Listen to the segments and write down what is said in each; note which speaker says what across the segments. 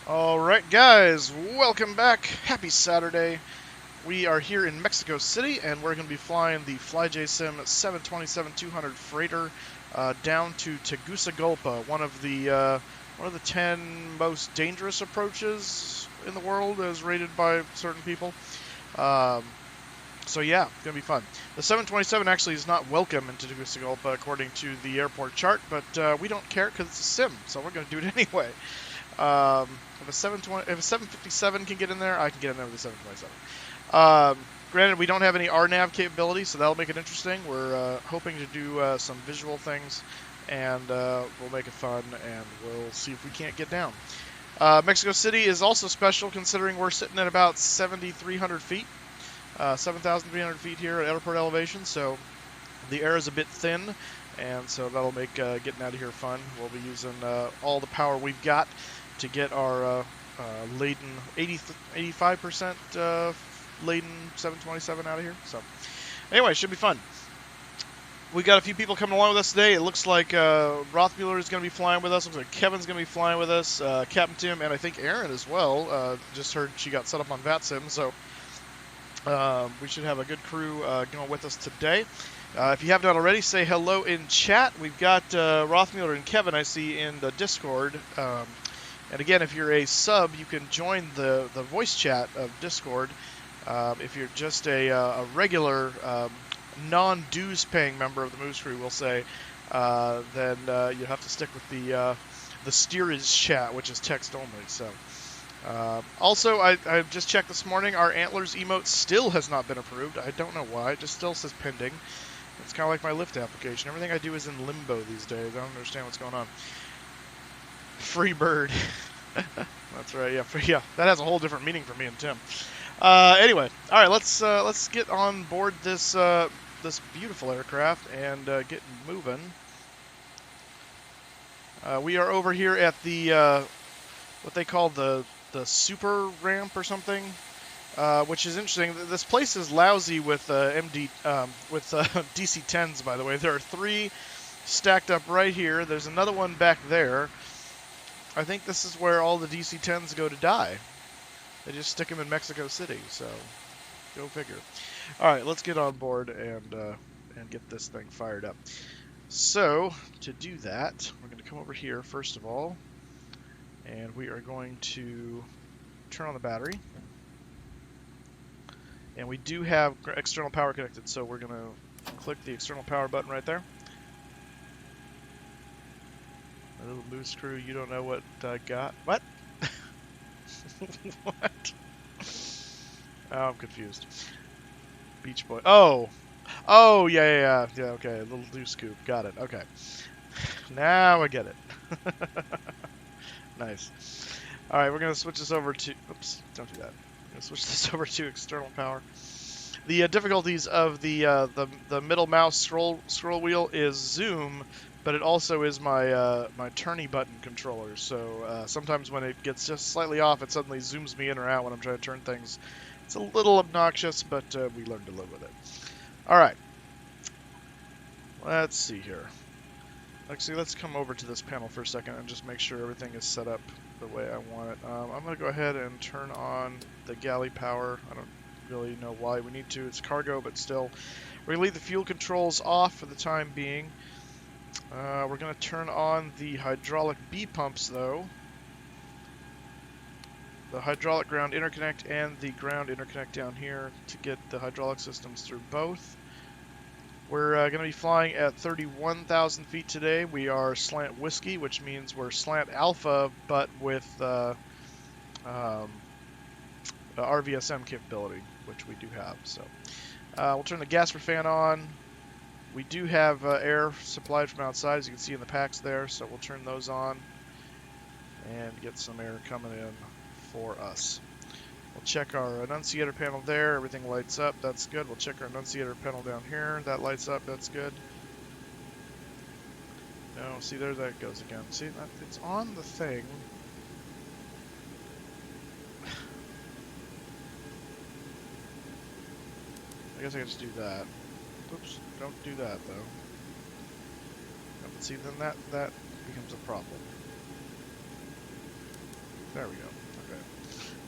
Speaker 1: Alright guys, welcome back. Happy Saturday. We are here in Mexico City and we're going to be flying the FlyJSim 727-200 freighter down to Tegucigalpa, one of the 10 most dangerous approaches in the world as rated by certain people. So yeah, it's going to be fun. The 727 actually is not welcome into Tegucigalpa according to the airport chart, but we don't care because it's a sim, so we're going to do it anyway. If a 757 can get in there, I can get in there with a 727. Granted, we don't have any RNAV capability, so that'll make it interesting. We're hoping to do some visual things, and we'll make it fun, and we'll see if we can't get down. Mexico City is also special considering we're sitting at about 7,300 feet, 7,300 feet here at airport elevation, so the air is a bit thin, and so that'll make getting out of here fun. We'll be using all the power we've got to get our laden 85% laden 727 out of here. So anyway, should be fun. We got a few people coming along with us today. It looks like Rothmuller is going to be flying with us. Looks like Kevin's going to be flying with us. Captain Tim and I think Aaron as well. Just heard she got set up on VATSIM, so we should have a good crew going with us today. If you have not already, say hello in chat. We've got Rothmuller and Kevin I see in the Discord. And again, if you're a sub, you can join the voice chat of Discord. If you're just a regular non-dues paying member of the Moose Crew, we'll say, then you have to stick with the steerage chat, which is text only. So, also, I just checked this morning. Our Antlers emote still has not been approved. I don't know why. It just still says pending. It's kind of like my Lyft application. Everything I do is in limbo these days. I don't understand what's going on. Free bird. That's right. Yeah, that has a whole different meaning for me and Tim. Anyway, all right. Let's get on board this this beautiful aircraft and get moving. We are over here at the what they call the super ramp or something, which is interesting. This place is lousy with DC-10s. By the way, there are 3 stacked up right here. There's another one back there. I think this is where all the DC-10s go to die. They just stick them in Mexico City, so go figure. All right, let's get on board and get this thing fired up. So to do that, we're going to come over here first of all, and we are going to turn on the battery. And we do have external power connected, so we're going to click the external power button right there. My little Moose Crew, you don't know what I got. What? What? Oh, I'm confused. Beach Boy. Oh! Oh, yeah, okay. A little loose scoop. Got it. Okay. Now I get it. Nice. Alright, we're going to switch this over to... Oops, don't do that. I'm going to switch this over to external power. The difficulties of the middle mouse scroll wheel is zoom, but it also is my my turny button controller. So sometimes when it gets just slightly off, it suddenly zooms me in or out when I'm trying to turn things. It's a little obnoxious, but we learn to live with it. All right. Let's see here. Actually, let's come over to this panel for a second and just make sure everything is set up the way I want it. I'm going to go ahead and turn on the galley power. I don't really know why we need to. It's cargo, but still. We're going to leave the fuel controls off for the time being. We're going to turn on the hydraulic B pumps, though. The hydraulic ground interconnect and the ground interconnect down here to get the hydraulic systems through both. We're going to be flying at 31,000 feet today. We are slant whiskey, which means we're slant alpha, but with RVSM capability, which we do have. So we'll turn the gasper fan on. We do have air supplied from outside, as you can see in the packs there, so we'll turn those on. and get some air coming in for us. We'll check our annunciator panel there. Everything lights up. That's good. We'll check our annunciator panel down here. That lights up. That's good. No, see, there that goes again. See, it's on the thing. I guess I can just do that. Oops, don't do that, though. No, but see, then that becomes a problem. There we go.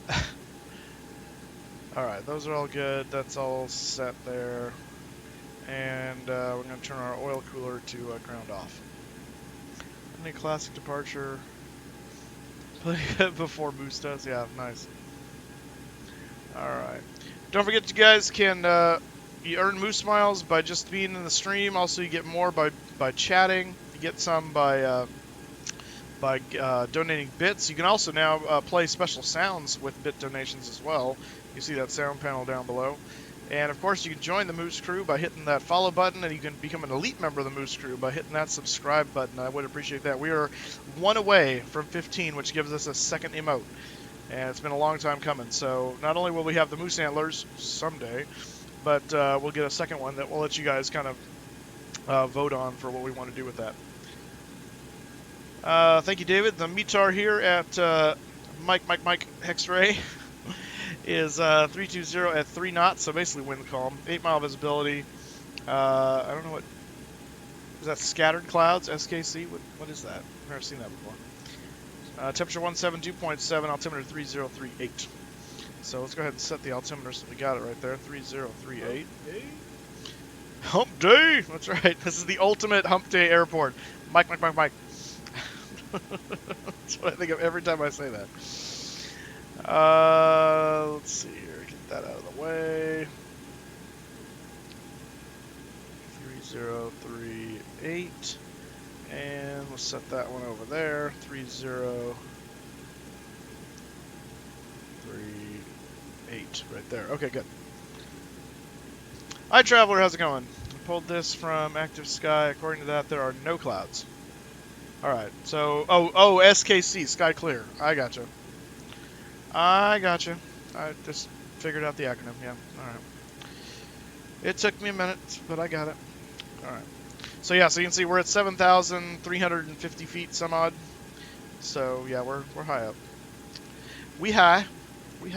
Speaker 1: Okay. Alright, those are all good. That's all set there. And we're going to turn our oil cooler to ground off. Any classic departure? Play it before Moose does? Yeah, nice. Alright. Don't forget you guys can you earn Moose Miles by just being in the stream. Also, you get more by chatting. You get some by donating bits. You can also now play special sounds with bit donations as well. You see that sound panel down below. And of course, you can join the Moose Crew by hitting that follow button, and you can become an elite member of the Moose Crew by hitting that subscribe button. I would appreciate that. We are 1 away from 15, which gives us a second emote. And it's been a long time coming. So not only will we have the Moose Antlers someday, but we'll get a second one that we'll let you guys kind of vote on for what we want to do with that. Thank you, David. The METAR here at Mike X-Ray is 320 at 3 knots, so basically wind calm. 8-mile visibility. I don't know what... Is that scattered clouds? SKC? What is that? I've never seen that before. Temperature 172.7, altimeter 3038. So let's go ahead and set the altimeter so we got it right there. 3038. Hump day! That's right. This is the ultimate hump day airport. Mike. That's what I think of every time I say that. Let's see here. Get that out of the way. 3038. And we'll set that one over there. 3038 right there. Okay, good. Hi, traveler. How's it going? I pulled this from Active Sky. According to that, there are no clouds. All right. So, oh, SKC, sky clear. I gotcha. I just figured out the acronym. Yeah. All right. It took me a minute, but I got it. All right. So yeah, so you can see we're at 7,350 feet some odd. So yeah, we're high up. We high. Let's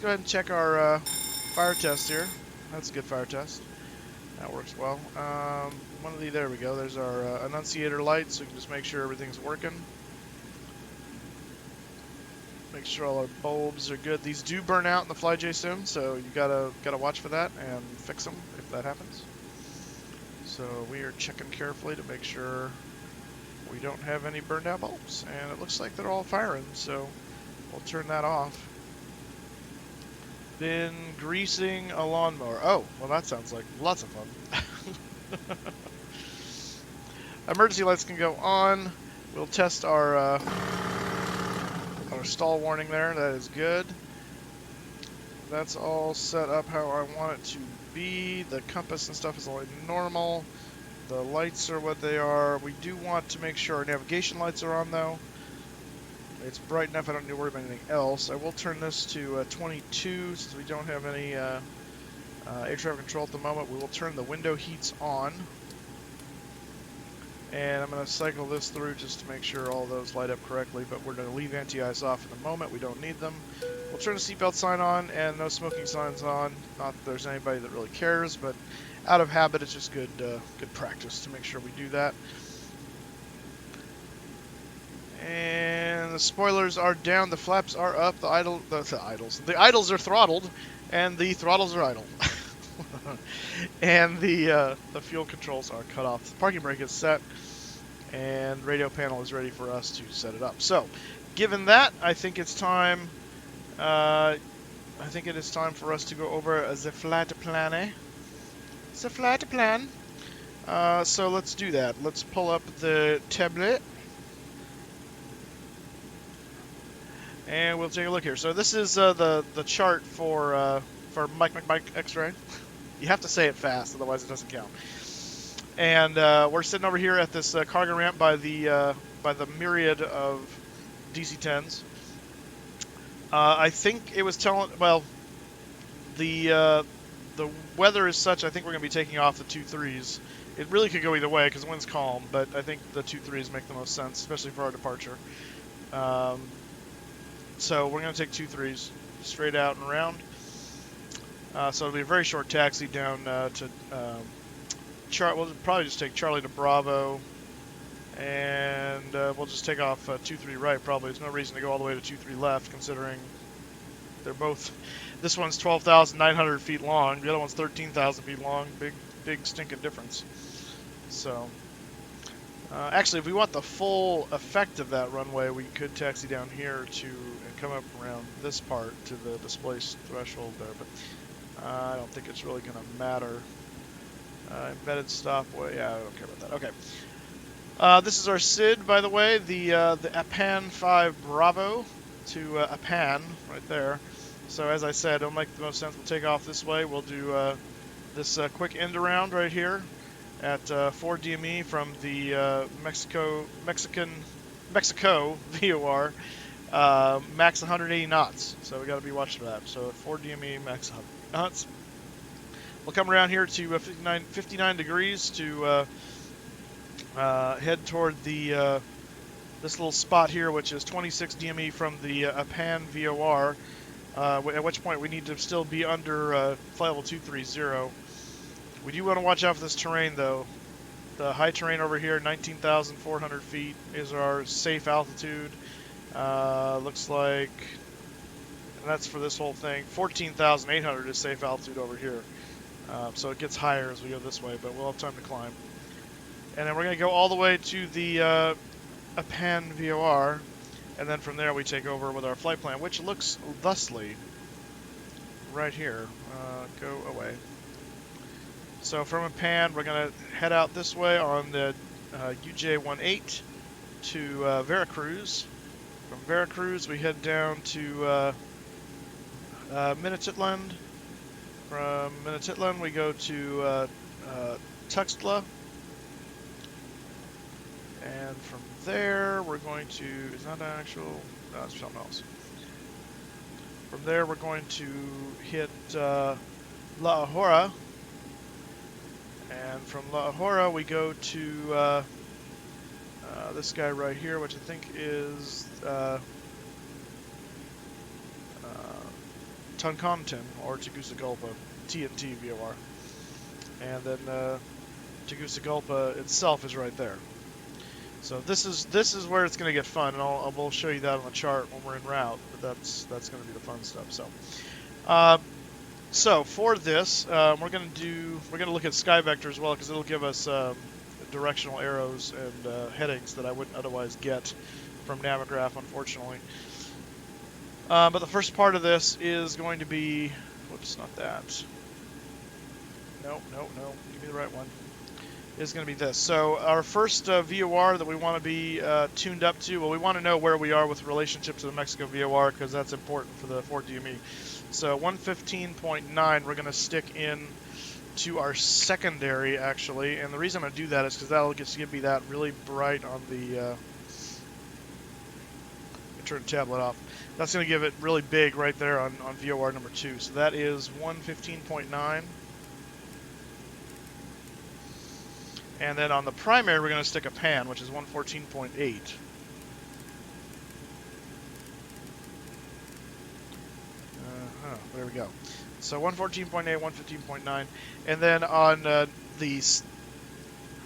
Speaker 1: go ahead and check our fire test here. That's a good fire test. That works well. There we go. There's our annunciator lights. So we can just make sure everything's working. Make sure all our bulbs are good. These do burn out in the FlyJSim, so you gotta watch for that and fix them if that happens. So we are checking carefully to make sure we don't have any burned out bulbs. And it looks like they're all firing, so we'll turn that off. Been greasing a lawnmower. Oh, well that sounds like lots of fun. Emergency lights can go on. We'll test our stall warning there. That is good. That's all set up how I want it to be. The compass and stuff is all normal. The lights are what they are. We do want to make sure our navigation lights are on, though. It's bright enough I don't need to worry about anything else. I will turn this to 22 since we don't have any air traffic control at the moment. We will turn the window heats on. And I'm going to cycle this through just to make sure all those light up correctly, but we're going to leave anti-ice off in the moment. We don't need them. We'll turn the seatbelt sign on and no smoking signs on. Not that there's anybody that really cares, but out of habit, it's just good practice to make sure we do that. And the spoilers are down, the flaps are up, the idles are throttled, and the throttles are idle. And the fuel controls are cut off. The parking brake is set, and radio panel is ready for us to set it up. So, given that, I think it's time. I think it is time for us to go over the flight plan. The flight plan. So let's do that. Let's pull up the tablet, and we'll take a look here. So this is the chart for Mike X-Ray. You have to say it fast, otherwise it doesn't count. And we're sitting over here at this cargo ramp by the by the myriad of DC-10s. I think it was telling, well, the weather is such, I think we're going to be taking off the 2-3s. It really could go either way because the wind's calm, but I think the 2-3s make the most sense, especially for our departure. So we're going to take 2-3s straight out and around. So it'll be a very short taxi down to we'll probably just take Charlie to Bravo, and we'll just take off 2-3 right probably. There's no reason to go all the way to 2-3 left considering they're both, this one's 12,900 feet long, the other one's 13,000 feet long, big stinking difference. So actually, if we want the full effect of that runway, we could taxi down here and come up around this part to the displaced threshold there, but I don't think it's really going to matter. Embedded stopway, yeah, I don't care about that. Okay. This is our SID, by the way, the APAN 5 Bravo to APAN right there. So as I said, it'll make the most sense. We'll take off this way. We'll do this quick end around right here at 4 DME from the Mexico VOR, max 180 knots. So we got to be watching for that. So 4 DME, max 100 knots. We'll come around here to 59 degrees to head toward the this little spot here, which is 26 DME from the APAN VOR. At which point we need to still be under flight level 230. We do want to watch out for this terrain, though. The high terrain over here, 19,400 feet, is our safe altitude. Looks like, and that's for this whole thing, 14,800 is safe altitude over here. So it gets higher as we go this way, but we'll have time to climb. And then we're going to go all the way to the APAN VOR, and then from there we take over with our flight plan, which looks thusly right here. Go away. So from APAN, we're going to head out this way on the UJ-18 to Veracruz. From Veracruz, we head down to Minatitlan. From Minatitlan, we go to Tuxtla. And from there, we're going to, is that an actual, no, it's something else. From there, we're going to hit La Ahora. And from La Ahora, we go to this guy right here, which I think is Toncontin, or Tegucigalpa, TNT VOR. And then Tegucigalpa itself is right there. So this is where it's going to get fun, and we'll show you that on the chart when we're en route. But that's going to be the fun stuff. So for this, we're going to look at sky vector as well, because it'll give us directional arrows and headings that I wouldn't otherwise get from Navigaph, unfortunately. But the first part of this is going to be, whoops, not that. No, give me the right one. Is going to be this. So our first VOR that we want to be tuned up to, well, we want to know where we are with relationship to the Mexico VOR, because that's important for the 4 DME. So 115.9 we're going to stick in to our secondary, actually, and the reason I'm going to do that is because that'll just give me that really bright on the turn the tablet off. That's going to give it really big right there on VOR number 2. So that is 115.9. And then on the primary, we're going to stick a pan, which is 114.8. There we go. So 114.8, 115.9. And then on these...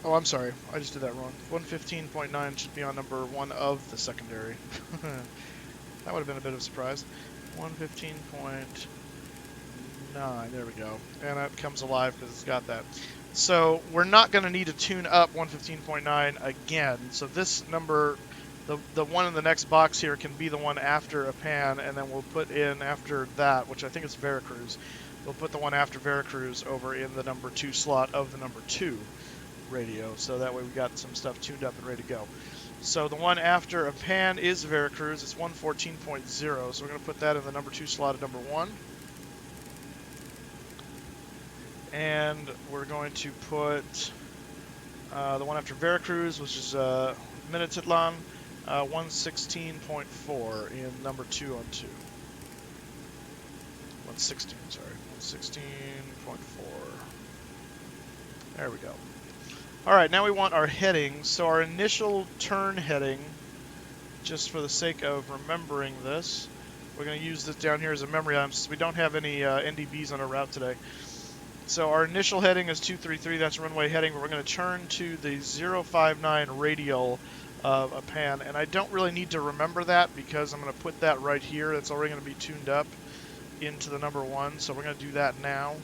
Speaker 1: Oh, I'm sorry. I just did that wrong. 115.9 should be on number 1 of the secondary. That would have been a bit of a surprise. 115.9. There we go. And that comes alive because it's got that. So we're not going to need to tune up 115.9 again. So this number, the one in the next box here, can be the one after APAN, and then we'll put in after that, which I think is Veracruz. We'll put the one after Veracruz over in the number 2 slot of the number 2 radio. So that way we got some stuff tuned up and ready to go. So the one after APAN is Veracruz. It's 114.0. So we're going to put that in the number 2 slot of number 1. And we're going to put the one after Veracruz, which is Minatitlan 116.4 in number 2 on 2. 116, sorry. 116.4. There we go. Alright, now we want our heading. So our initial turn heading, just for the sake of remembering this, we're going to use this down here as a memory item since we don't have any NDBs on our route today. So our initial heading is 233, that's runway heading, but we're going to turn to the 059 radial of a pan, and I don't really need to remember that because I'm going to put that right here. It's already going to be tuned up into the number 1, so we're going to do that now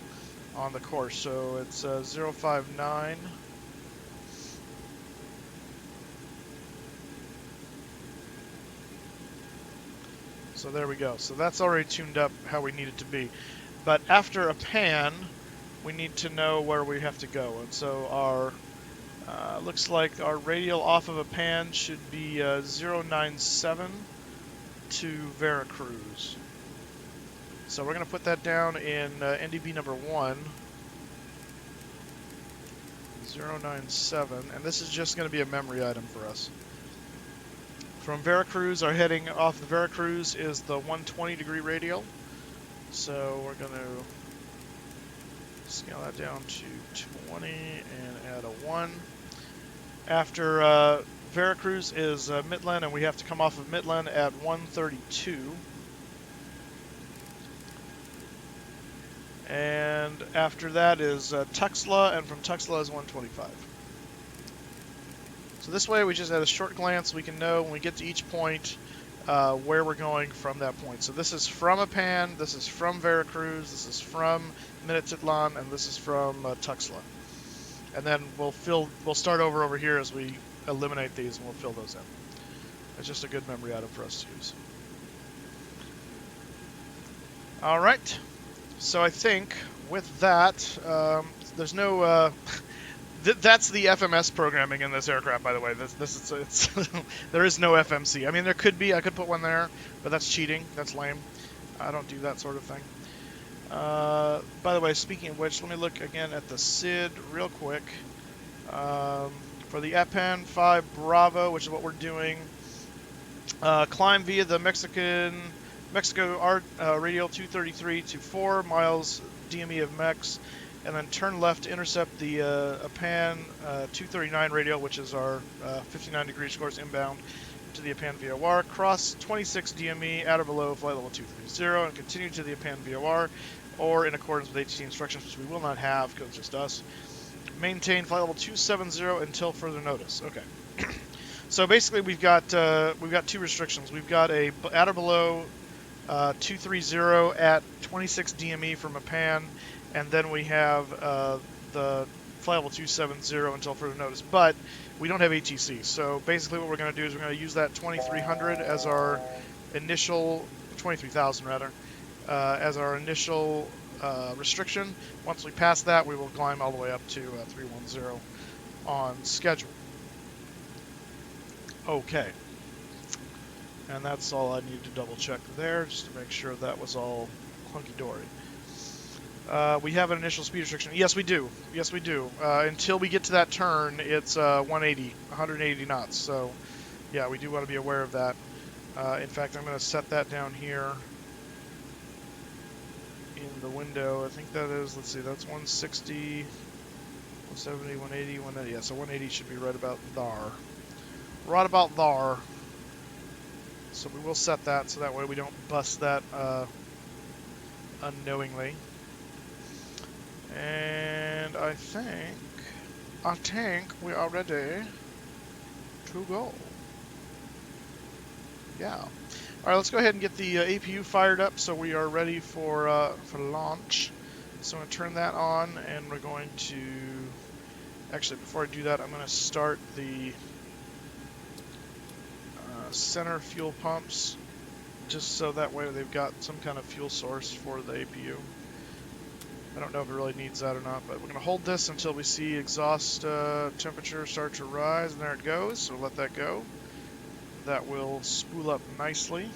Speaker 1: on the course. So it's 059. So there we go. So that's already tuned up how we need it to be. But after a pan, we need to know where we have to go. And so our looks like our radial off of a pan should be 097 to Veracruz. So we're going to put that down in NDB number 1. 097, and this is just going to be a memory item for us. From Veracruz, our heading off the Veracruz is the 120-degree radial. So we're going to scale that down to 20 and add a 1. After Veracruz is Midland, and we have to come off of Midland at 132. And after that is Tuxtla, and from Tuxtla is 125. So this way, we just at a short glance, we can know when we get to each point where we're going from that point. So this is from a pan, this is from Veracruz, this is from Minatitlan, and this is from Tuxtla. And then we'll start over here as we eliminate these, and we'll fill those in. It's just a good memory item for us to use. All right. So I think with that, there's no. That's the FMS programming in this aircraft, by the way. It's there is no FMC. I mean, there could be. I could put one there, but that's cheating. That's lame. I don't do that sort of thing. By the way, speaking of which, let me look again at the SID real quick. For the APAN 5 Bravo, which is what we're doing, climb via the Mexico radial 233 to 4 miles DME of MEX, and then turn left to intercept the APAN 239 radial, which is our 59 degrees course inbound to the APAN VOR. Cross 26 DME at or below flight level 230 and continue to the APAN VOR, or in accordance with ATC instructions, which we will not have because it's just us. Maintain flight level 270 until further notice. Okay. So basically, we've got 2 restrictions. We've got a at or below 230 at 26 DME from a pan, and then we have the flight level 270 until further notice. But we don't have ATC, so basically what we're going to do is we're going to use that 2300 as our initial 23,000 rather as our initial restriction. Once we pass that, we will climb all the way up to 310 on schedule. Okay. And that's all I need to double check there, just to make sure that was all hunky-dory. We have an initial speed restriction. Yes, we do. Yes, we do. Until we get to that turn, it's 180 knots. So, yeah, we do want to be aware of that. In fact, I'm going to set that down here in the window. I think that is, let's see, that's 160, 170, 180, 180. Yeah, so 180 should be right about there. Right about there. So we will set that so that way we don't bust that unknowingly. And I think we are ready to go. Yeah. All right, let's go ahead and get the APU fired up so we are ready for launch. So I'm going to turn that on, and we're going to... Actually, before I do that, I'm going to start the center fuel pumps, just so that way they've got some kind of fuel source for the APU. I don't know if it really needs that or not, but we're going to hold this until we see exhaust temperature start to rise, and there it goes, so let that go. That will spool up nicely.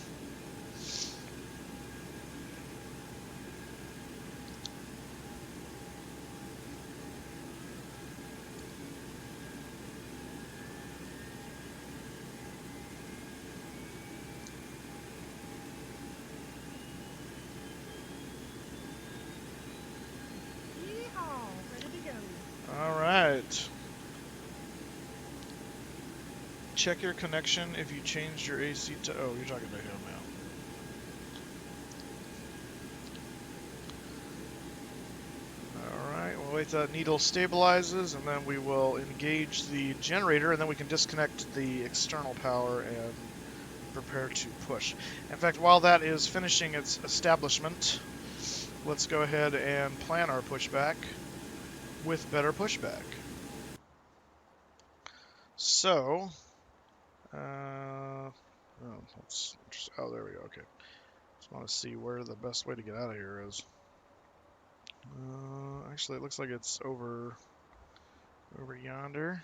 Speaker 1: check your connection if you changed your AC to... Oh, you're talking about him now. Alright, we'll wait till that needle stabilizes, and then we will engage the generator, and then we can disconnect the external power and prepare to push. In fact, while that is finishing its establishment, let's go ahead and plan our pushback with better pushback. So, oh, there we go, okay. Just want to see where the best way to get out of here is. Actually, it looks like it's over yonder.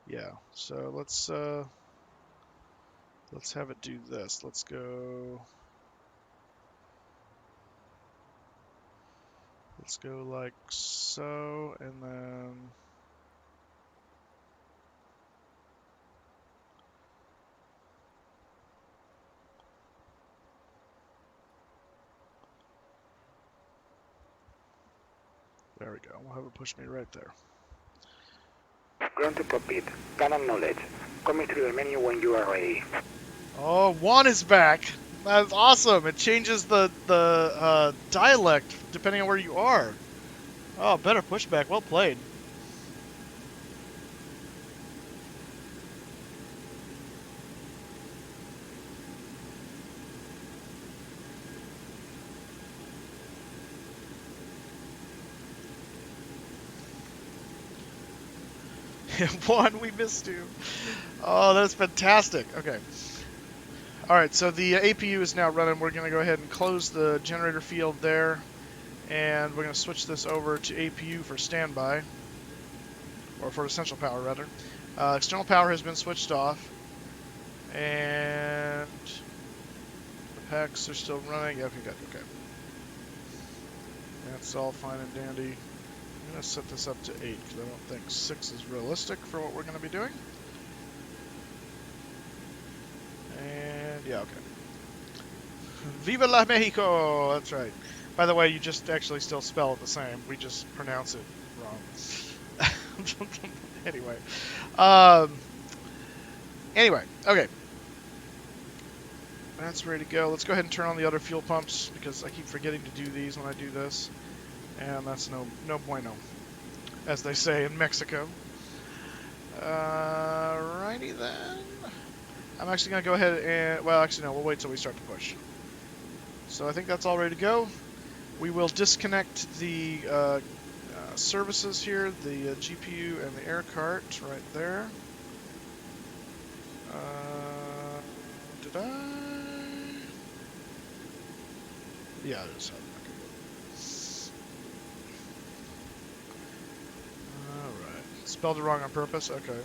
Speaker 1: Yeah, so let's have it do this. Let's go like so, and then there we go. We'll have it push me right there.
Speaker 2: Ground to cockpit. Cannon knowledge. Coming through the menu when you are ready.
Speaker 1: Oh, Juan is back. That's awesome. It changes the dialect depending on where you are. Oh, better pushback. Well played. Juan, we missed you. Oh, that's fantastic. Okay. Alright, so the APU is now running. We're going to go ahead and close the generator field there. And we're going to switch this over to APU for standby. Or for essential power, rather. External power has been switched off. And the packs are still running. Yeah, okay, good. Okay. That's all fine and dandy. I'm going to set this up to 8 because I don't think 6 is realistic for what we're going to be doing. And yeah, okay. Viva la Mexico! That's right. By the way, you just actually still spell it the same. We just pronounce it wrong. Anyway, okay. That's ready to go. Let's go ahead and turn on the other fuel pumps because I keep forgetting to do these when I do this. And that's no bueno, as they say in Mexico. Alrighty then. I'm actually going to go ahead and... Well, actually, no. We'll wait till we start to push. So I think that's all ready to go. We will disconnect the services here, the GPU and the air cart right there. Did I? Yeah, it is. Alright. Spelled it wrong on purpose? Okay.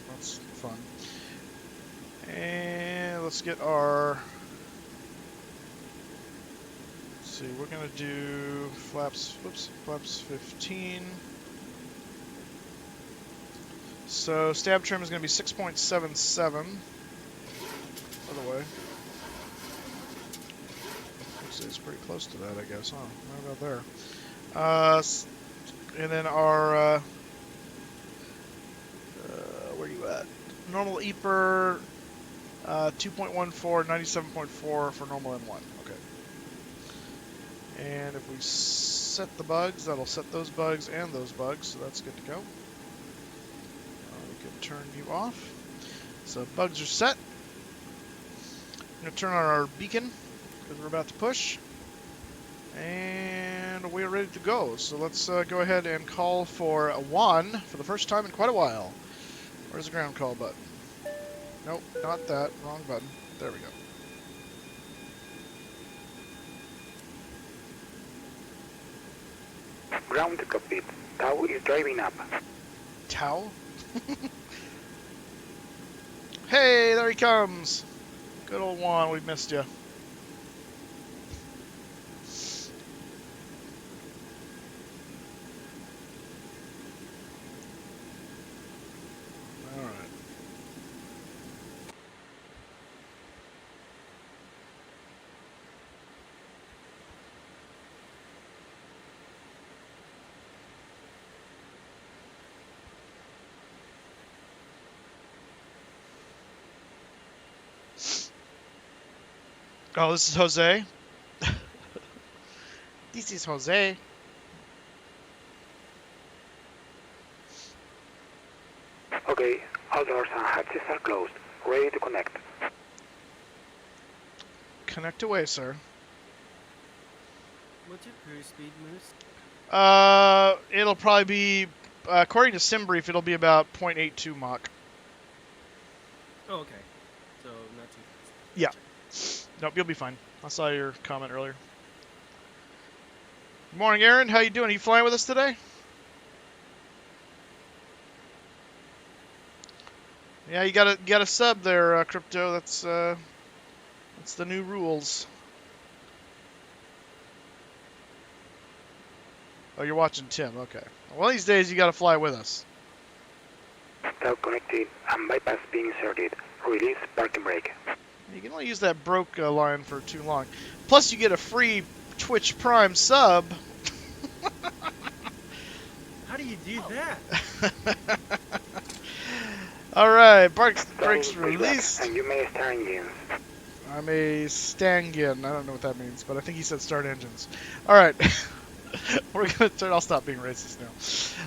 Speaker 1: That's fun. And let's get our... Let's see, we're going to do flaps 15. So stab trim is going to be 6.77. By the way. Actually, it's pretty close to that, I guess, huh? Right about there. And then our... where are you at? Normal EPR, 2.14, 97.4 for normal N1. Okay. And if we set the bugs, that'll set those bugs and those bugs, so that's good to go. We can turn you off. So bugs are set. I'm going to turn on our beacon because we're about to push. And we're ready to go. So let's go ahead and call for a Juan for the first time in quite a while. Where's the ground call button? Nope, not that. Wrong button. There we go.
Speaker 2: Ground to cockpit. Tau is driving up.
Speaker 1: Tau? Hey, there he comes. Good old Juan, we missed you. Oh, this is Jose. This is Jose.
Speaker 2: Okay, all doors and hatches are closed. Ready to connect.
Speaker 1: Connect away, sir.
Speaker 3: What's your cruise speed, Moose?
Speaker 1: It'll probably be, according to SimBrief, it'll be about 0.82 Mach.
Speaker 3: Oh, okay. So, not too fast.
Speaker 1: Yeah. Nope, you'll be fine. I saw your comment earlier. Good morning, Aaron. How you doing? Are you flying with us today? Yeah, you got a sub there, Crypto. That's the new rules. Oh, you're watching Tim. Okay. One of these days, you got to fly with us.
Speaker 2: Stop connected and bypass being inserted. Release parking brake.
Speaker 1: You can only use that broke line for too long. Plus, you get a free Twitch Prime sub.
Speaker 3: How do you do that?
Speaker 1: All right, brakes
Speaker 2: Starting
Speaker 1: released.
Speaker 2: and you may start engines.
Speaker 1: I'm a Stangen. I don't know what that means, but I think he said start engines. All right. We're gonna turn. I'll stop being racist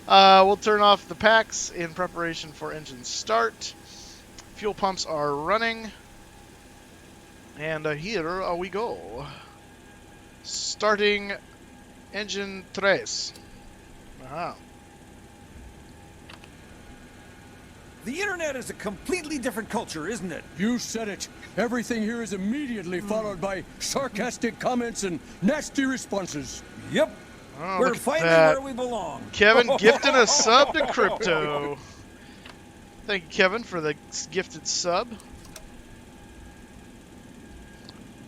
Speaker 1: now. We'll turn off the packs in preparation for engine start. Fuel pumps are running, and here we go. Starting engine 3. Aha.
Speaker 4: The internet is a completely different culture, isn't it?
Speaker 5: You said it. Everything here is immediately followed by sarcastic comments and nasty responses.
Speaker 4: Yep.
Speaker 1: Oh,
Speaker 4: We're
Speaker 1: look at
Speaker 4: finally
Speaker 1: that.
Speaker 4: where we belong.
Speaker 1: Kevin gifting a sub to Crypto. Thank you, Kevin, for the gifted sub.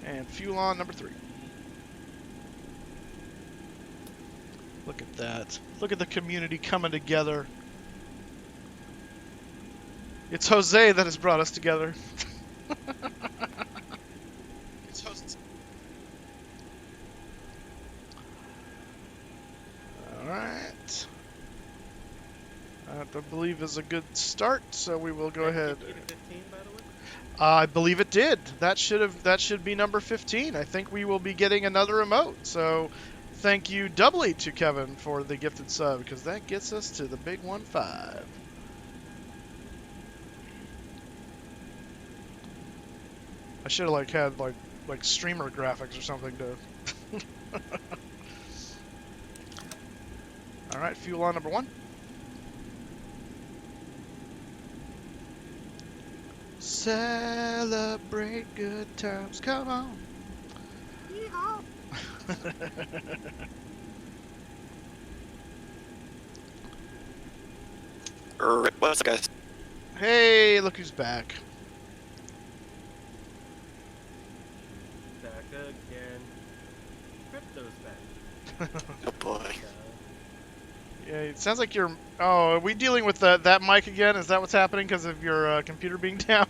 Speaker 1: And fuel on number 3. Look at that. Look at the community coming together. It's Jose that has brought us together. It's Jose. Alright. That, I believe, is a good start, so we will go ahead.
Speaker 3: 15 to 15, by the way?
Speaker 1: I believe it did. That should be number 15. I think we will be getting another remote. So thank you doubly to Kevin for the gifted sub, because that gets us to the big 1-5. I should have had like streamer graphics or something to. All right, fuel on number 1. Celebrate good times. Come on. Yeehaw.
Speaker 6: What's up, guys?
Speaker 1: Hey, look who's back.
Speaker 3: Back again. Crypto's back.
Speaker 6: Oh boy.
Speaker 1: Yeah, it sounds like you're. Oh, are we dealing with that mic again? Is that what's happening because of your computer being down?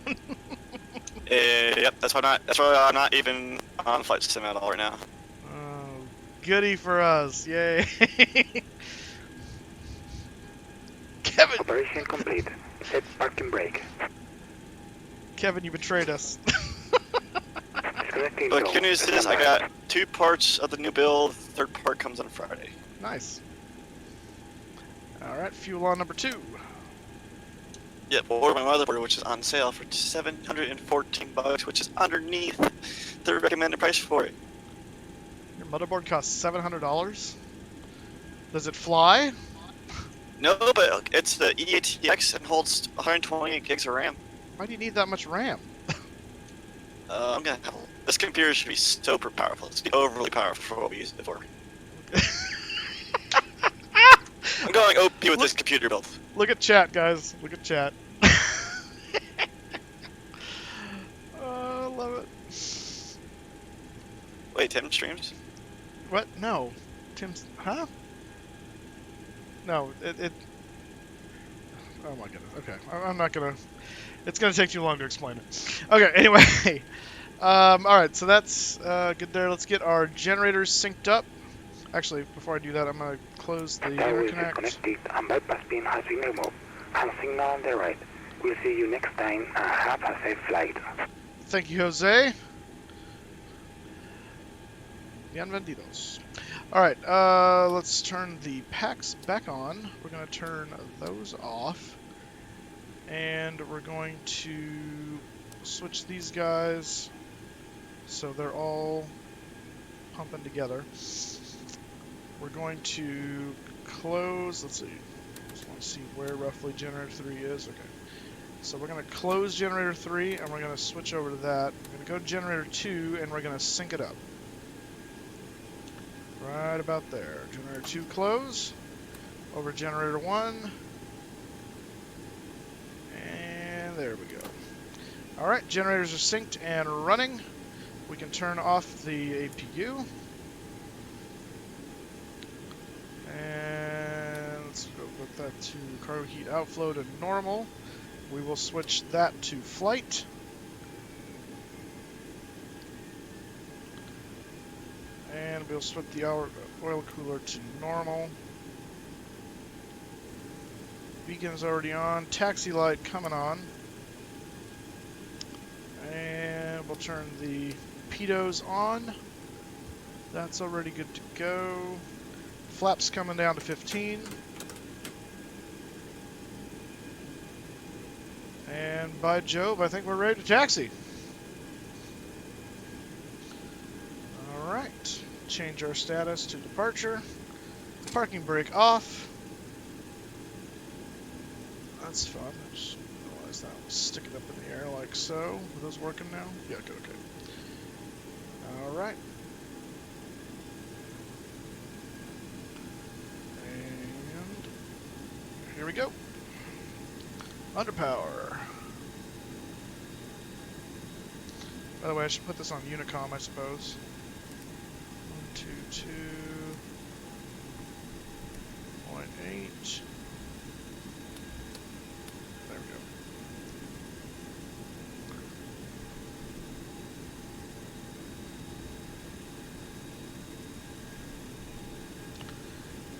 Speaker 6: Yep, that's why I'm not even on FlyJSim at all right now.
Speaker 1: Oh, goody for us! Yay! Kevin,
Speaker 2: Operation complete. Set parking brake.
Speaker 1: Kevin, you betrayed us.
Speaker 2: Disconnecting
Speaker 6: But
Speaker 2: zone.
Speaker 6: good news is I got 2 parts of the new build. Third part comes on Friday.
Speaker 1: Nice. All right, fuel on number 2.
Speaker 6: Yep, or my motherboard, which is on sale for $714, which is underneath the recommended price for it.
Speaker 1: Your motherboard costs $700. Does it fly?
Speaker 6: No, but it's the EATX and holds 128 gigs of RAM.
Speaker 1: Why do you need that much RAM?
Speaker 6: I'm gonna have this computer should be super powerful. It's overly powerful for what we use it for. I'm going OP with this computer build.
Speaker 1: Look at chat, guys. Look at chat. Oh, I love it.
Speaker 6: Wait, Tim streams?
Speaker 1: What? No. Tim's. Huh? No, it. Oh my goodness. Okay. I'm not gonna. It's gonna take too long to explain it. Okay, anyway. Alright, so that's good there. Let's get our generators synced up. Actually, before I do that, I'm gonna close the
Speaker 2: Tower is
Speaker 1: interconnect.
Speaker 2: disconnected and bypass pin has been removed. And signal on the right. We'll see you next time and have a safe flight.
Speaker 1: Thank you, Jose. Bienvenidos. All right, let's turn the packs back on. We're going to turn those off. And we're going to switch these guys so they're all pumping together. We're going to close, let's see, just want to see where roughly generator 3 is. Okay, so we're going to close generator 3 and we're going to switch over to that. We're going to go to generator 2 and we're going to sync it up. Right about there. Generator 2 close, over generator 1, and there we go. Alright, generators are synced and running. We can turn off the APU. And let's go put that to cargo heat outflow to normal. We will switch that to flight. And we'll switch the oil cooler to normal. Beacon's already on. Taxi light coming on. And we'll turn the pitos on. That's already good to go. Flaps coming down to 15. And by Jove, I think we're ready to taxi. Alright. Change our status to departure. Parking brake off. That's fun. I just realized that was sticking up in the air like so. Are those working now? Yeah, good, okay. Alright. And here we go. Under power. By the way, I should put this on Unicom, I suppose. 122.8. There we go.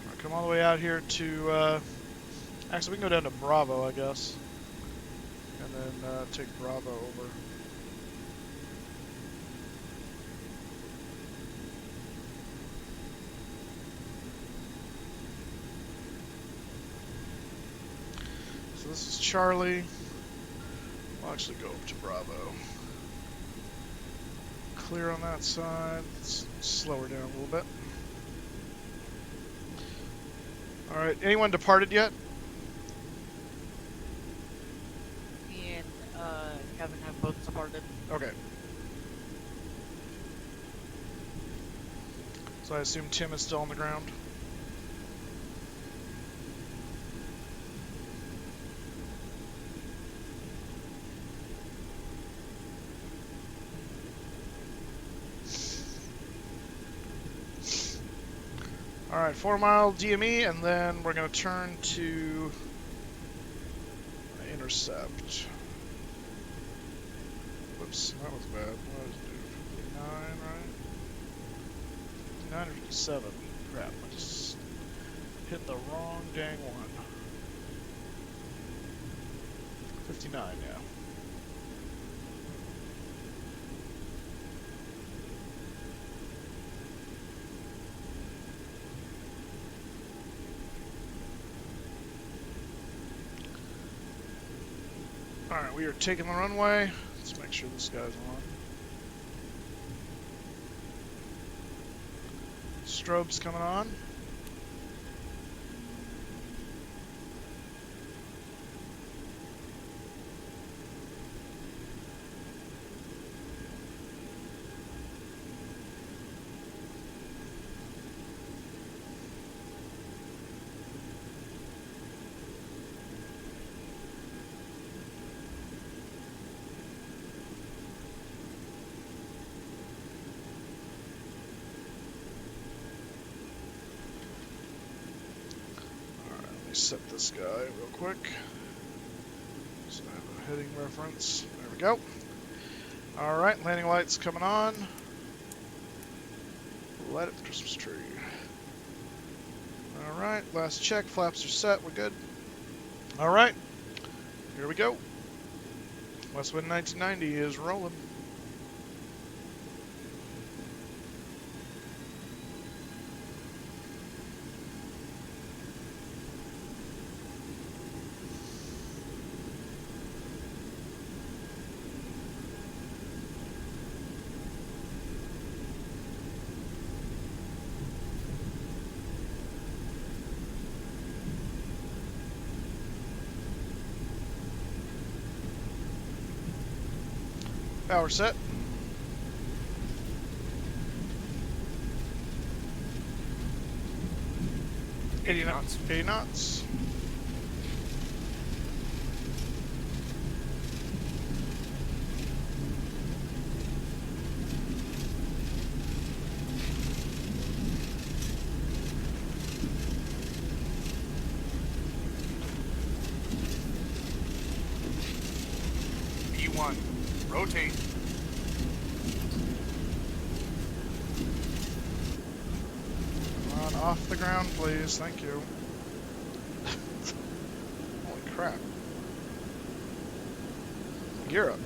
Speaker 1: I'll come all the way out here to, actually we can go down to Bravo, I guess. And then take Bravo over. So this is Charlie. We'll actually go up to Bravo. Clear on that side. Let's slow her down a little bit. Alright, anyone departed yet?
Speaker 7: Me and Kevin have both departed.
Speaker 1: Okay. So I assume Tim is still on the ground? Alright, 4 mile DME, and then we're going to turn to intercept. Whoops, that was bad. What was it? 59, right? 59 or 57? Crap, I just hit the wrong dang one. 59, yeah. Alright, we are taking the runway. Let's make sure this guy's on. Strobe's coming on. Set this guy real quick so I have a heading reference. There we go. Alright, landing lights coming on. Light up the Christmas tree. Alright, last check. Flaps are set. We're good. Alright, here we go. WestWind 1990 is rolling. Power set.
Speaker 3: Eighty knots.
Speaker 1: 80 knots.
Speaker 8: E1. Rotate.
Speaker 1: Come on, off the ground, please. Thank you. Holy crap. Gear up.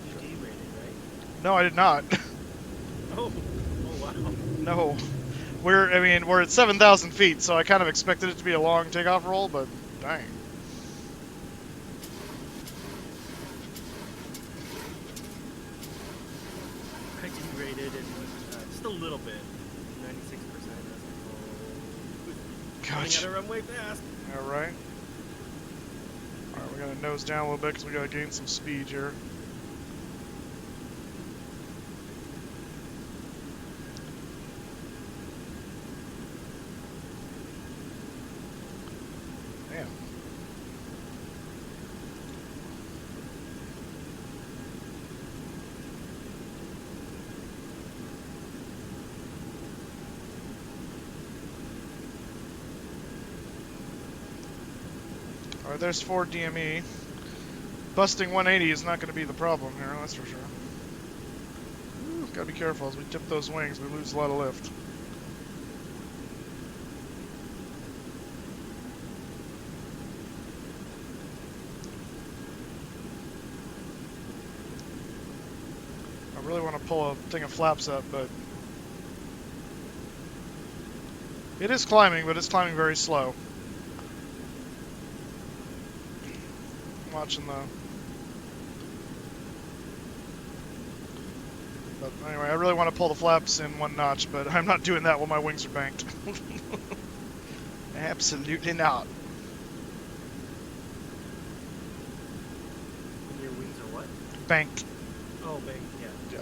Speaker 3: You derated, right?
Speaker 1: No, I did not.
Speaker 3: Oh. Oh wow.
Speaker 1: No. We're at 7,000 feet, so I kind of expected it to be a long takeoff roll, but dang.
Speaker 3: I derated and just a little bit. 96%. Coming at
Speaker 1: Gotcha.
Speaker 3: a runway fast.
Speaker 1: Alright. Alright, we gotta nose down a little bit because we gotta gain some speed here. Damn. Alright, there's 4 DME. Busting 180 is not going to be the problem here, that's for sure. Ooh, gotta be careful as we tip those wings, we lose a lot of lift. I really want to pull a thing of flaps up, but it is climbing, but it's climbing very slow. Watching the. But anyway, I really want to pull the flaps in 1 notch, but I'm not doing that while my wings are banked. Absolutely not.
Speaker 3: When your wings are what?
Speaker 1: Banked.
Speaker 3: Oh, bang. Yeah.
Speaker 1: Yeah.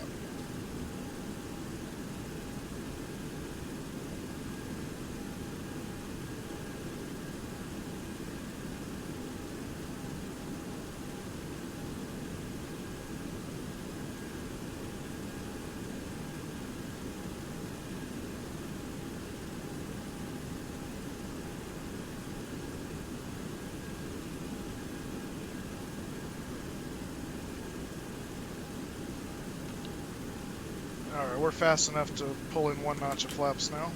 Speaker 1: Alright, we're fast enough to pull in 1 notch of flaps now.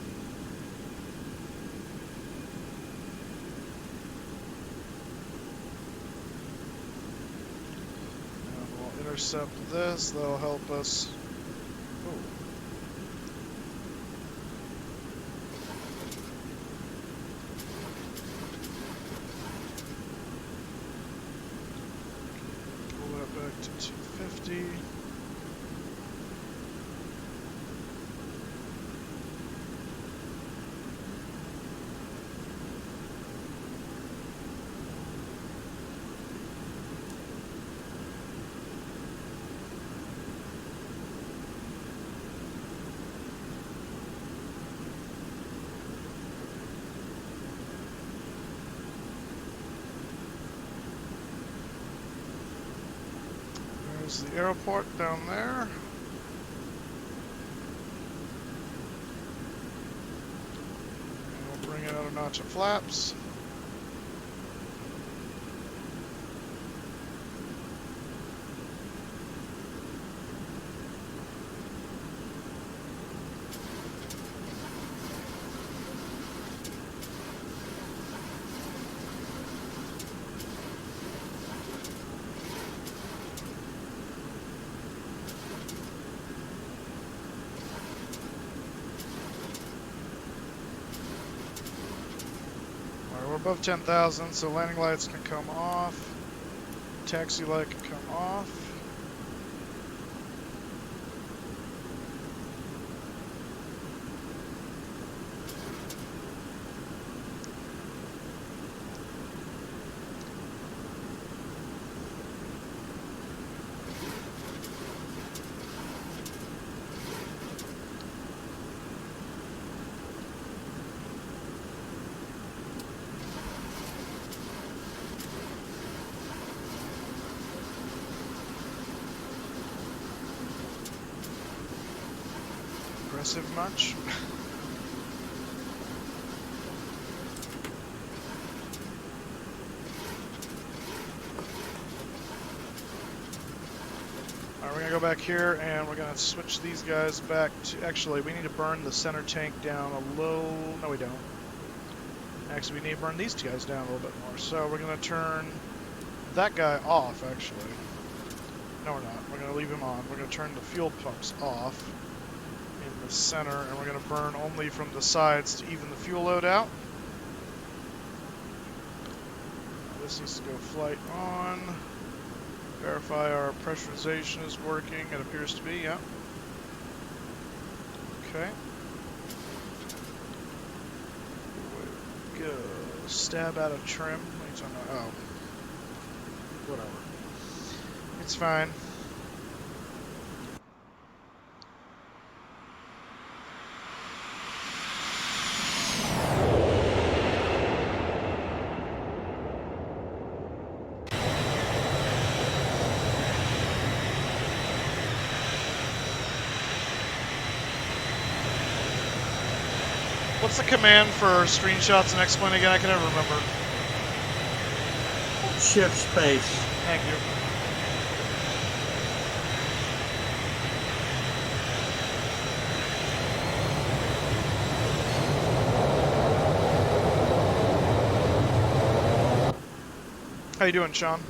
Speaker 1: And we'll intercept this, that'll help us. Ooh. Pull that back to 250. There's the airport down there. And we'll bring out a notch of flaps. We're above 10,000, so landing lights can come off. Taxi light can come off. aggressive much. Alright, we're gonna go back here and we're gonna switch these guys back to, actually we need to burn the center tank down a little, no we don't. Actually we need to burn these two guys down a little bit more. So we're gonna turn that guy off actually. No we're not, we're gonna leave him on. We're gonna turn the fuel pumps off in the center and we're gonna burn only from the sides to even the fuel load out. This needs to go flight on. Verify our pressurization is working. It appears to be, yeah. Okay. Go. Stab out of trim. What are you talking about? Oh. Whatever. It's fine. What's the command for screenshots and X-Plane again? I can never remember.
Speaker 8: Shift space.
Speaker 1: Thank you. How you doing, Sean?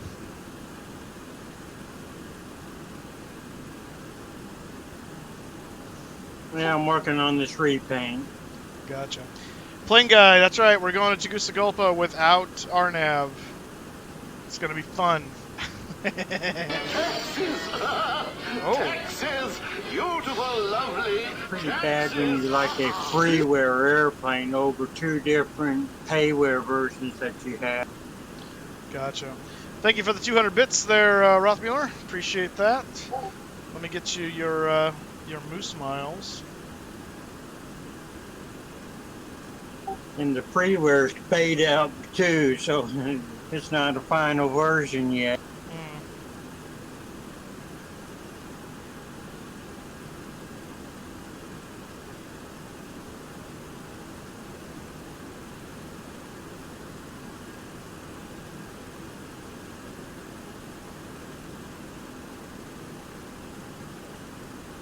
Speaker 8: Yeah, I'm working on this repaint.
Speaker 1: Gotcha. Plane guy, that's right. We're going to Tegucigalpa without RNAV. It's going to be fun. Oh.
Speaker 9: Texas, beautiful, lovely.
Speaker 8: Pretty bad when you like a freeware airplane over two different payware versions that you have.
Speaker 1: Gotcha. Thank you for the 200 bits there, Rothmuller. Appreciate that. Let me get you your Moose Miles.
Speaker 8: And the freeware's fade out too, so it's not a final version yet.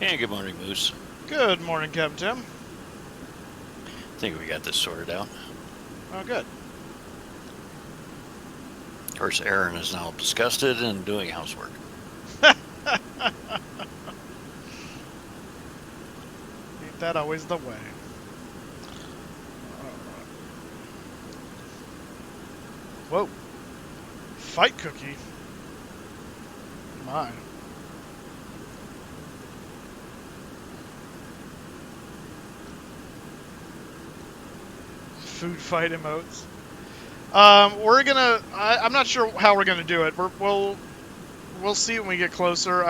Speaker 10: And good morning, Moose.
Speaker 1: Good morning, Captain Tim.
Speaker 10: I think we got this sorted out.
Speaker 1: Oh, good.
Speaker 10: Of course, Aaron is now disgusted and doing housework.
Speaker 1: Ain't that always the way? Whoa. Fight cookie. My. Food fight emotes. We're gonna. I'm not sure how we're gonna do it. We'll see when we get closer.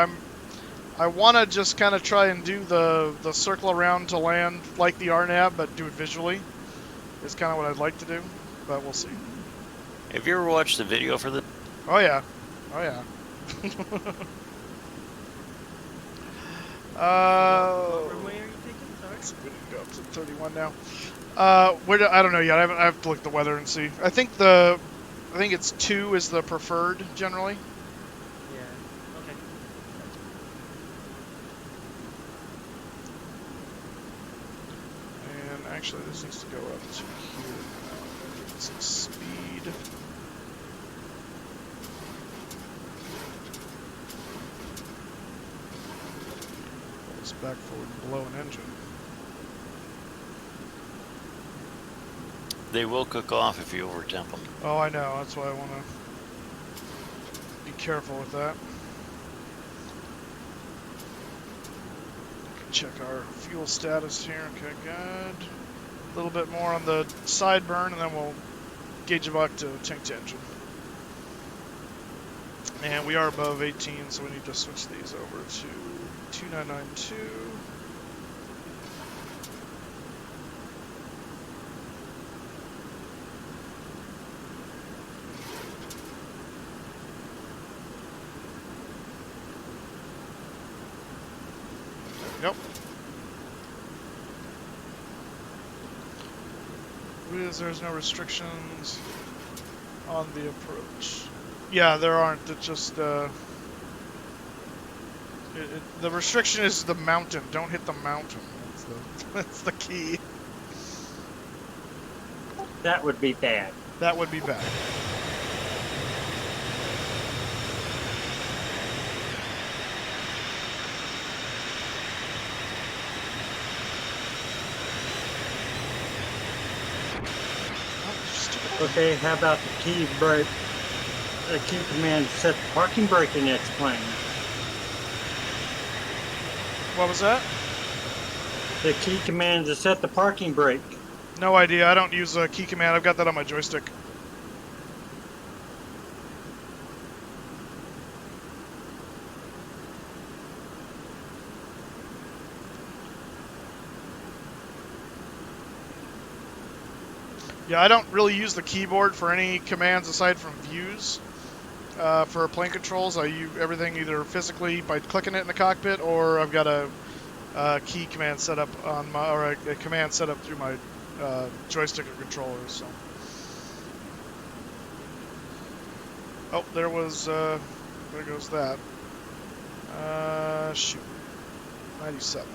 Speaker 1: I want to just kind of try and do the circle around to land like the RNAV, but do it visually. Is kind of what I'd like to do, but we'll see.
Speaker 10: Have you ever watched the video for the?
Speaker 1: Oh yeah, oh yeah.
Speaker 3: What runway are you taking? Sorry.
Speaker 1: We need to go up to 31 now. I don't know yet. I have to look at the weather and see. I think it's 2 is the preferred generally.
Speaker 3: Yeah. Okay.
Speaker 1: And actually, this needs to go up to here now. Give it some speed. Let's back forward and blow an engine.
Speaker 10: They will cook off if you overtemp them.
Speaker 1: Oh, I know. That's why I want to be careful with that. Check our fuel status here. Okay, good. A little bit more on the side burn, and then we'll gauge it back to tank to engine. And we are above 18, so we need to switch these over to 2992. Yep. There's no restrictions on the approach. Yeah, there aren't. It's just the restriction is the mountain. Don't hit the mountain. That's the key.
Speaker 8: That would be bad.
Speaker 1: That would be bad.
Speaker 8: Okay, how about the key brake? The key command to set the parking brake in its plane.
Speaker 1: What was that?
Speaker 8: The key command to set the parking brake.
Speaker 1: No idea. I don't use a key command. I've got that on my joystick. Yeah, I don't really use the keyboard for any commands aside from views. For plane controls, I use everything either physically by clicking it in the cockpit, or I've got a key command set up on my, or a command set up through my joystick or controllers. So. Oh, there was. There goes that. Shoot. 97.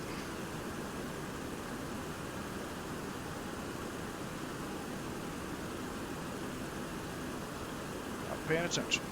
Speaker 1: Not paying attention.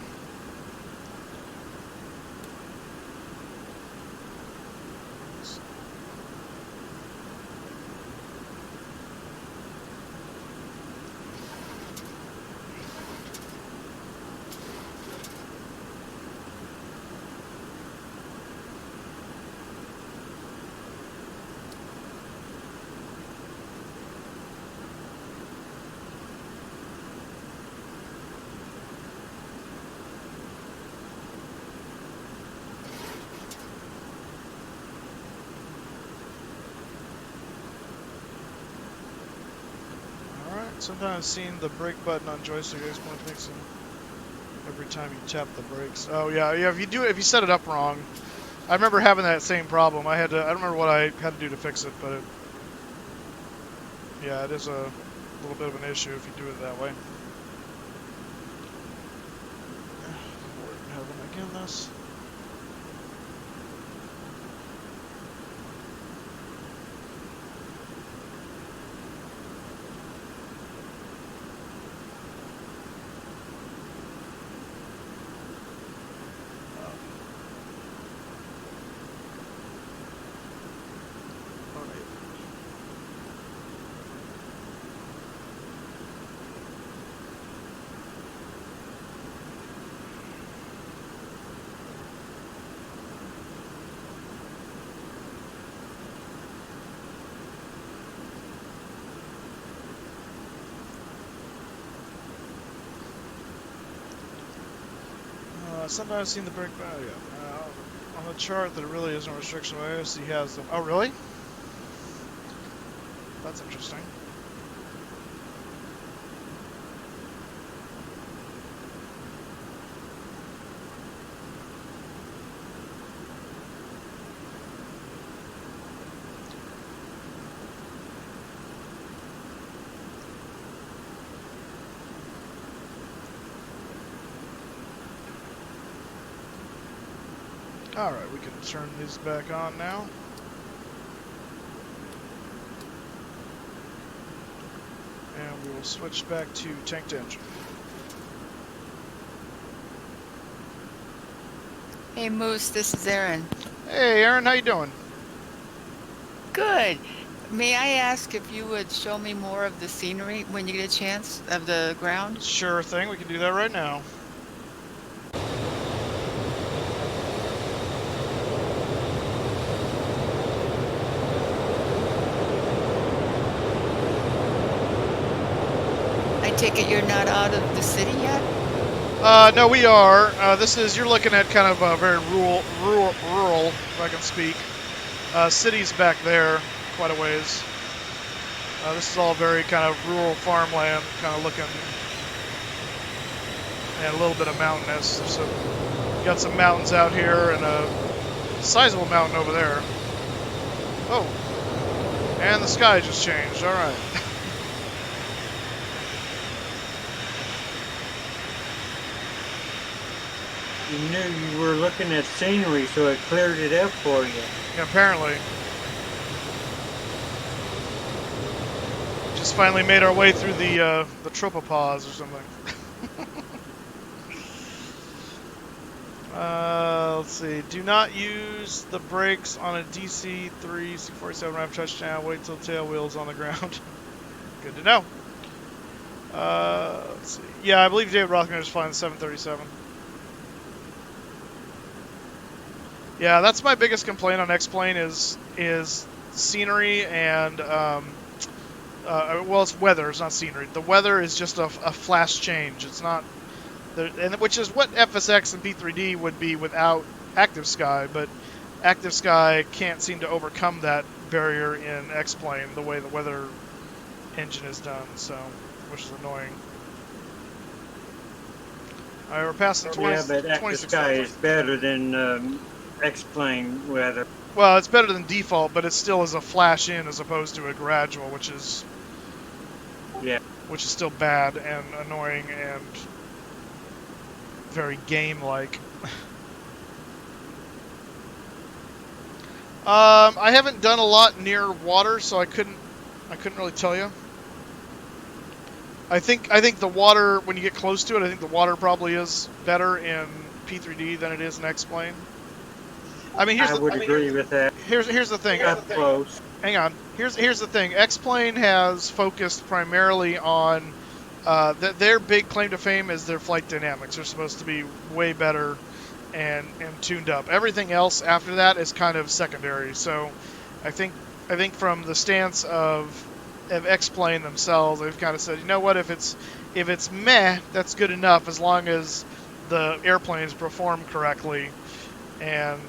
Speaker 1: Sometimes seeing the brake button on joystick explain things every time you tap the brakes. Oh yeah, yeah. If you set it up wrong, I remember having that same problem. I don't remember what I had to do to fix it, but yeah, it is a little bit of an issue if you do it that way. Lord in heaven, again this. Sometimes I've seen the brake value. On the chart, there really isn't a restriction. IOC has them. Oh, really? That's interesting. Alright, we can turn these back on now. And we will switch back to tanked engine.
Speaker 7: Hey Moose, this is Erin.
Speaker 1: Hey Erin, how you doing?
Speaker 7: Good. May I ask if you would show me more of the scenery when you get a chance of the ground?
Speaker 1: Sure thing, we can do that right now.
Speaker 7: I take it you're not out of the city yet?
Speaker 1: No, we are. You're looking at kind of a very rural, if I can speak. Cities back there, quite a ways. This is all very kind of rural farmland, kind of looking, and a little bit of mountainous. So, got some mountains out here and a sizable mountain over there. Oh, and the sky just changed. All right.
Speaker 8: You knew you were looking at scenery, so it cleared it up for you.
Speaker 1: Yeah, apparently. Just finally made our way through the tropopause or something. Let's see. Do not use the brakes on a DC-3 C-47 ramp touchdown. Wait till tail wheel's on the ground. Good to know. Let's see. Yeah, I believe David Rothman is flying the 737. Yeah, that's my biggest complaint on X-Plane is scenery and well, it's weather. It's not scenery. The weather is just a flash change. It's not, and which is what FSX and P3D would be without Active Sky. But Active Sky can't seem to overcome that barrier in X-Plane the way the weather engine is done. So, which is annoying. All right, we're passing 20.
Speaker 8: Yeah, but Active Sky is better than X-Plane weather.
Speaker 1: Well, it's better than default, but it still is a flash in as opposed to a gradual, which is still bad and annoying and very game-like. I haven't done a lot near water, so I couldn't really tell you. I think the water, when you get close to it, I think the water probably is better in P3D than it is in X-Plane. I mean, I would agree with that. Here's the thing.
Speaker 8: Up close.
Speaker 1: Hang on. Here's the thing. X-Plane has focused primarily on their big claim to fame is their flight dynamics. They're supposed to be way better and tuned up. Everything else after that is kind of secondary. So, I think from the stance of X-Plane themselves, they've kind of said, you know what, if it's meh, that's good enough as long as the airplanes perform correctly. And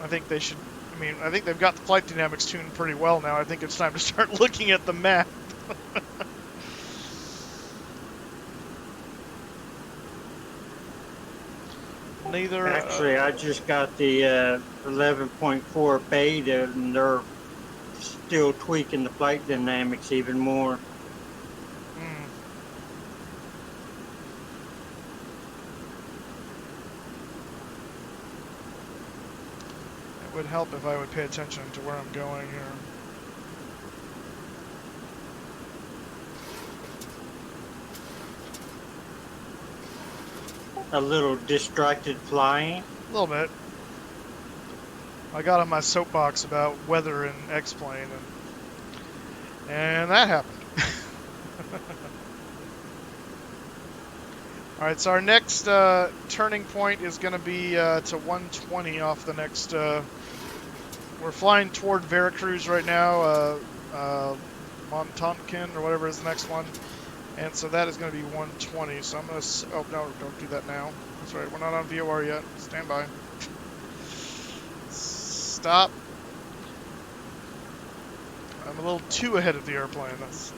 Speaker 1: I think they should. I mean, I think they've got the flight dynamics tuned pretty well now. I think it's time to start looking at the map. Neither.
Speaker 8: Actually, I just got the 11.4 beta, and they're still tweaking the flight dynamics even more.
Speaker 1: It would help if I would pay attention to where I'm going here.
Speaker 8: A little distracted flying?
Speaker 1: A little bit. I got on my soapbox about weather in X-Plane, and that happened. Alright, so our next turning point is going to be to 120 off the next... we're flying toward Veracruz right now, Montonkin, or whatever is the next one. And so that is going to be 120, so I'm going to... Oh, no, don't do that now. That's right, we're not on VOR yet. Stand by. Stop. I'm a little too ahead of the airplane. That's...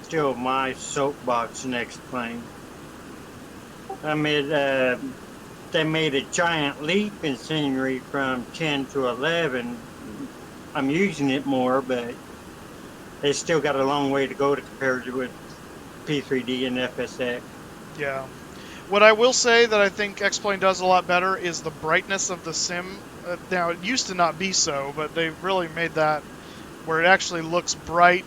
Speaker 8: Still my soapbox next plane. I mean, they made a giant leap in scenery from 10 to 11. I'm using it more, but they still got a long way to go to compare it with P3D and FSX.
Speaker 1: Yeah. What I will say that I think X-Plane does a lot better is the brightness of the sim. Now, it used to not be so, but they've really made that where it actually looks bright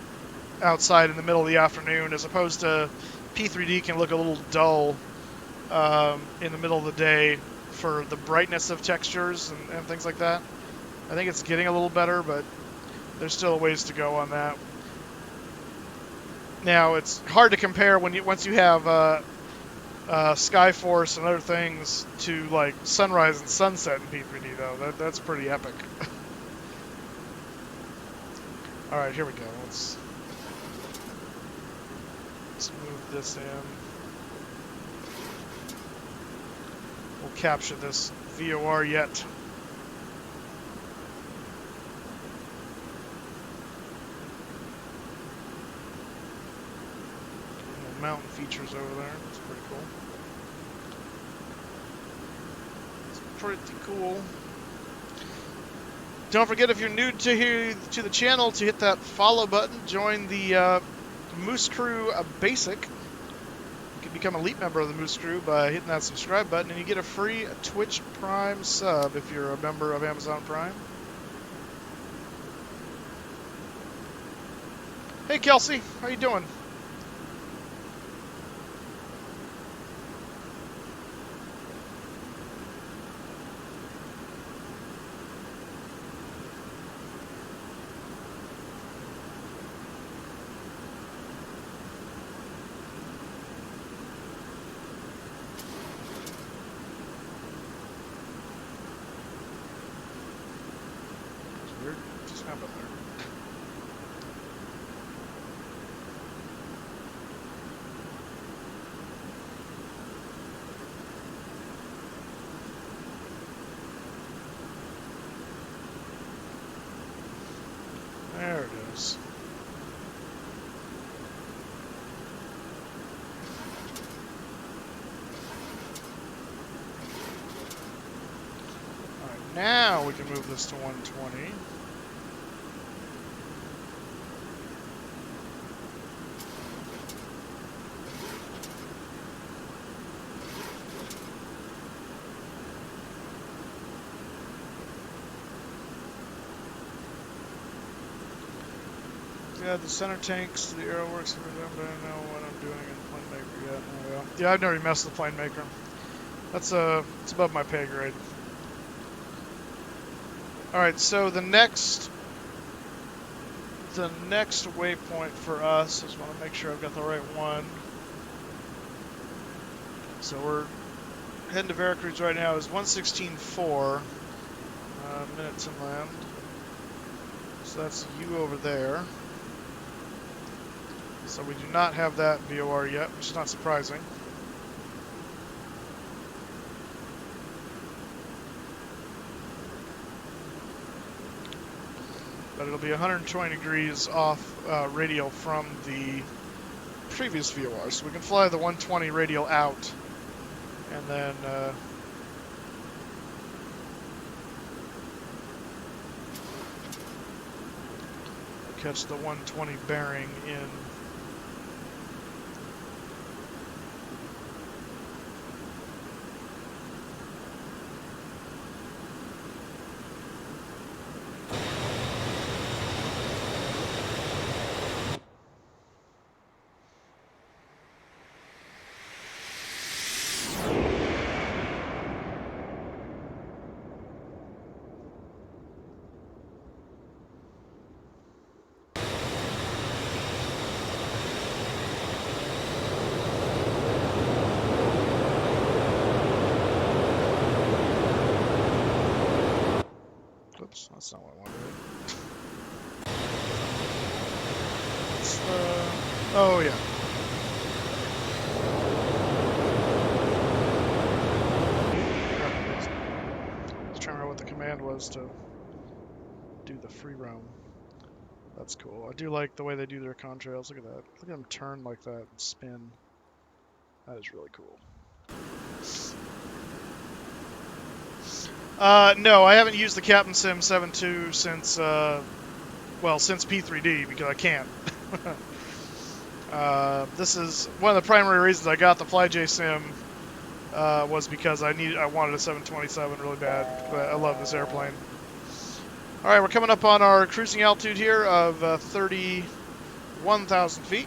Speaker 1: outside in the middle of the afternoon, as opposed to P3D can look a little dull in the middle of the day for the brightness of textures and things like that. I think it's getting a little better, but there's still a ways to go on that. Now, it's hard to compare once you have Skyforce and other things to like sunrise and sunset in P3D, though. That's pretty epic. All right, here we go. Let's move this in. We'll capture this VOR yet. Mountain features over there. It's pretty cool. It's pretty cool. Don't forget, if you're new to the channel, to hit that follow button. Join the Moose Crew Basic. You can become a elite member of the Moose Crew by hitting that subscribe button, and you get a free Twitch Prime sub if you're a member of Amazon Prime. Hey Kelsey, how you doing? Weird. What just happened there? There it is. Alright, now we can move this to 120. Yeah, the center tanks to the arrow works for them, but I don't know what I'm doing in Plane Maker yet. Oh, yeah. Yeah, I've never messed with Plane Maker. That's it's above my pay grade. Alright, so the next waypoint for us, I just want to make sure I've got the right one. So we're heading to Veracruz right now, is 116.4 minutes inland. So that's you over there. So we do not have that VOR yet, which is not surprising. But it'll be 120 degrees off radial from the previous VOR. So we can fly the 120 radial out and then catch the 120 bearing in. Oops, that's not what I wanted. It's, oh yeah. I was trying to remember what the command was to do the free roam. That's cool. I do like the way they do their contrails. Look at that. Look at them turn like that and spin. That is really cool. No, I haven't used the CaptainSim 7.2 since, well, since P3D, because I can't. This is one of the primary reasons I got the FlyJSim, was because I wanted a 727 really bad. But I love this airplane. All right, we're coming up on our cruising altitude here of 31,000 feet.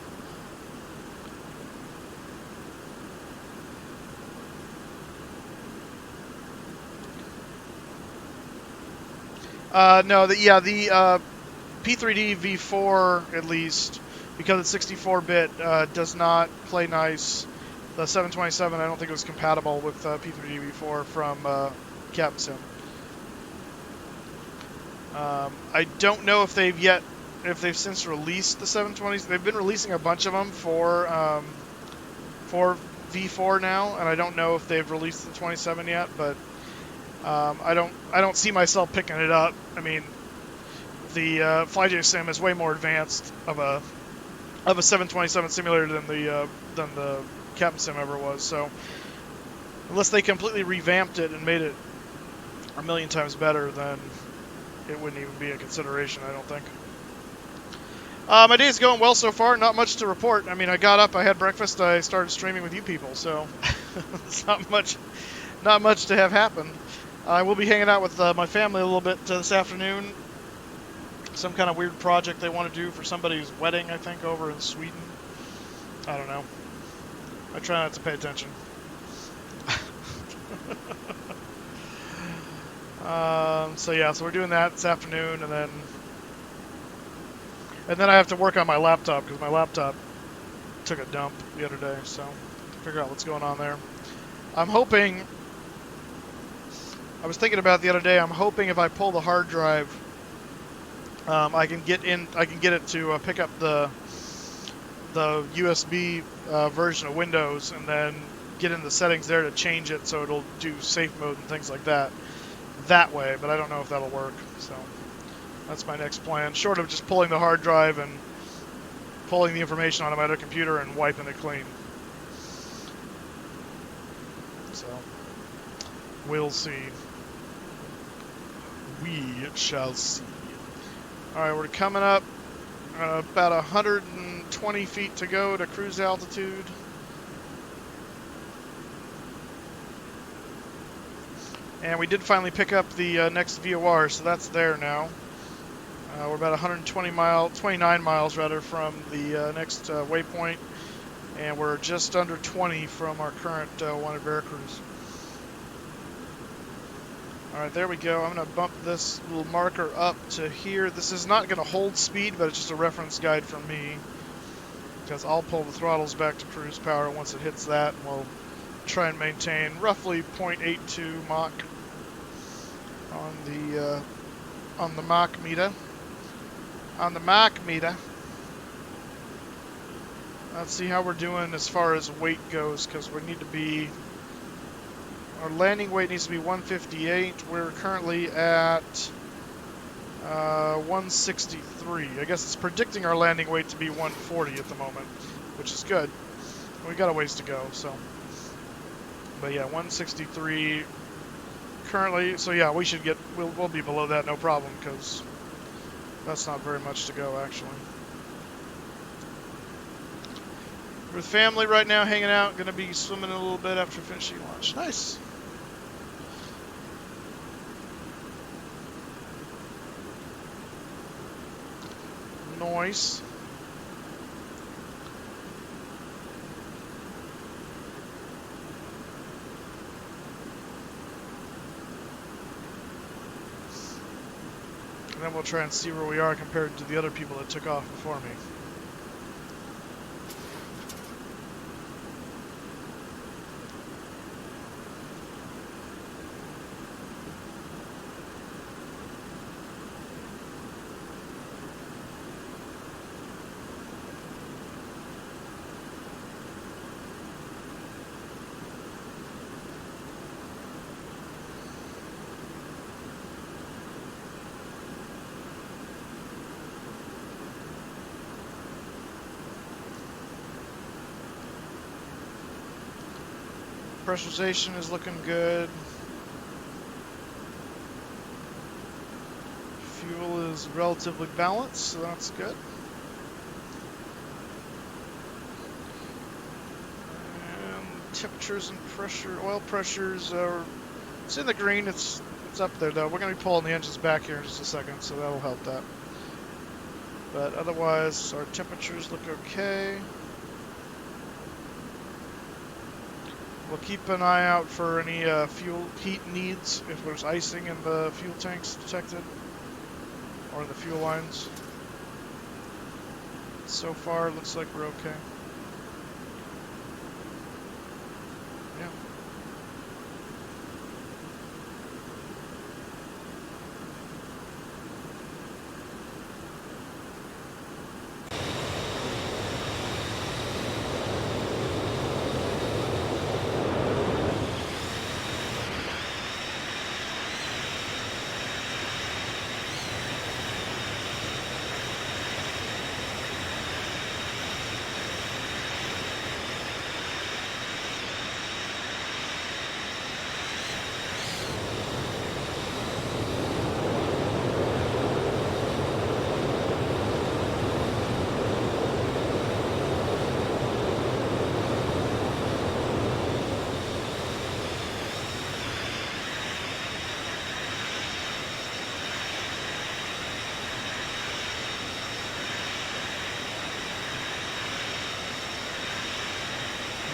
Speaker 1: No, the P3D V4, at least, because it's 64-bit, does not play nice. The 727, I don't think it was compatible with P3D V4 from CaptainSim. I don't know if they've since released the 720s. They've been releasing a bunch of them for V4 now, and I don't know if they've released the 27 yet, but I don't see myself picking it up. I mean, the FlyJSim is way more advanced of a 727 simulator than the CaptainSim ever was. So unless they completely revamped it and made it a million times better, then it wouldn't even be a consideration, I don't think. My day's going well so far. Not much to report. I mean, I got up, I had breakfast, I started streaming with you people, so it's not much to have happen. I will be hanging out with my family a little bit this afternoon. Some kind of weird project they want to do for somebody's wedding, I think, over in Sweden. I don't know. I try not to pay attention. So yeah, so we're doing that this afternoon, and then I have to work on my laptop because my laptop took a dump the other day, so figure out what's going on there. I'm hoping. I was thinking about the other day. I'm hoping if I pull the hard drive, I can get it to pick up the USB version of Windows, and then get in the settings there to change it so it'll do safe mode and things like that way. But I don't know if that'll work. So that's my next plan. Short of just pulling the hard drive and pulling the information onto my other computer and wiping it clean. So we'll see. We shall see. Alright, we're coming up about 120 feet to go to cruise altitude. And we did finally pick up the next VOR, so that's there now. We're about 29 miles rather from the next waypoint, and we're just under 20 from our current wanted Veracruz. Alright, there we go. I'm going to bump this little marker up to here. This is not going to hold speed, but it's just a reference guide for me, because I'll pull the throttles back to cruise power once it hits that, and we'll try and maintain roughly 0.82 Mach on the Mach meter. On the Mach meter. Let's see how we're doing as far as weight goes, because we need to be. Our landing weight needs to be 158. We're currently at 163. I guess it's predicting our landing weight to be 140 at the moment, which is good. We got a ways to go, so. But yeah, 163 currently. So yeah, we should get. We'll be below that, no problem, because that's not very much to go actually. With family right now, hanging out. Gonna be swimming a little bit after finishing lunch. Nice. Nice. And then we'll try and see where we are compared to the other people that took off before me. Pressurization is looking good. Fuel is relatively balanced, so that's good. And temperatures and pressure, oil pressures are, it's in the green, it's up there though. We're going to be pulling the engines back here in just a second, so that'll help that. But otherwise, our temperatures look okay. We'll keep an eye out for any fuel heat needs if there's icing in the fuel tanks detected or the fuel lines. So far, it looks like we're okay. Yeah.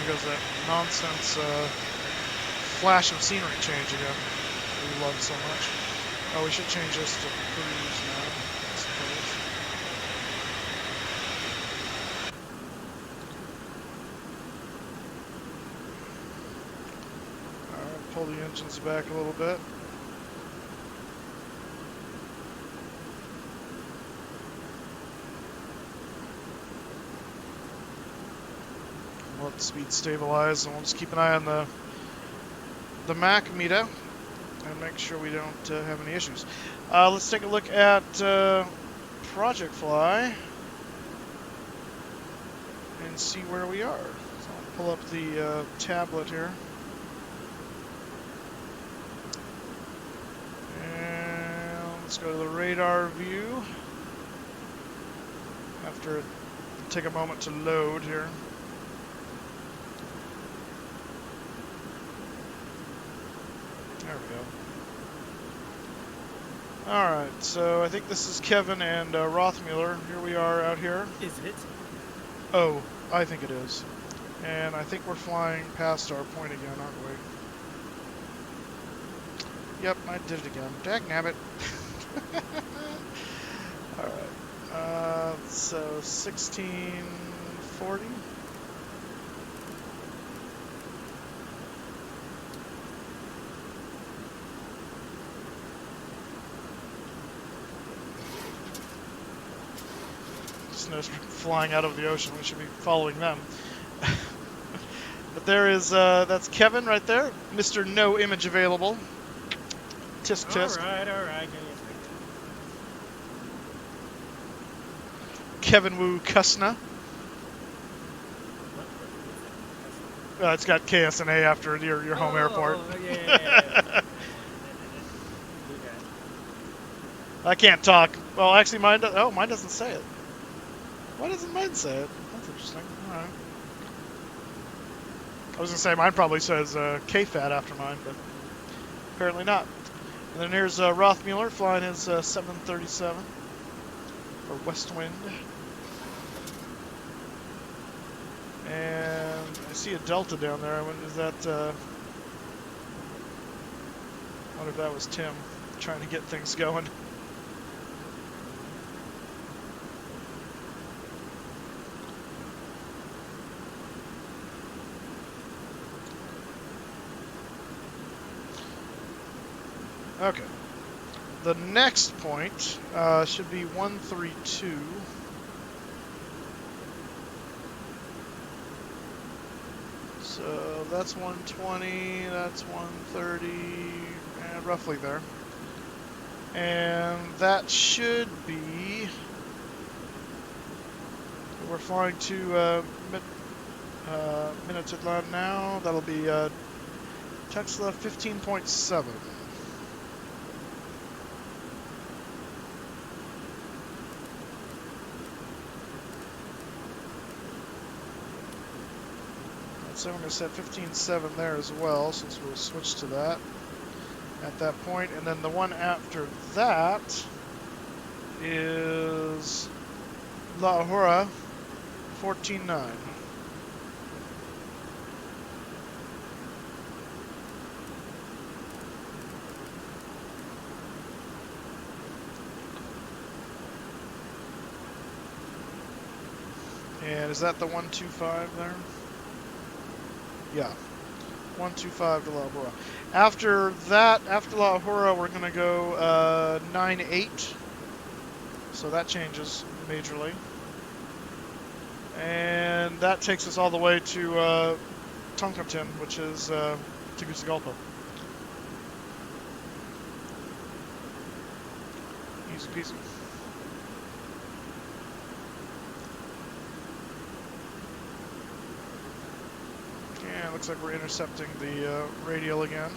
Speaker 1: goes that nonsense flash of scenery change again. We love so much. Oh, we should change this to cruise now, I suppose. Alright, pull the engines back a little bit. Let the speed stabilize, and we'll just keep an eye on the Mac meter and make sure we don't have any issues. Let's take a look at Project Fly and see where we are. So I'll pull up the tablet here. And let's go to the radar view. After it take a moment to load here. There we go. Alright, so I think this is Kevin and Rothmuller. Here we are out here.
Speaker 3: Is it?
Speaker 1: Oh, I think it is. And I think we're flying past our point again, aren't we? Yep, I did it again. Dagnabbit. Alright, so 1640. Notice we're flying out of the ocean. We should be following them. But there is, that's Kevin right there. Mr. No Image Available. Tisk tisk.
Speaker 3: Alright.
Speaker 1: Kevin Wu Kusna. It's got KSNA after your home airport.
Speaker 3: Yeah.
Speaker 1: I can't talk. Well, actually, mine does. Oh, mine doesn't say it. Why doesn't mine say it? That's interesting. All right. I was gonna say mine probably says KFAT after mine, but apparently not. And then here's Rothmuller flying his 737 for WestWind. And I see a Delta down there. I wonder, is that? I wonder if that was Tim trying to get things going. Okay. The next point should be 132. So that's 120, that's 130, and roughly there. And that should be... We're flying to Minatitlan now. That'll be Tesla 15.7. So I'm going to set 15.7 there as well, since we'll switch to that at that point. And then the one after that is La Ahura 14.9. And is that the 125 there? Yeah, 125 to La Ahura. After that, after La Ahura, we're going to go 9.8. So that changes majorly. And that takes us all the way to Toncontin, which is Tegucigalpa. Easy peasy. Yeah, looks like we're intercepting the radial again,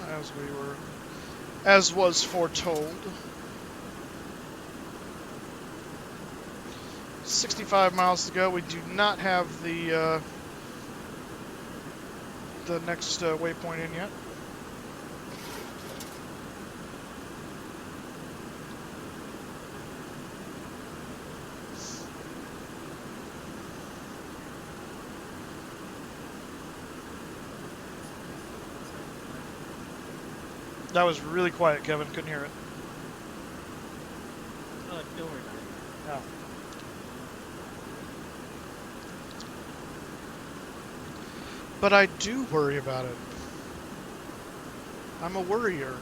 Speaker 1: as was foretold. 65 miles to go. We do not have the next waypoint in yet. That was really quiet, Kevin. Couldn't hear it.
Speaker 3: Oh, don't worry about it.
Speaker 1: Oh. But I do worry about it. I'm a worrier.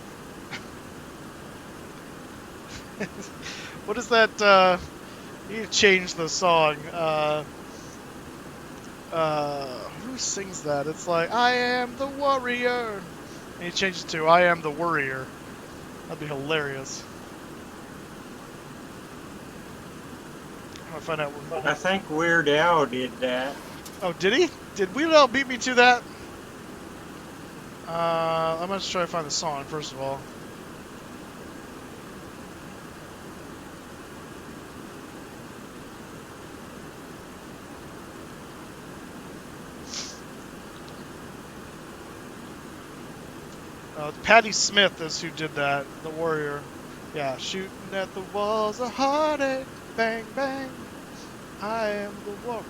Speaker 1: What is that? You need to change the song. Who sings that? It's like, I am the warrior. And you change it to, I am the worrier. That'd be hilarious. I'm gonna find out.
Speaker 8: I think Weird Al did that.
Speaker 1: Oh, did he? Did Weird Al beat me to that? I'm gonna try to find the song first of all. Patti Smith is who did that, the warrior. Yeah, shooting at the walls of heartache, bang, bang. I am the warrior.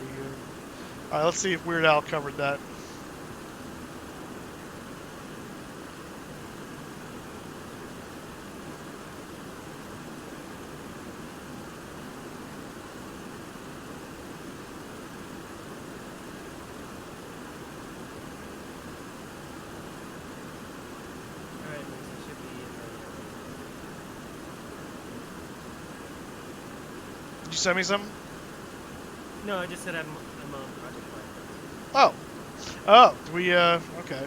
Speaker 1: Alright, let's see if Weird Al covered that.
Speaker 3: Alright, Max, it should be in
Speaker 1: Did you send me some?
Speaker 3: No, I just said I'm on Project Fire.
Speaker 1: Oh. Oh, we, okay.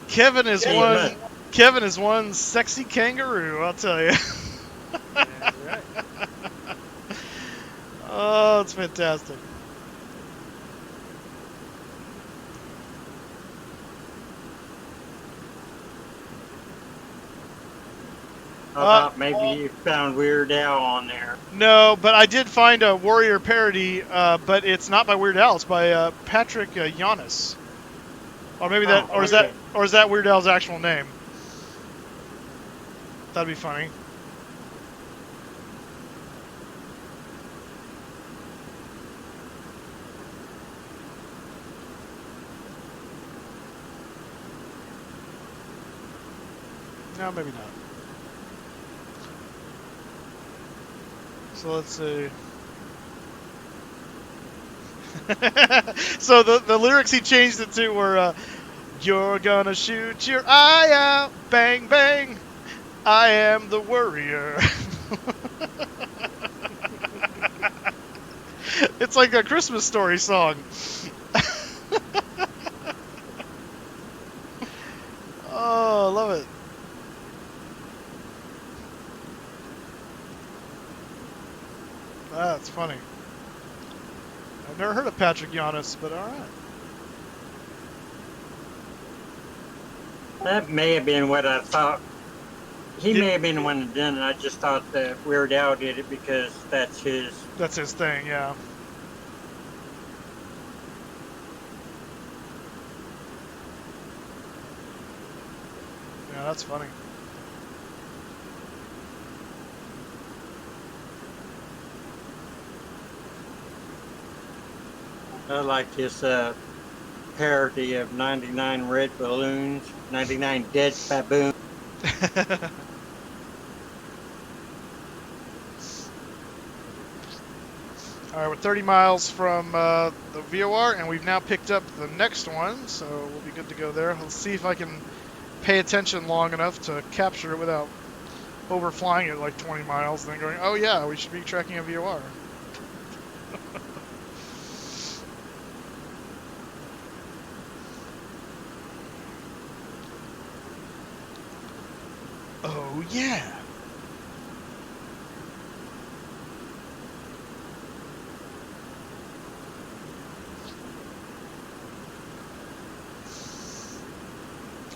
Speaker 1: Kevin is one sexy kangaroo, I'll tell you.
Speaker 3: That's right.
Speaker 1: Oh, it's fantastic.
Speaker 8: I thought maybe you found Weird Al on there.
Speaker 1: No, but I did find a Warrior parody, but it's not by Weird Al. It's by Patrick Giannis. Or maybe that,
Speaker 8: Oh, okay.
Speaker 1: is that Weird Al's actual name? That'd be funny. No, maybe not. So let's see. So the lyrics he changed it to were, you're gonna shoot your eye out, bang bang, I am the warrior. It's like a Christmas Story song. Oh, I love it. That's funny. I've never heard of Patrick Giannis, but alright.
Speaker 8: That may have been what I thought. He may have been the one that did it. I just thought that Weird Al did it because that's his.
Speaker 1: That's his thing, yeah. Yeah, that's funny.
Speaker 8: I like this parody of 99 red balloons, 99 dead baboons.
Speaker 1: Alright, we're 30 miles from the VOR, and we've now picked up the next one, so we'll be good to go there. Let's see if I can pay attention long enough to capture it without overflying it like 20 miles, and then going, oh yeah, we should be tracking a VOR. Oh yeah.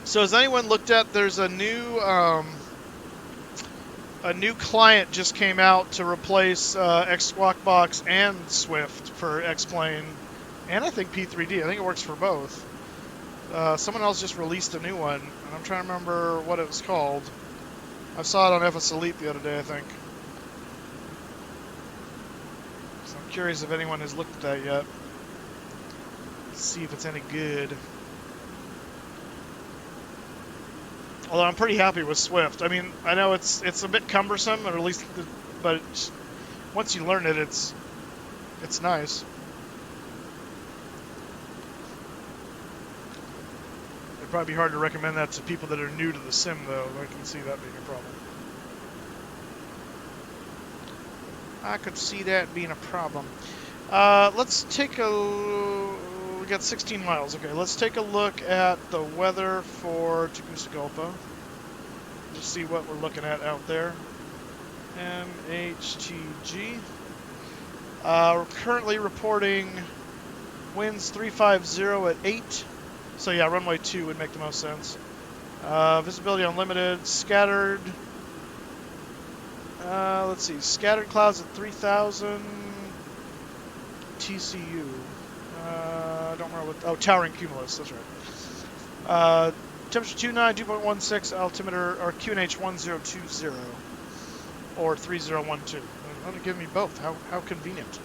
Speaker 1: So has anyone looked at, there's a new client just came out to replace X-Squawk and Swift for X-Plane, and I think P3D. I think it works for both. Someone else just released a new one, and I'm trying to remember what it was called. I saw it on FS Elite the other day, I think. Curious if anyone has looked at that yet. See if it's any good. Although I'm pretty happy with Swift. I mean, I know it's a bit cumbersome, or at least, but once you learn it, it's nice. It'd probably be hard to recommend that to people that are new to the sim, though. I can see that being a problem. I could see that being a problem. Let's take a... We got 16 miles. Okay, let's take a look at the weather for Tegucigalpa. Just see what we're looking at out there. MHTG. We're currently reporting winds 350 at 8. So yeah, runway 2 would make the most sense. Visibility unlimited. Scattered. Let's see. Scattered clouds at 3,000 TCU. I don't remember what. Oh, towering cumulus. That's right. Temperature 29, 2.16, altimeter or QNH 1020 or 3012. They're going to give me both. How convenient.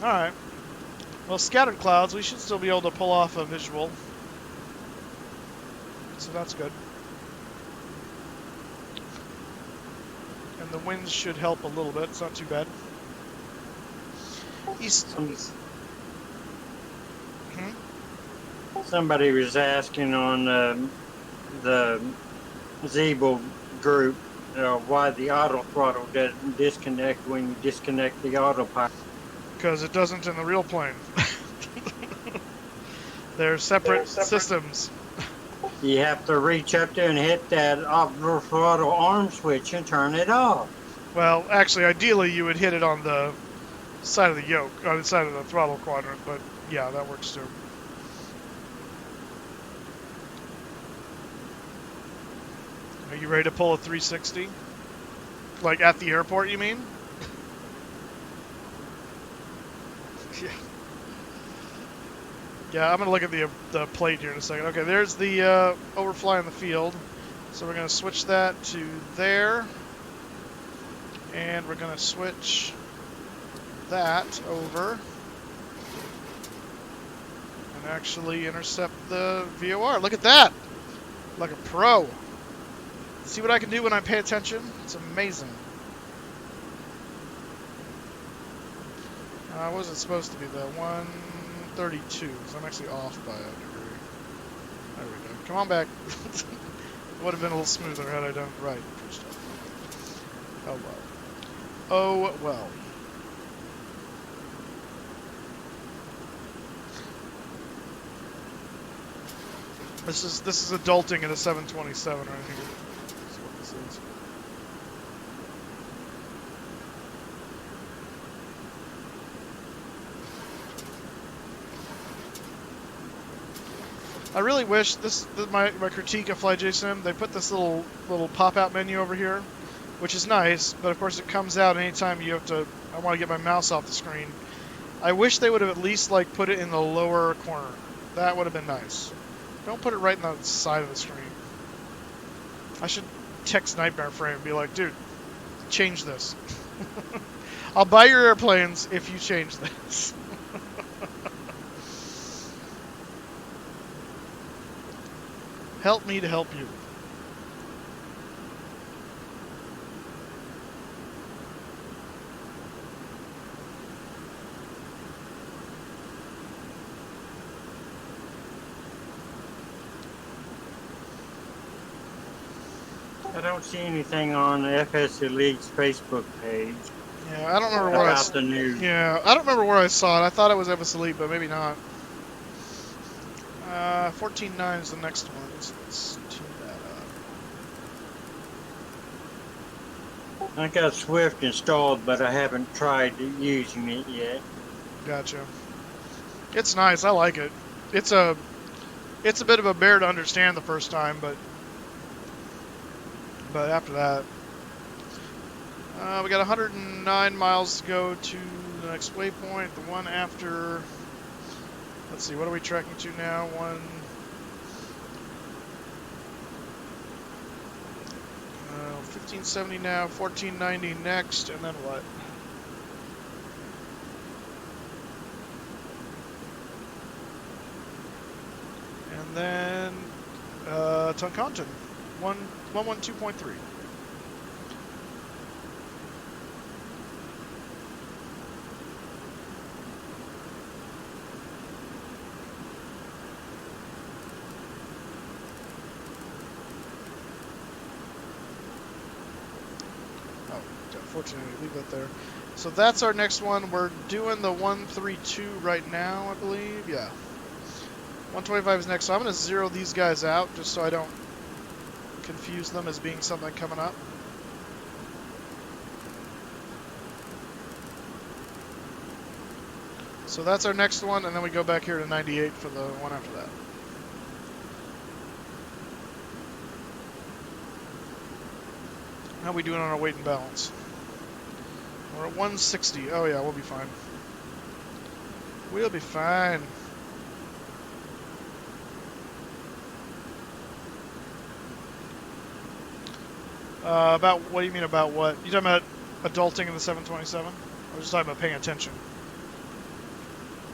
Speaker 1: All right. Well, scattered clouds. We should still be able to pull off a visual. So that's good. And the winds should help a little bit. It's not too bad. East.
Speaker 8: Somebody was asking on the Zeeble group why the auto throttle doesn't disconnect when you disconnect the autopilot.
Speaker 1: Because it doesn't in the real plane. They're separate systems.
Speaker 8: You have to reach up there and hit that auto throttle arm switch and turn it off.
Speaker 1: Well, actually, ideally, you would hit it on the side of the yoke, on the side of the throttle quadrant, but yeah, that works too. Are you ready to pull a 360? Like at the airport, you mean? Yeah. Yeah, I'm going to look at the plate here in a second. Okay, there's the overfly in the field. So we're going to switch that to there. And we're going to switch that over. And actually intercept the VOR. Look at that! Like a pro. See what I can do when I pay attention? It's amazing. What was it supposed to be? The 132. So I'm actually off by a degree. There we go. Come on back. It would have been a little smoother had I done it right first off. Oh well. Oh well. This is adulting at a 727 right here. That's what this is. I really wish my critique of FlyJSim, they put this little pop-out menu over here, which is nice, but of course it comes out anytime you have to. I want to get my mouse off the screen. I wish they would have at least like put it in the lower corner. That would have been nice. Don't put it right in the side of the screen. I should text Nightmare Frame and be like, dude, change this. I'll buy your airplanes if you change this. Help me to help you.
Speaker 8: I don't see anything on the FS Elite's Facebook page.
Speaker 1: Yeah, I don't remember where
Speaker 8: about the news.
Speaker 1: Yeah, I don't remember where I saw it. I thought it was FS Elite, but maybe not. 14.9 is the next one, so let's tune that up.
Speaker 8: I got Swift installed, but I haven't tried using it yet.
Speaker 1: Gotcha. It's nice. I like it. It's a bit of a bear to understand the first time, but after that, we got 109 miles to go to the next waypoint. The one after. Let's see, what are we tracking to now? 1 1570 now, 1490 next, and then what? And then Toncontin, 112.3. Fortunately, leave that there. So that's our next one. We're doing the 132 right now, I believe. Yeah. 125 is next. So I'm going to zero these guys out just so I don't confuse them as being something coming up. So that's our next one, and then we go back here to 98 for the one after that. How are we doing on our weight and balance? We're at 160. Oh yeah, we'll be fine. We'll be fine. About what do you mean about what? You talking about adulting in the 727? I was just talking about paying attention.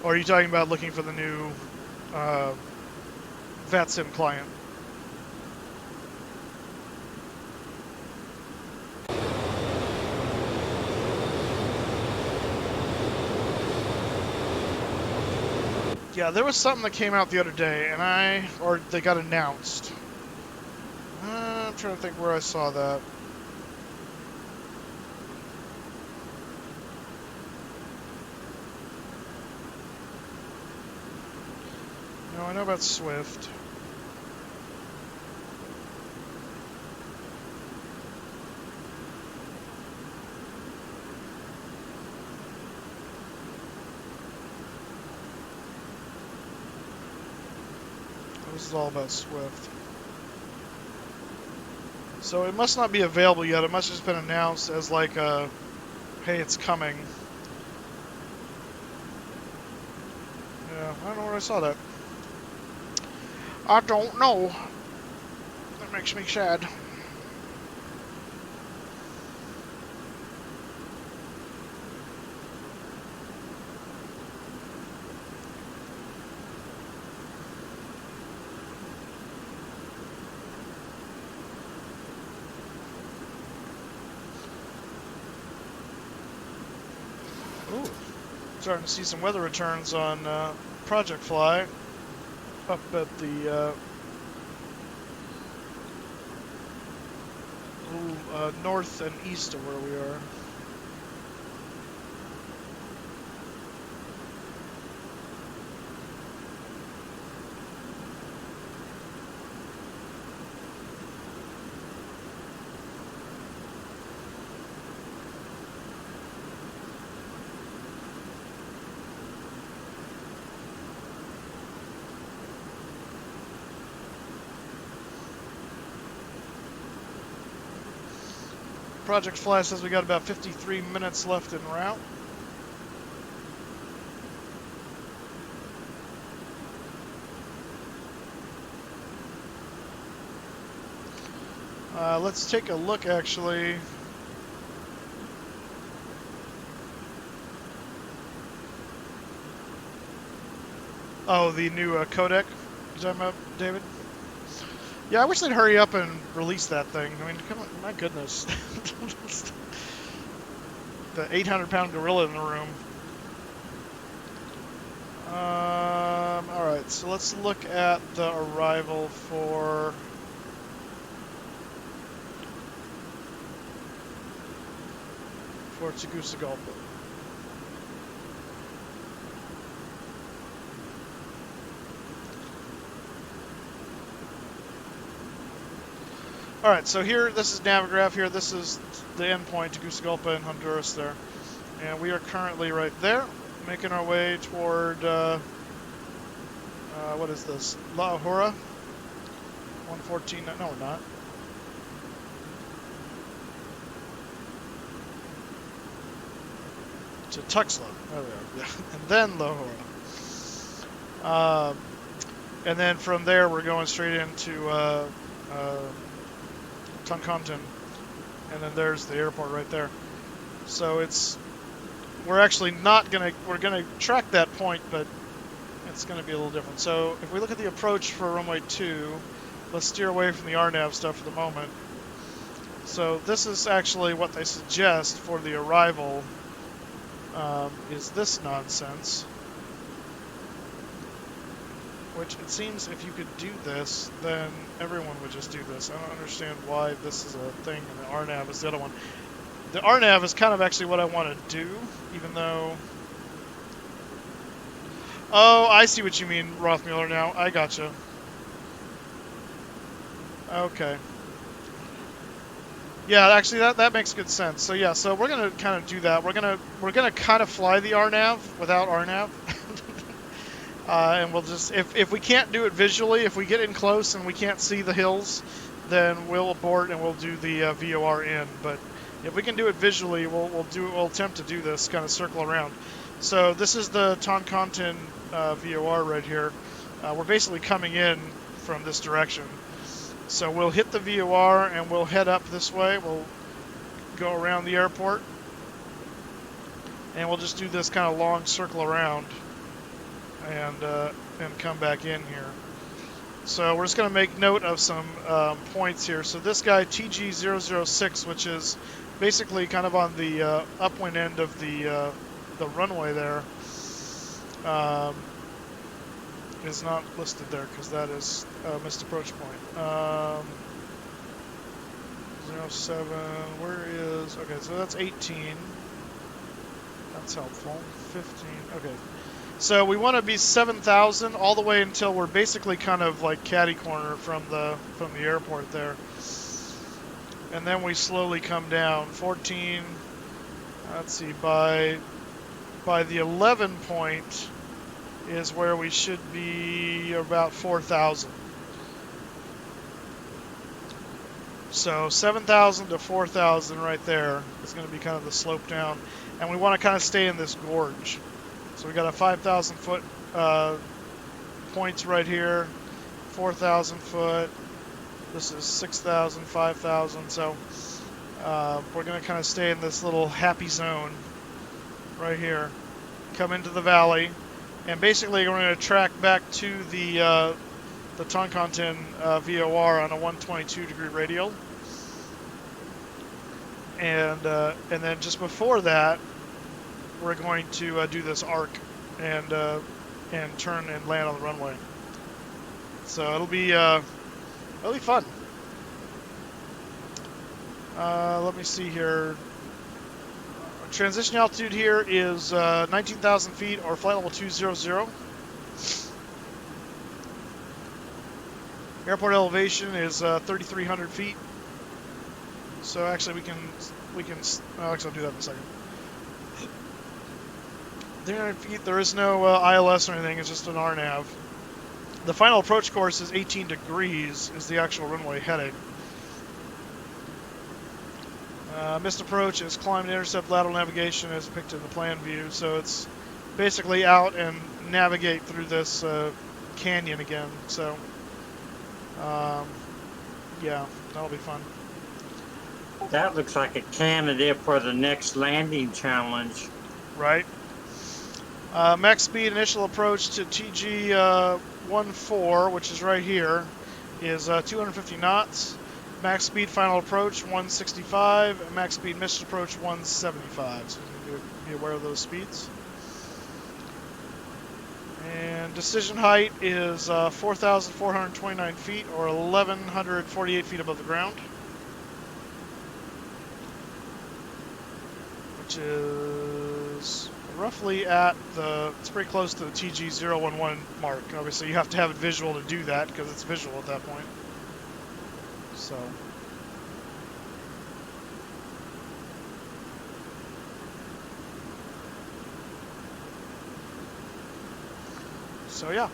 Speaker 1: Or are you talking about looking for the new VATSIM client? Yeah, there was something that came out the other day, and or they got announced. I'm trying to think where I saw that. No, I know about Swift. This is all about Swift. So it must not be available yet. It must have just been announced as like a, hey, it's coming. Yeah, I don't know where I saw that. I don't know. That makes me sad. Ooh, starting to see some weather returns on Project Fly up at the north and east of where we are. Project Fly says we got about 53 minutes left en route. Let's take a look actually. Oh, the new codec you're talking about, David? Yeah, I wish they'd hurry up and release that thing. I mean, come on, my goodness. The 800-pound gorilla in the room. Alright, so let's look at the arrival for... Tegucigalpa. Alright, so here, this is Navigraph here. This is the endpoint, Tegucigalpa in Honduras there. And we are currently right there, making our way toward, what is this? La Ahora? 114, no we're not. To Tuxla, there we are. Yeah. And then La Ahora. And then from there we're going straight into Toncontin. and then there's the airport right there. So we're actually not gonna, we're gonna track that point, but it's gonna be a little different. So if we look at the approach for runway 2, let's steer away from the RNAV stuff for the moment. So this is actually what they suggest for the arrival, is this nonsense. Which it seems if you could do this, then everyone would just do this. I don't understand why this is a thing and the RNAV is the other one. The RNAV is kind of actually what I want to do, even though... Oh, I see what you mean, Rothmuller, now. I gotcha. Okay. Yeah, actually, that makes good sense. So yeah, so we're gonna kind of do that. We're gonna kind of fly the RNAV without RNAV, and we'll just if we can't do it visually, if we get in close and we can't see the hills, then we'll abort and we'll do the VOR in. But if we can do it visually, we'll attempt to do this kind of circle around. So this is the Toncontin VOR right here. We're basically coming in from this direction. So we'll hit the VOR and we'll head up this way. We'll go around the airport and we'll just do this kind of long circle around and come back in here. So we're just going to make note of some points here. So this guy TG006, which is basically kind of on the upwind end of the runway there, is not listed there because that is a missed approach point. 07, where is, okay, so that's 18. That's helpful. 15, okay. So we want to be 7,000 all the way until we're basically kind of like catty corner from the airport there. And then we slowly come down. 14, let's see, by the 11 point is where we should be about 4,000. So 7,000 to 4,000 right there is going to be kind of the slope down. And we want to kind of stay in this gorge. So we got a 5,000 foot points right here, 4,000 foot. This is 6,000, 5,000. So we're going to kind of stay in this little happy zone right here. Come into the valley. And basically, we're going to track back to the Toncontin VOR on a 122-degree radial, and then just before that, we're going to do this arc and turn and land on the runway. So it'll be fun. Let me see here. Transition altitude here is 19,000 feet or flight level 200. Airport elevation is 3,300 feet. So actually we can actually I'll do that in a second. 300 feet, there is no ILS or anything, it's just an RNAV. The final approach course is 18 degrees, is the actual runway heading. Missed approach is climb and intercept lateral navigation as depicted in the plan view. So it's basically out and navigate through this canyon again. So yeah, that'll be fun.
Speaker 8: That looks like a candidate for the next landing challenge.
Speaker 1: Right. Max speed initial approach to TG14, which is right here, is 250 knots. Max speed final approach 165, and max speed missed approach 175. So you can be aware of those speeds. And decision height is 4,429 feet, or 1,148 feet above the ground, which is roughly at it's pretty close to the TG011 mark. Obviously, you have to have it visual to do that because it's visual at that point. So yeah,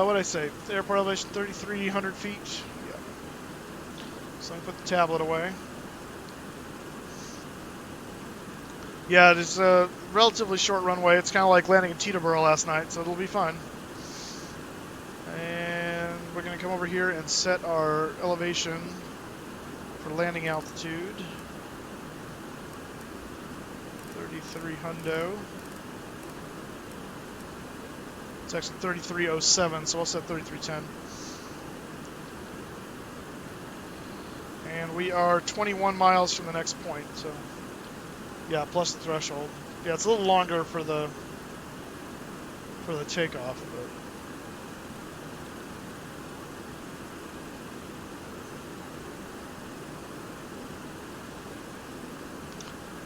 Speaker 1: what did I say? The airport elevation 3,300 feet. Yeah. So I put the tablet away. Yeah, it is a relatively short runway. It's kind of like landing in Teterboro last night, so it'll be fun. And we're going to come over here and set our elevation for landing altitude. 33 hundo. It's actually 3307, so we'll set 3310. And we are 21 miles from the next point, so yeah, plus the threshold. Yeah, it's a little longer for the takeoff, but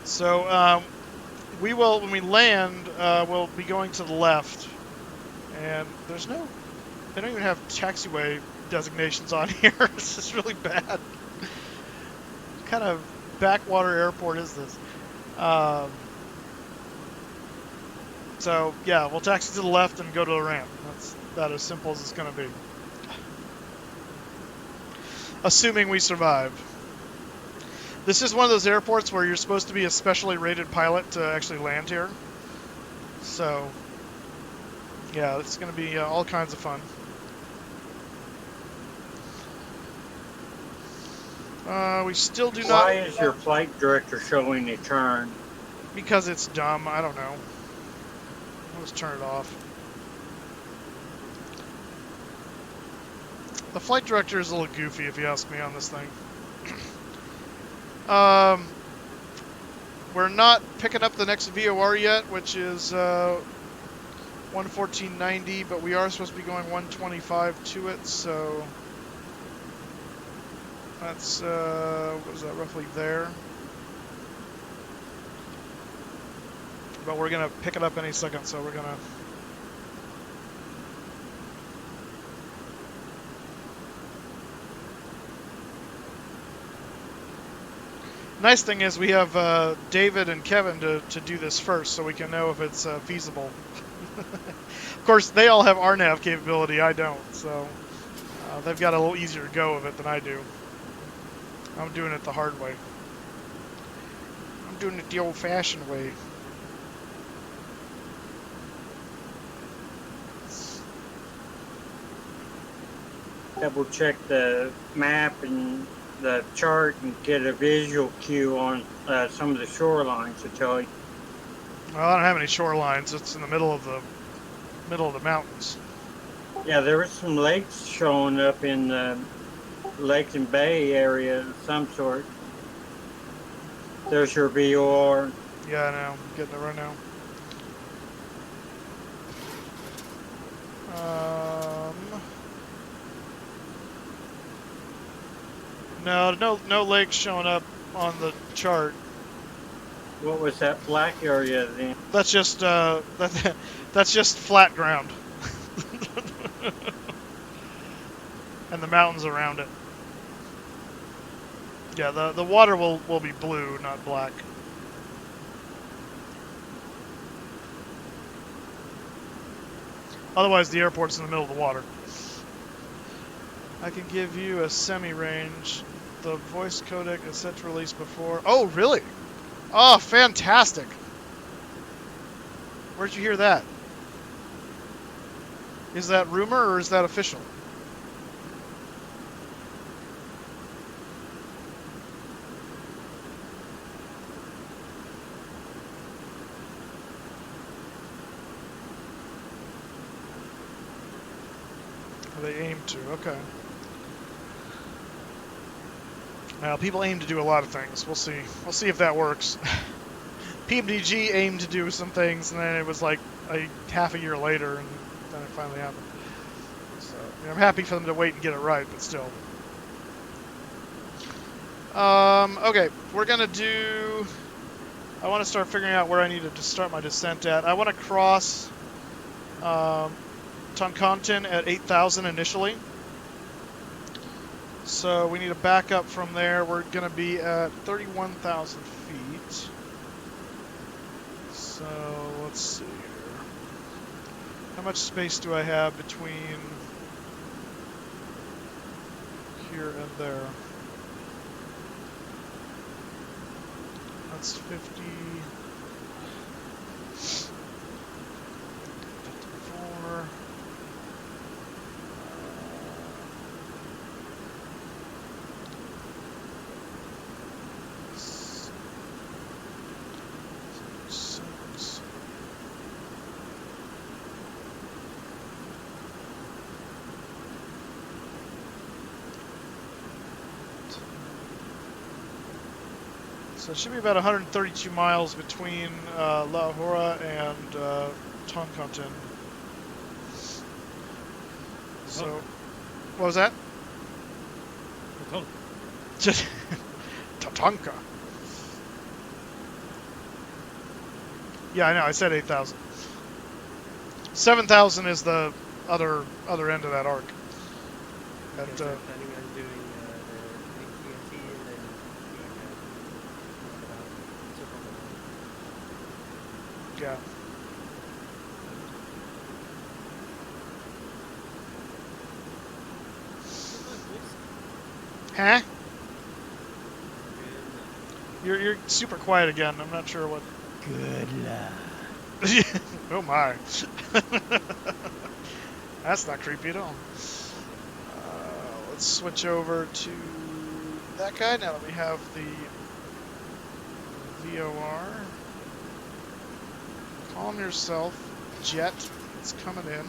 Speaker 1: so we will, when we land, we'll be going to the left, and there's no, they don't even have taxiway designations on here. This is really bad. What kind of backwater airport is this? So yeah, we'll taxi to the left and go to the ramp. That's about as simple as it's going to be. Assuming we survive. This is one of those airports where you're supposed to be a specially rated pilot to actually land here. So yeah, it's going to be all kinds of fun. We still do not...
Speaker 8: Why is your flight director showing a turn?
Speaker 1: Because it's dumb. I don't know. I'll just turn it off. The flight director is a little goofy, if you ask me, on this thing. We're not picking up the next VOR yet, which is 114.90, but we are supposed to be going 125 to it, so that's, what is that, roughly there? But we're going to pick it up any second, so we're going to... Nice thing is we have David and Kevin to do this first, so we can know if it's feasible. Of course, they all have RNAV capability, I don't, so they've got a little easier go of it than I do. I'm doing it the hard way. I'm doing it the old-fashioned way.
Speaker 8: Double check the map and the chart and get a visual cue on some of the shorelines to tell you.
Speaker 1: Well, I don't have any shorelines. It's in the middle of the mountains.
Speaker 8: Yeah, there were some lakes showing up in the Lakes and Bay area of some sort. There's your VOR.
Speaker 1: Yeah, I know. I'm getting it right now. No lakes showing up on the chart.
Speaker 8: What was that black area then?
Speaker 1: That's just that's just flat ground. And the mountains around it. Yeah, the water will be blue, not black. Otherwise, the airport's in the middle of the water. I can give you a semi-range. The voice codec is set to release before... Oh, really? Oh, fantastic. Where'd you hear that? Is that rumor or is that official? They aim to, okay. Well, people aim to do a lot of things. We'll see. We'll see if that works. PMDG aimed to do some things, and then it was like half a year later, and then it finally happened. So, I mean, I'm happy for them to wait and get it right, but still. Okay, we're gonna do... I want to start figuring out where I need to start my descent at. I want to cross Toncontin at 8,000 initially. So we need to back up from there. We're going to be at 31,000 feet. So let's see here. How much space do I have between here and there? That's 50. 54. So it should be about 132 miles between La Hora and Toncontin. So, what was that? Tatanka. Yeah, I know. I said 8,000. 7,000 is the other end of that arc. At,
Speaker 3: Planning on doing the AT&T and then
Speaker 1: yeah. Huh? You're super quiet again. I'm not sure what.
Speaker 5: Good luck.
Speaker 1: Oh my. That's not creepy at all. Let's switch over to that guy now that we have the VOR. Calm yourself, jet. It's coming in.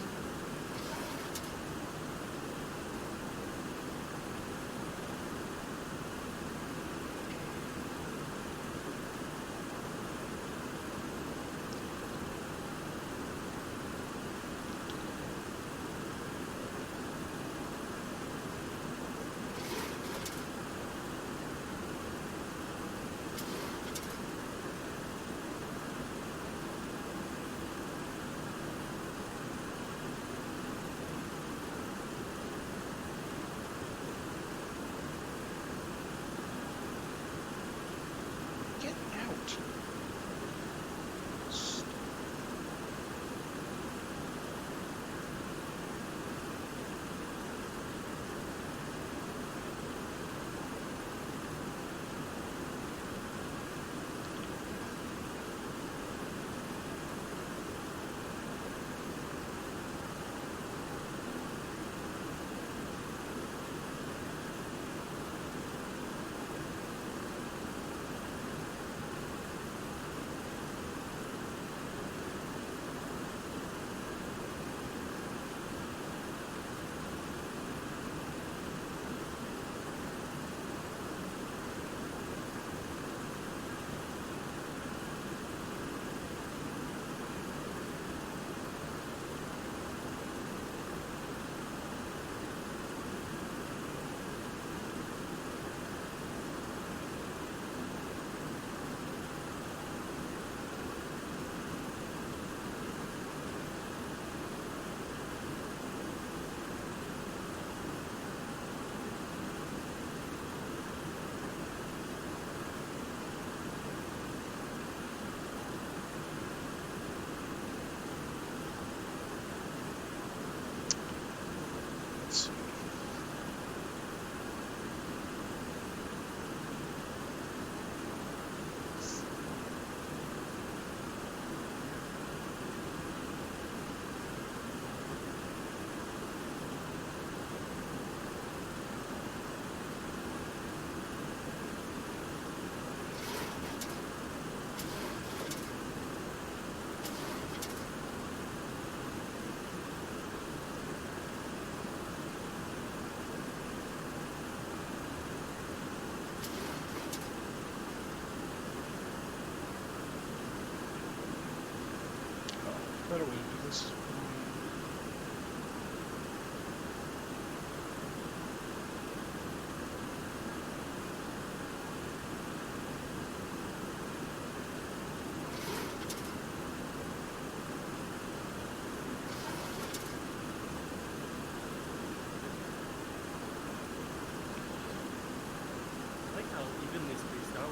Speaker 1: Get out. Better way to do this.
Speaker 3: I like how evenly spaced out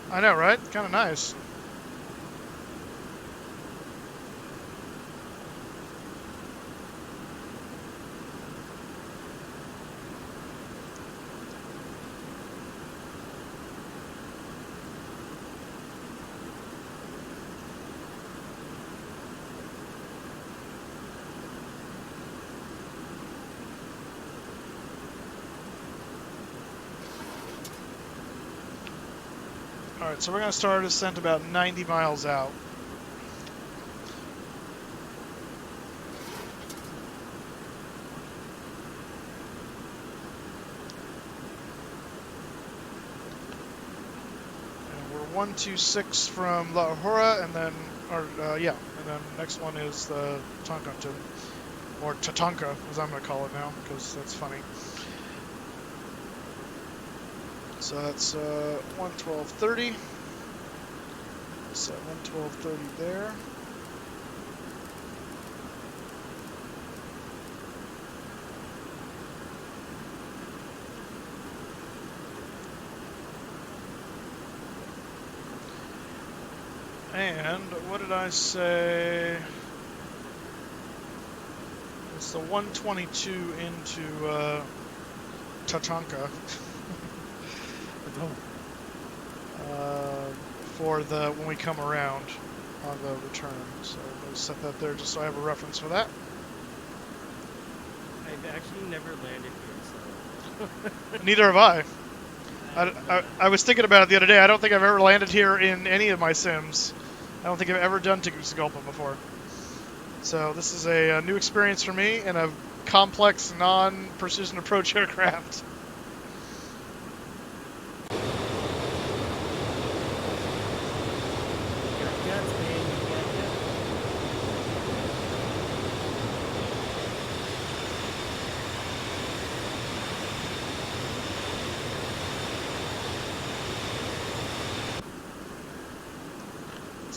Speaker 3: we are.
Speaker 1: I know, right? Kind of nice. Alright, so we're going to start our descent about 90 miles out. 126 from La Hora, and then, and then next one is the Tatanka, or Tatanka, as I'm going to call it now, because that's funny. So that's 112.30. Set 112.30 there. And what did I say? It's the 122 into Tatanka. For the when we come around on the return. So we'll set that there just so I have a reference for that.
Speaker 3: I've actually never landed here, so.
Speaker 1: Neither have I. I was thinking about it the other day. I don't think I've ever landed here in any of my sims. I don't think I've ever done Tegucigalpa before. So this is a new experience for me in a complex, non-precision approach aircraft.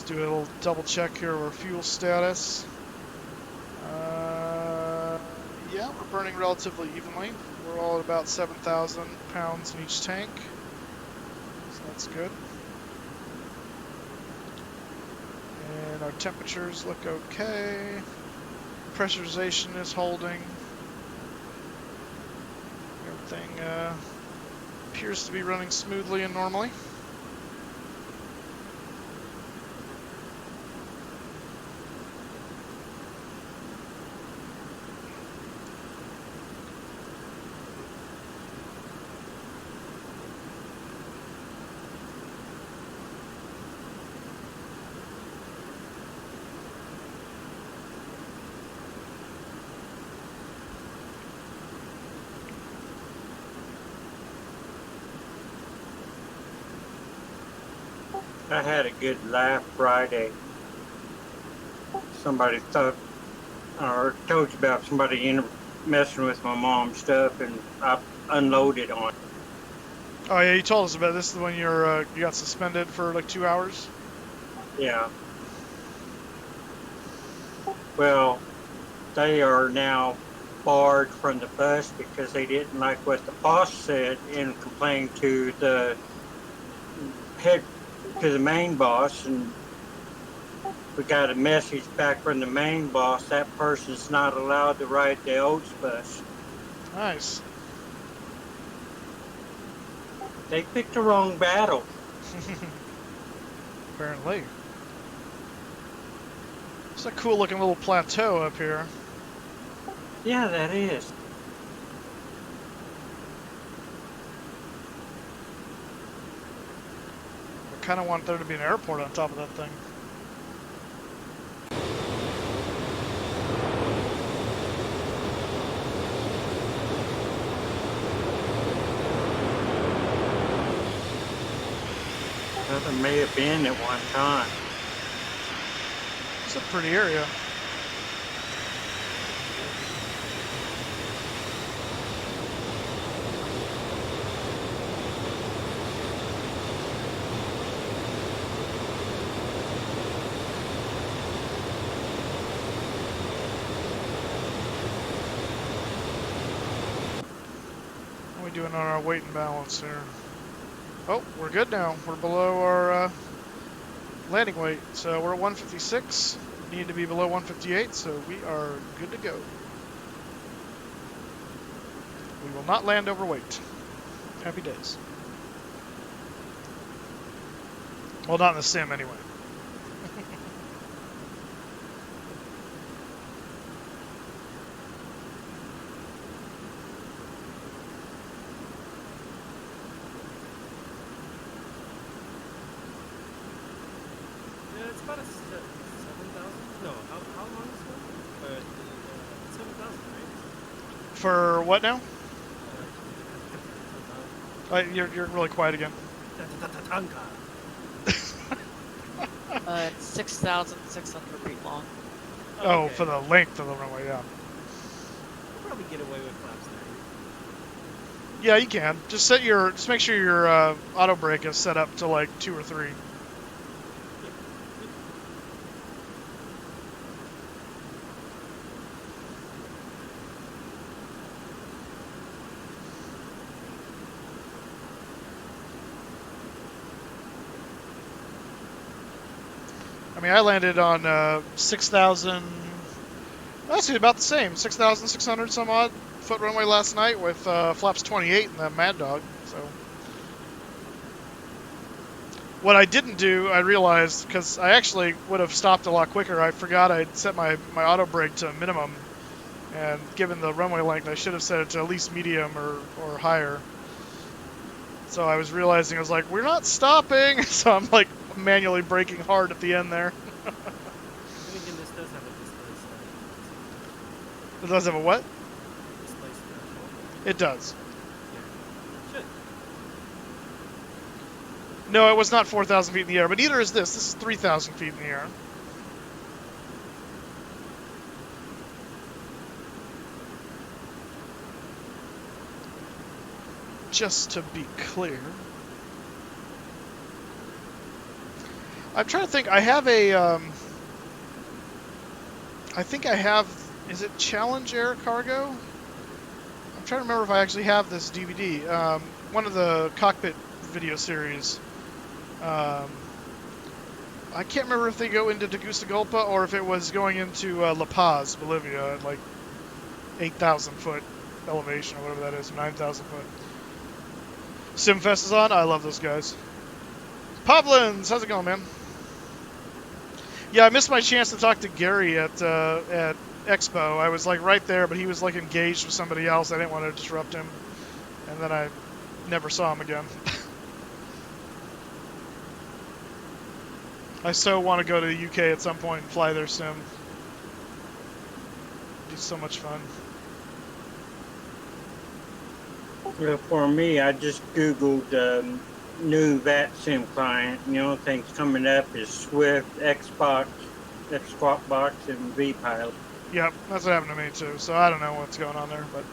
Speaker 1: Do a little double check here of our fuel status. Yeah, we're burning relatively evenly. We're all at about 7,000 pounds in each tank, so that's good. And our temperatures look okay. Pressurization is holding. Everything appears to be running smoothly and normally.
Speaker 8: I had a good laugh Friday. Somebody thought, or told you about somebody messing with my mom's stuff, and I unloaded on it.
Speaker 1: Oh yeah, you told us about this. Is the one you got suspended for like 2 hours.
Speaker 8: Yeah. Well, they are now barred from the bus because they didn't like what the boss said and complained to the main boss, and we got a message back from the main boss that person's not allowed to ride the Oats bus.
Speaker 1: Nice.
Speaker 8: They picked the wrong battle.
Speaker 1: Apparently. It's a cool looking little plateau up here.
Speaker 8: Yeah, that is.
Speaker 1: I kind of want there to be an airport on top of that thing.
Speaker 8: Well, there may have been at one time.
Speaker 1: It's a pretty area. What are we doing on our weight and balance here? Oh, we're good now. We're below our landing weight. So we're at 156. We need to be below 158, so we are good to go. We will not land overweight. Happy days. Well, not in the sim anyway.
Speaker 3: It's about a 7,000. No, how long is it? 7,000, right?
Speaker 1: For what now? You're really quiet again.
Speaker 3: Tatanka.
Speaker 11: It's 6,600 feet long.
Speaker 1: Oh,
Speaker 3: okay.
Speaker 1: for the length of the runway, yeah.
Speaker 3: We'll probably get away with flaps 30.
Speaker 1: Yeah, you can. Just make sure your auto brake is set up to like 2 or 3. I mean, I landed on 6,000. Actually, about the same, 6,600 some odd foot runway last night with flaps 28 in the Mad Dog. So, what I didn't do, I realized, because I actually would have stopped a lot quicker. I forgot I'd set my auto brake to minimum, and given the runway length, I should have set it to at least medium or higher. So I was realizing, I was like, we're not stopping. So I'm like manually braking hard at the end there.
Speaker 3: Then again, this does have a display set.
Speaker 1: It does have a what?
Speaker 3: Display set.
Speaker 1: It does.
Speaker 3: Yeah. Should.
Speaker 1: No, it was not 4,000 feet in the air, but neither is this. This is 3,000 feet in the air. Just to be clear. I'm trying to think. I have a, I think I have, is it Challenge Air Cargo? I'm trying to remember if I actually have this DVD. One of the cockpit video series. I can't remember if they go into Tegucigalpa or if it was going into La Paz, Bolivia, at like 8,000 foot elevation or whatever that is, 9,000 foot. Simfest is on. I love those guys. Pavlins, how's it going, man? Yeah, I missed my chance to talk to Gary at Expo. I was like right there, but he was like engaged with somebody else. I didn't want to disrupt him, and then I never saw him again. I so want to go to the UK at some point and fly their sim. It'd be so much fun.
Speaker 8: Well, for me, I just Googled new VATSIM client. The only things coming up is Swift, Xbox, Xbox, and VPilot.
Speaker 1: Yep, that's what happened to me too. So I don't know what's going on there, but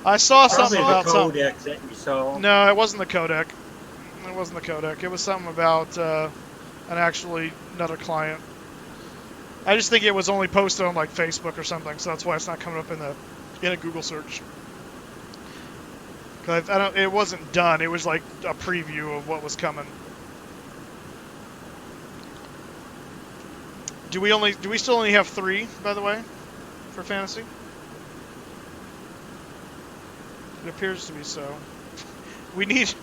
Speaker 1: I saw something about
Speaker 8: Probably the codec that you saw.
Speaker 1: No, it wasn't the codec. It wasn't the codec. It was something about another client. I just think it was only posted on like Facebook or something, so that's why it's not coming up in a Google search. Cause it wasn't done. It was like a preview of what was coming. Do we still only have 3, by the way, for fantasy? It appears to be so. We need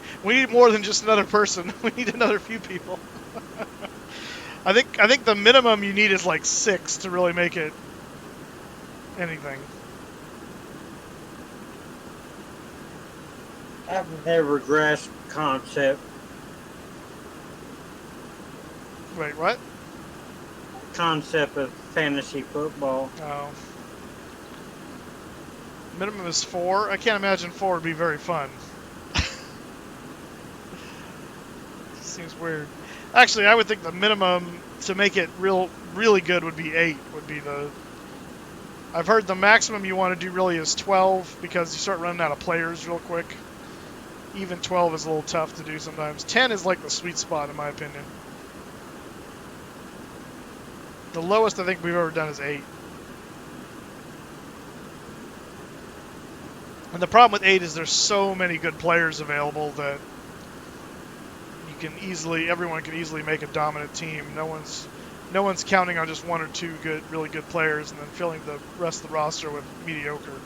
Speaker 1: more than just another person. We need another few people. I think the minimum you need is like 6 to really make it anything.
Speaker 8: I've never grasped the concept.
Speaker 1: Wait, what?
Speaker 8: Concept of fantasy football.
Speaker 1: Oh. Minimum is 4. I can't imagine 4 would be very fun. Seems weird. Actually, I would think the minimum to make it really good would be 8. Would be the. I've heard the maximum you want to do really is 12 because you start running out of players real quick. Even 12 is a little tough to do sometimes. 10 is like the sweet spot in my opinion. The lowest I think we've ever done is 8. And the problem with 8 is there's so many good players available that everyone can easily make a dominant team. No one's counting on just 1 or 2 really good players and then filling the rest of the roster with mediocre.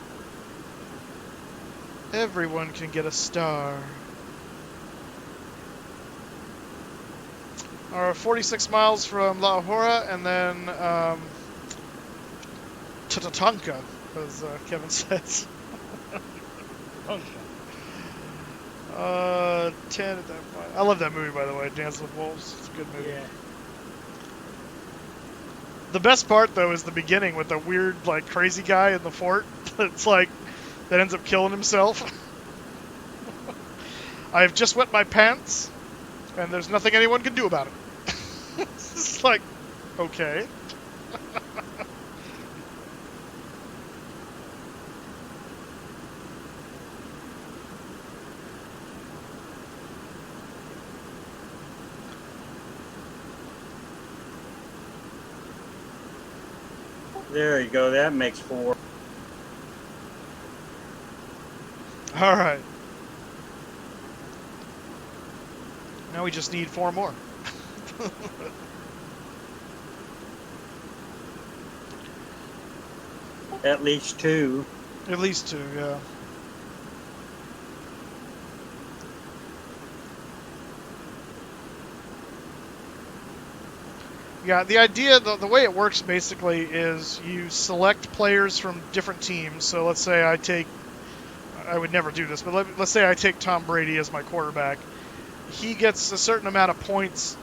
Speaker 1: Everyone can get a star. Or 46 miles from La Hora and then to Tatanka, as Kevin says. 10 at that point. I love that movie, by the way, Dance with Wolves. It's a good movie.
Speaker 3: Yeah.
Speaker 1: The best part, though, is the beginning with the weird, like, crazy guy in the fort. It's like, that ends up killing himself. I've just wet my pants, and there's nothing anyone can do about it. like, okay.
Speaker 8: There you go. That makes 4.
Speaker 1: All right. Now we just need 4 more.
Speaker 8: At least 2.
Speaker 1: At least 2, yeah. Yeah, the idea, the way it works basically is you select players from different teams. So let's say I would never do this, but let's say I take Tom Brady as my quarterback. He gets a certain amount of points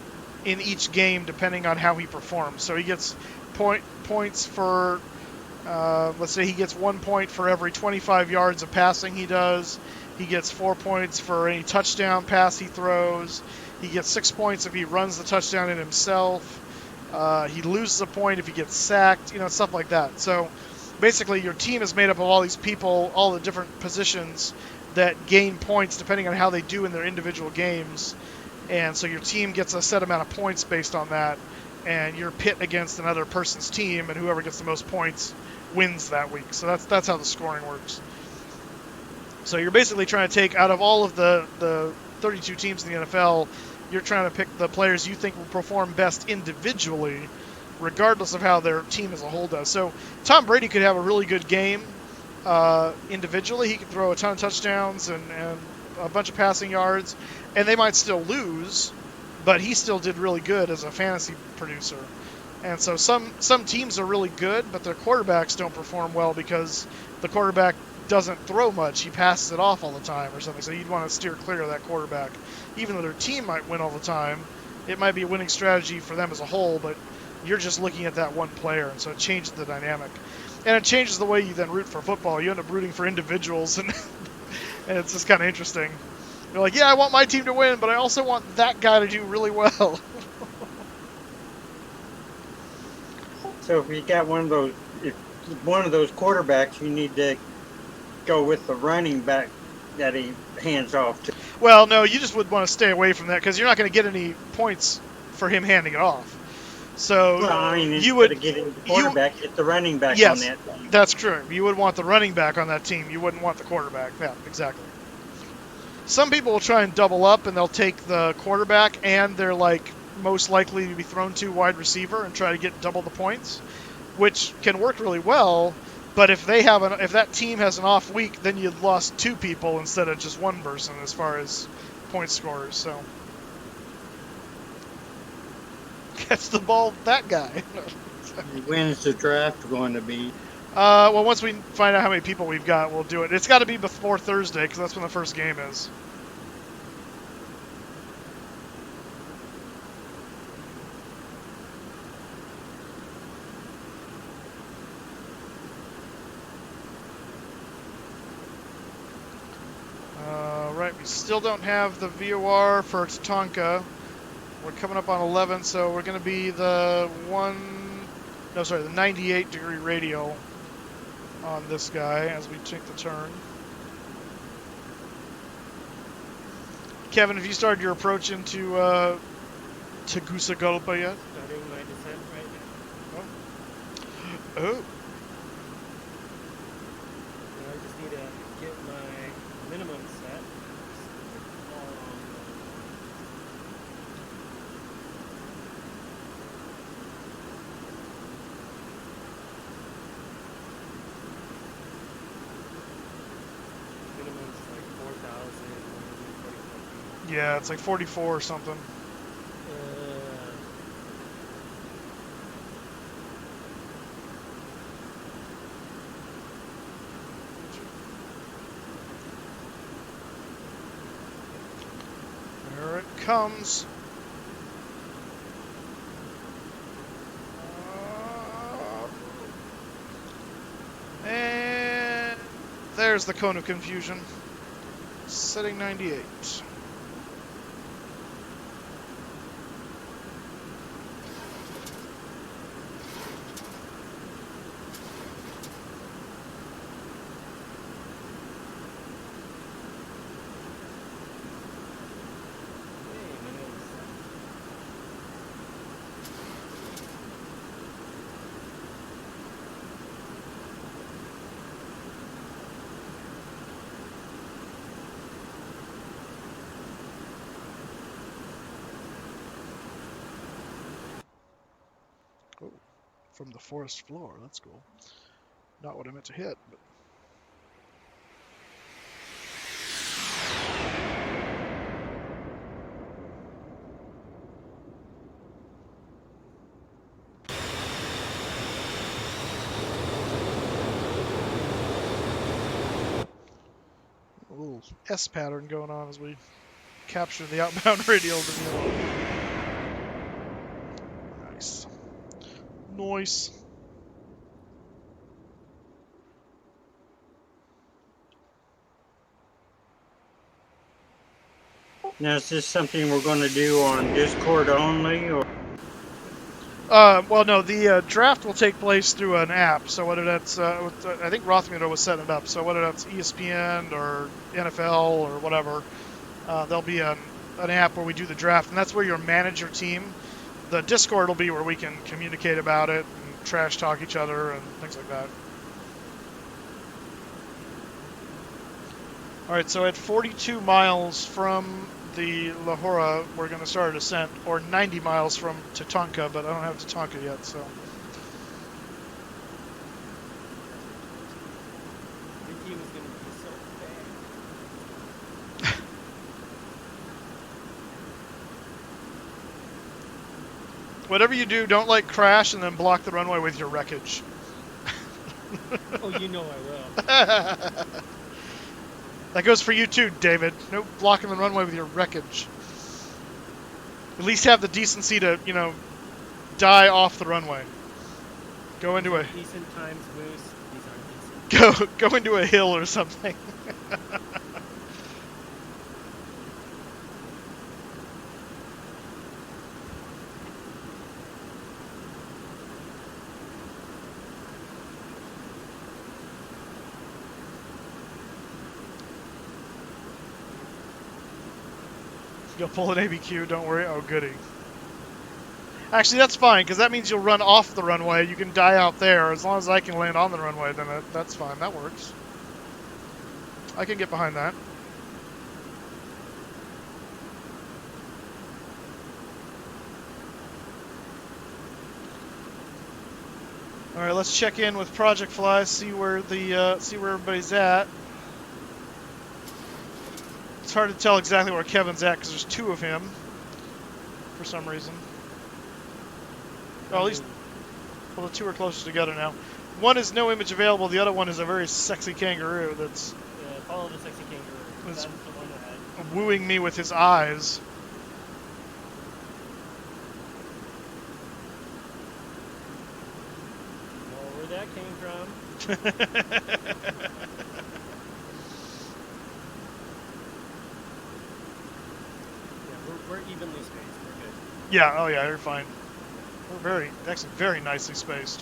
Speaker 1: in each game depending on how he performs. So he gets points for, let's say he gets 1 point for every 25 yards of passing he does. He gets 4 points for any touchdown pass he throws. He gets 6 points if he runs the touchdown in himself. He loses a point if he gets sacked, stuff like that. So basically your team is made up of all these people, all the different positions that gain points depending on how they do in their individual games. And so your team gets a set amount of points based on that, and you're pit against another person's team, and whoever gets the most points wins that week. So that's how the scoring works. So you're basically trying to take out of all of the 32 teams in the NFL, you're trying to pick the players you think will perform best individually, regardless of how their team as a whole does. So Tom Brady could have a really good game individually. He could throw a ton of touchdowns and a bunch of passing yards, and they might still lose, but he still did really good as a fantasy producer. And so some teams are really good, but their quarterbacks don't perform well because the quarterback doesn't throw much. He passes it off all the time or something. So you'd want to steer clear of that quarterback. Even though their team might win all the time, it might be a winning strategy for them as a whole, but you're just looking at that one player, and so it changes the dynamic. And it changes the way you then root for football. You end up rooting for individuals, and and it's just kind of interesting. You're like, yeah, I want my team to win, but I also want that guy to do really well.
Speaker 8: So if you got one of those quarterbacks, you need to go with the running back that he hands off to.
Speaker 1: Well, no, you just would want to stay away from that because you're not going to get any points for him handing it off. So
Speaker 8: well, I mean,
Speaker 1: you would
Speaker 8: get the quarterback, get the running back
Speaker 1: yes,
Speaker 8: on that team.
Speaker 1: That's true. You would want the running back on that team. You wouldn't want the quarterback. Yeah, exactly. Some people will try and double up, and they'll take the quarterback and they're most likely to be thrown to wide receiver and try to get double the points, which can work really well. But if that team has an off week, then you've lost 2 people instead of just 1 person as far as point scorers. So catch the ball, that guy.
Speaker 8: When's the draft going to be?
Speaker 1: Well, once we find out how many people we've got, we'll do it. It's got to be before Thursday because that's when the first game is. Right, we still don't have the VOR for Tatanka. We're coming up on 11, so we're going to be the 98-degree radial on this guy as we take the turn. Kevin, have you started your approach into Tegucigalpa yet?
Speaker 3: Starting my descent right now.
Speaker 1: Oh.
Speaker 3: I just need to get my minimum set. Minimum's like 4,144 feet.
Speaker 1: Yeah, it's like 44 or something. There it comes. And there's the cone of confusion. Setting 98. From the forest floor. That's cool. Not what I meant to hit, but... A little S pattern going on as we capture the outbound radial. Nice. Nice.
Speaker 8: Now, is this something we're going to do on Discord only, or?
Speaker 1: Well, no, the draft will take place through an app. So whether that's, I think Rothmunder was setting it up. So whether that's ESPN or NFL or whatever, there'll be an app where we do the draft, and that's where you'll manage your team. The Discord will be where we can communicate about it and trash talk each other and things like that. All right, so at 42 miles from the Lahora, we're going to start a descent, or 90 miles from Tatanka, but I don't have Tatanka yet, so.
Speaker 3: Your team is going to be so bad.
Speaker 1: Whatever you do, don't crash and then block the runway with your wreckage.
Speaker 3: Oh, you know I will.
Speaker 1: That goes for you too, David. No blocking the runway with your wreckage. At least have the decency to, die off the runway. Go into a
Speaker 3: Decent times, Moose. These aren't decent.
Speaker 1: go into a hill or something. You'll pull an ABQ, don't worry. Oh, goody. Actually, that's fine, because that means you'll run off the runway. You can die out there. As long as I can land on the runway, then that's fine. That works. I can get behind that. All right, let's check in with Project Fly, see where everybody's at. It's hard to tell exactly where Kevin's at because there's two of him for some reason. Oh, at least, well, the two are closer together now. One is no image available. The other one is a very sexy kangaroo that's
Speaker 3: follow the sexy kangaroo. That's the one ahead.
Speaker 1: Wooing me with his eyes.
Speaker 3: Know where that came from. We're evenly spaced. We're good.
Speaker 1: Yeah, oh yeah, you're fine. We're actually very nicely spaced.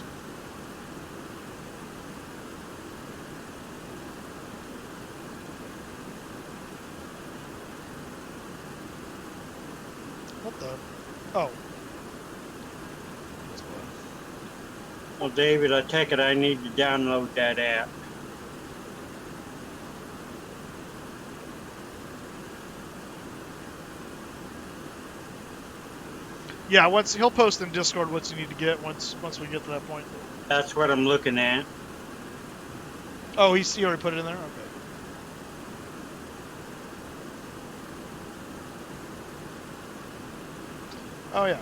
Speaker 1: What the? Oh.
Speaker 8: Well, David, I take it I need to download that app.
Speaker 1: Yeah, he'll post in Discord what you need to get once we get to that point.
Speaker 8: That's what I'm looking at.
Speaker 1: Oh, he already put it in there? Okay. Oh, yeah.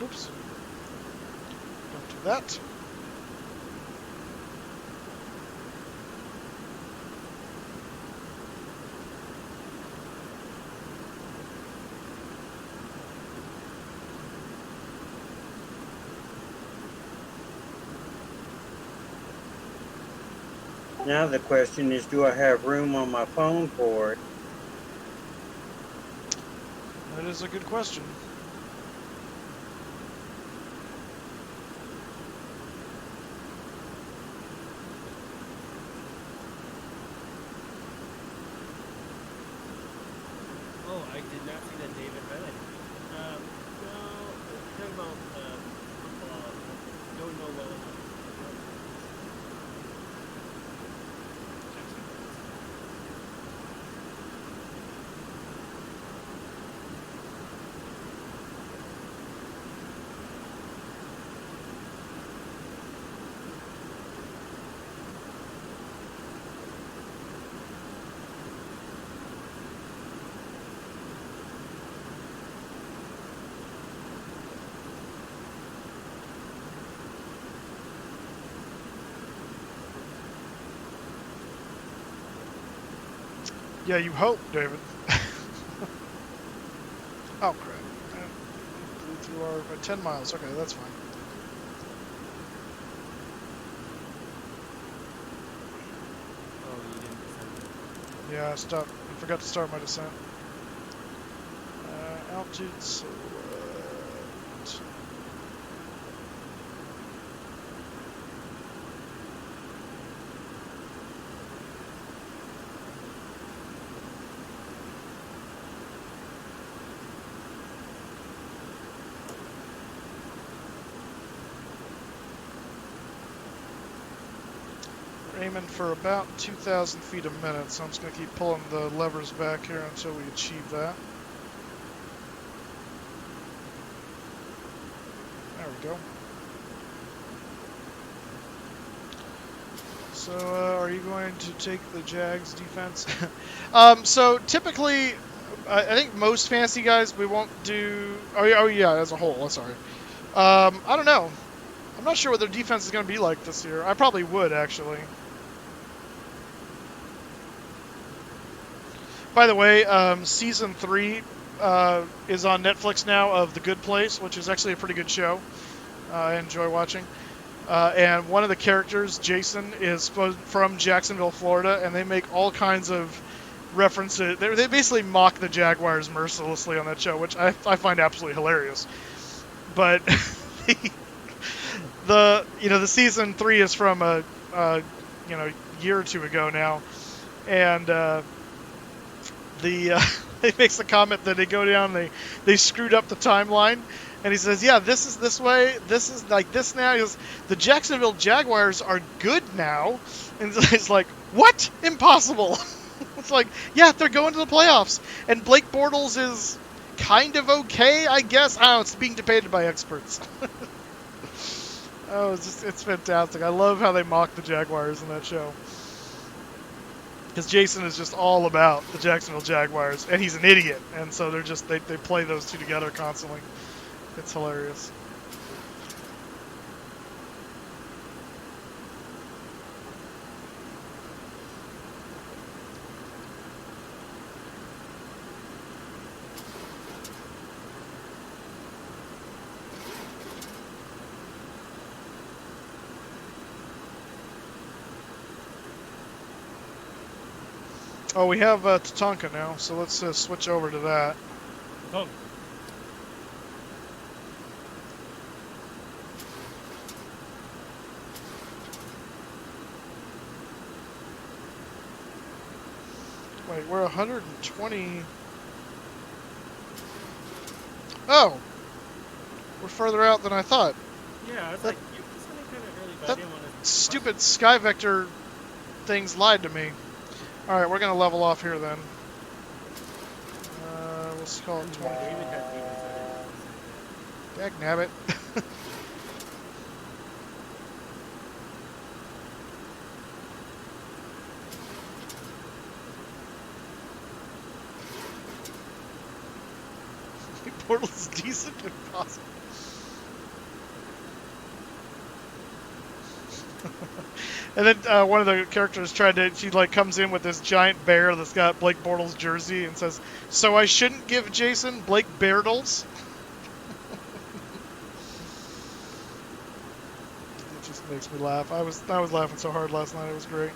Speaker 1: Oops. Don't do that.
Speaker 8: Now the question is, do I have room on my phone for it?
Speaker 1: That is a good question.
Speaker 3: Oh, I did not see that David read it. No, talking about don't know well enough.
Speaker 1: Yeah, you hope, David. Oh, crap. Blew through our 10 miles. Okay, that's fine.
Speaker 3: Oh, you didn't descend.
Speaker 1: Yeah, I forgot to start my descent. Altitude select. We're aiming for about 2,000 feet a minute, so I'm just going to keep pulling the levers back here until we achieve that. There we go. So, are you going to take the Jags defense? So typically, I think most fantasy guys, we won't do... Oh yeah, as a whole, sorry. I don't know. I'm not sure what their defense is going to be like this year. I probably would, actually. By the way, Season 3 is on Netflix now of The Good Place, which is actually a pretty good show. I enjoy watching. And one of the characters, Jason, is from Jacksonville, Florida, and they make all kinds of references. They basically mock the Jaguars mercilessly on that show, which I find absolutely hilarious. But the Season 3 is from a year or two ago now, and he makes the comment that they go down, they screwed up the timeline, and he says, yeah, this is this way, this is like this now. He goes, the Jacksonville Jaguars are good now, and it's like, what? Impossible. It's like, yeah, they're going to the playoffs, and Blake Bortles is kind of okay, I guess. I don't know, it's being debated by experts. Oh, it's fantastic. I love how they mock the Jaguars in that show. Because Jason is just all about the Jacksonville Jaguars, and he's an idiot, and so they play those two together constantly. It's hilarious. Oh, we have Tatanka now, so let's switch over to that.
Speaker 3: Oh.
Speaker 1: Wait, we're 120. Oh! We're further out than I thought.
Speaker 3: Yeah, I was like, you're descending kind of early, but I
Speaker 1: That
Speaker 3: didn't want to...
Speaker 1: stupid Sky Vector things lied to me. Alright, we're going to level off here then. Let's call it 20.
Speaker 3: David had defense.
Speaker 1: Dagnabbit. Portal's decent if possible. And then one of the characters she comes in with this giant bear that's got Blake Bortles' jersey and says, so I shouldn't give Jason Blake Bortles? It just makes me laugh. I was laughing so hard last night, it was great.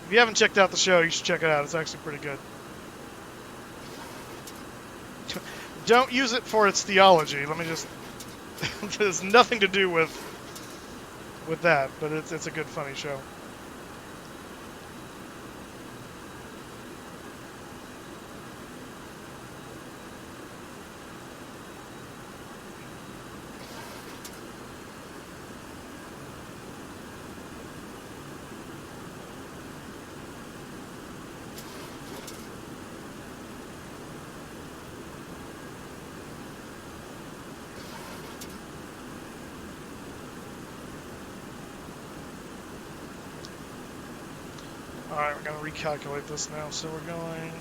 Speaker 1: If you haven't checked out the show, you should check it out. It's actually pretty good. Don't use it for its theology. Let me just... There's nothing to do with that, but it's a good, funny show. Alright, we're going to recalculate this now. So we're going...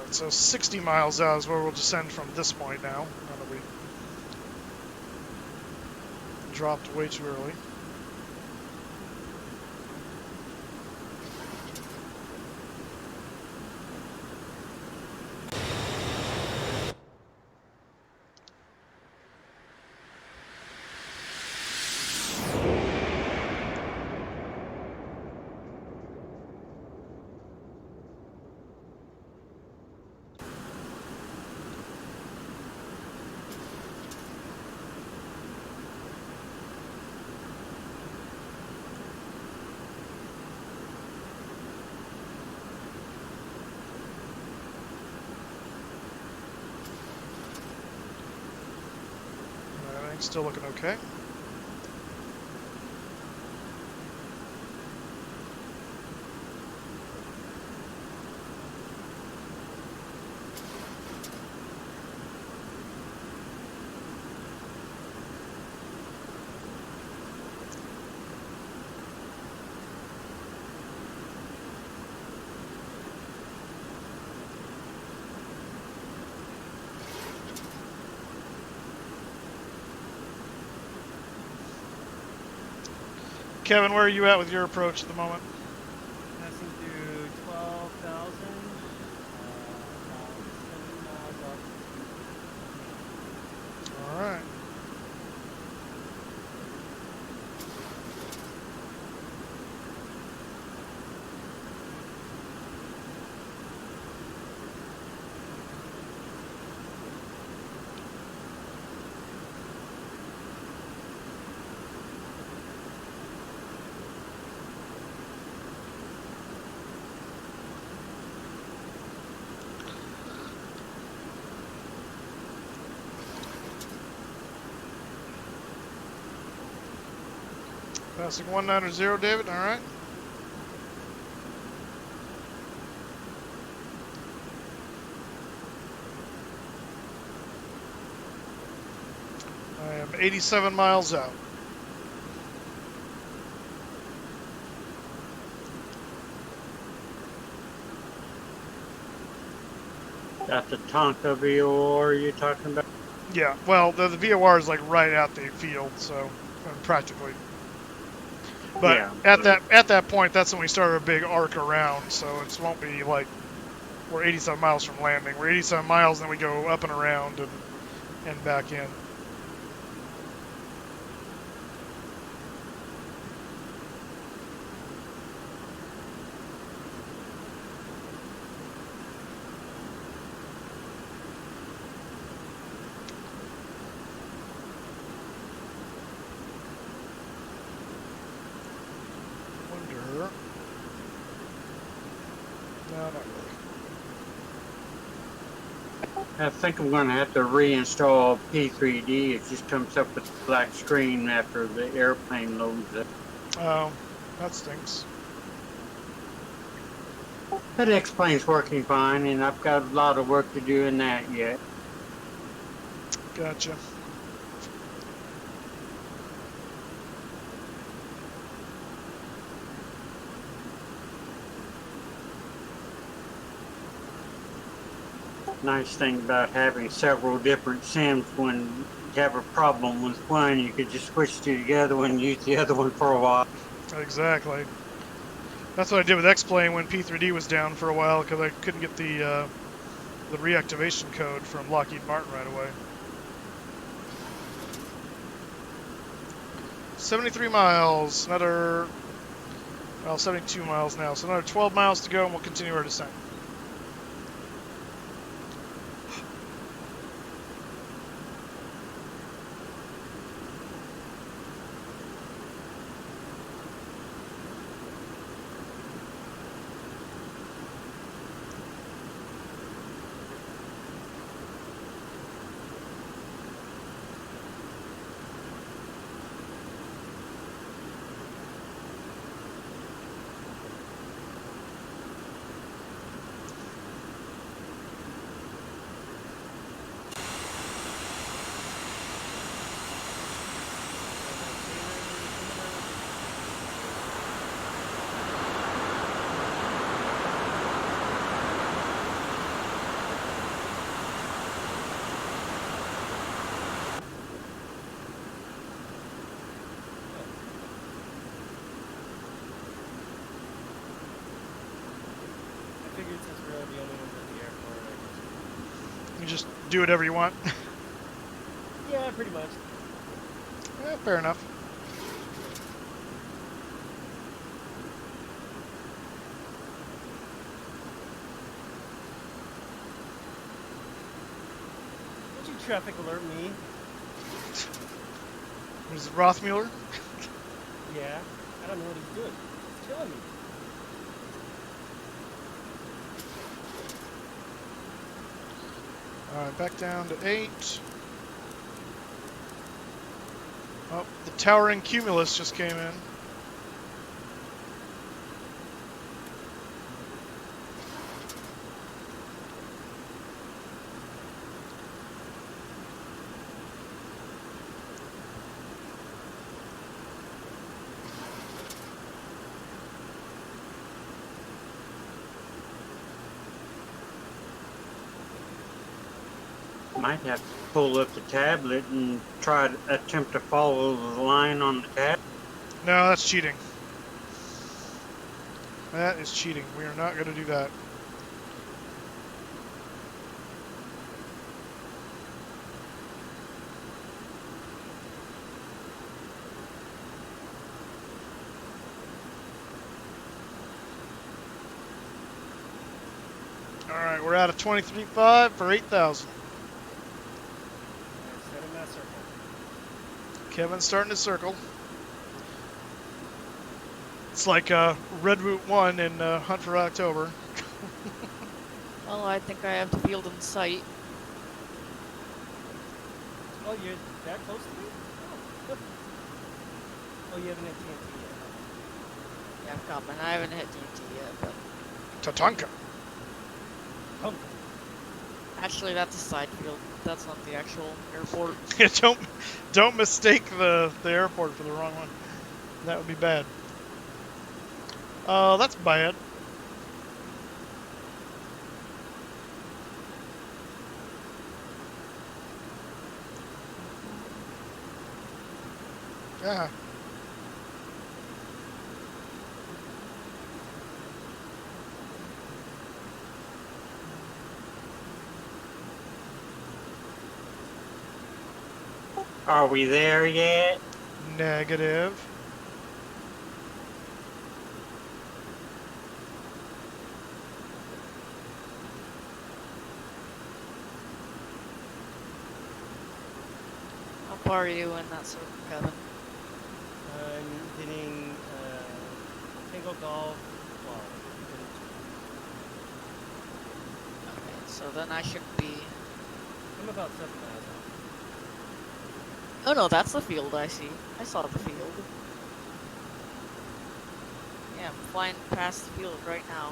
Speaker 1: Alright, so 60 miles out is where we'll descend from this point now. Now that we dropped way too early. Still looking okay. Kevin, where are you at with your approach at the moment?
Speaker 3: Passing through 12,000. About 7 miles up.
Speaker 1: All right. Passing 190, David. All right. I am 87 miles out.
Speaker 8: That's the Tonka VOR you're talking about?
Speaker 1: Yeah. Well, the VOR is like right at the field, so practically. But
Speaker 8: Yeah.
Speaker 1: at that point, that's when we started a big arc around, so it won't be like we're 87 miles from landing. We're 87 miles, and then we go up and around and back in. No, not really.
Speaker 8: I think I'm going to have to reinstall P3D. It just comes up with a black screen after the airplane loads up.
Speaker 1: Oh, that stinks.
Speaker 8: That X-plane's working fine, and I've got a lot of work to do in that yet.
Speaker 1: Gotcha.
Speaker 8: Nice thing about having several different sims, when you have a problem with one, you could just switch to the other one and use the other one for a while.
Speaker 1: Exactly. That's what I did with X-Plane when P3D was down for a while, because I couldn't get the reactivation code from Lockheed Martin right away. 73 miles, another, well, 72 miles now, so another 12 miles to go, and we'll continue our descent.
Speaker 3: figured since we're the only ones at the airport, I
Speaker 1: You just do whatever you want.
Speaker 3: just... Yeah, pretty much.
Speaker 1: Fair enough.
Speaker 3: Don't you traffic alert me?
Speaker 1: Was it Rothmuller?
Speaker 3: Yeah. I don't know what he's doing. He's killing me.
Speaker 1: Alright, back down to 8. Oh, the towering cumulus just came in.
Speaker 8: Might have to pull up the tablet and try to attempt to follow the line on the tab.
Speaker 1: No, that's cheating. That is cheating. We are not going to do that. Alright, we're out of 23.5 for 8,000.
Speaker 3: Set in that circle.
Speaker 1: Kevin's starting to circle. It's like Red Route 1 in Hunt for October.
Speaker 11: Well, I think I have the field in sight.
Speaker 3: Oh, you're that close to me? Oh, oh you haven't hit TNT yet.
Speaker 11: Yeah, I'm coming. I haven't hit DT yet, but
Speaker 1: Tatanka.
Speaker 3: Oh,
Speaker 11: actually, that's a side field. That's not the actual airport.
Speaker 1: Yeah, don't mistake the airport for the wrong one. That would be bad. That's bad. Yeah.
Speaker 8: Are we there yet?
Speaker 1: Negative.
Speaker 11: How far are you in that circle, Kevin?
Speaker 3: I'm hitting single golf. Well,
Speaker 11: Okay, so then I should be...
Speaker 3: I'm about 7 miles out.
Speaker 11: Oh no, that's the field I see. I saw the field. Yeah, I'm flying past the field right now.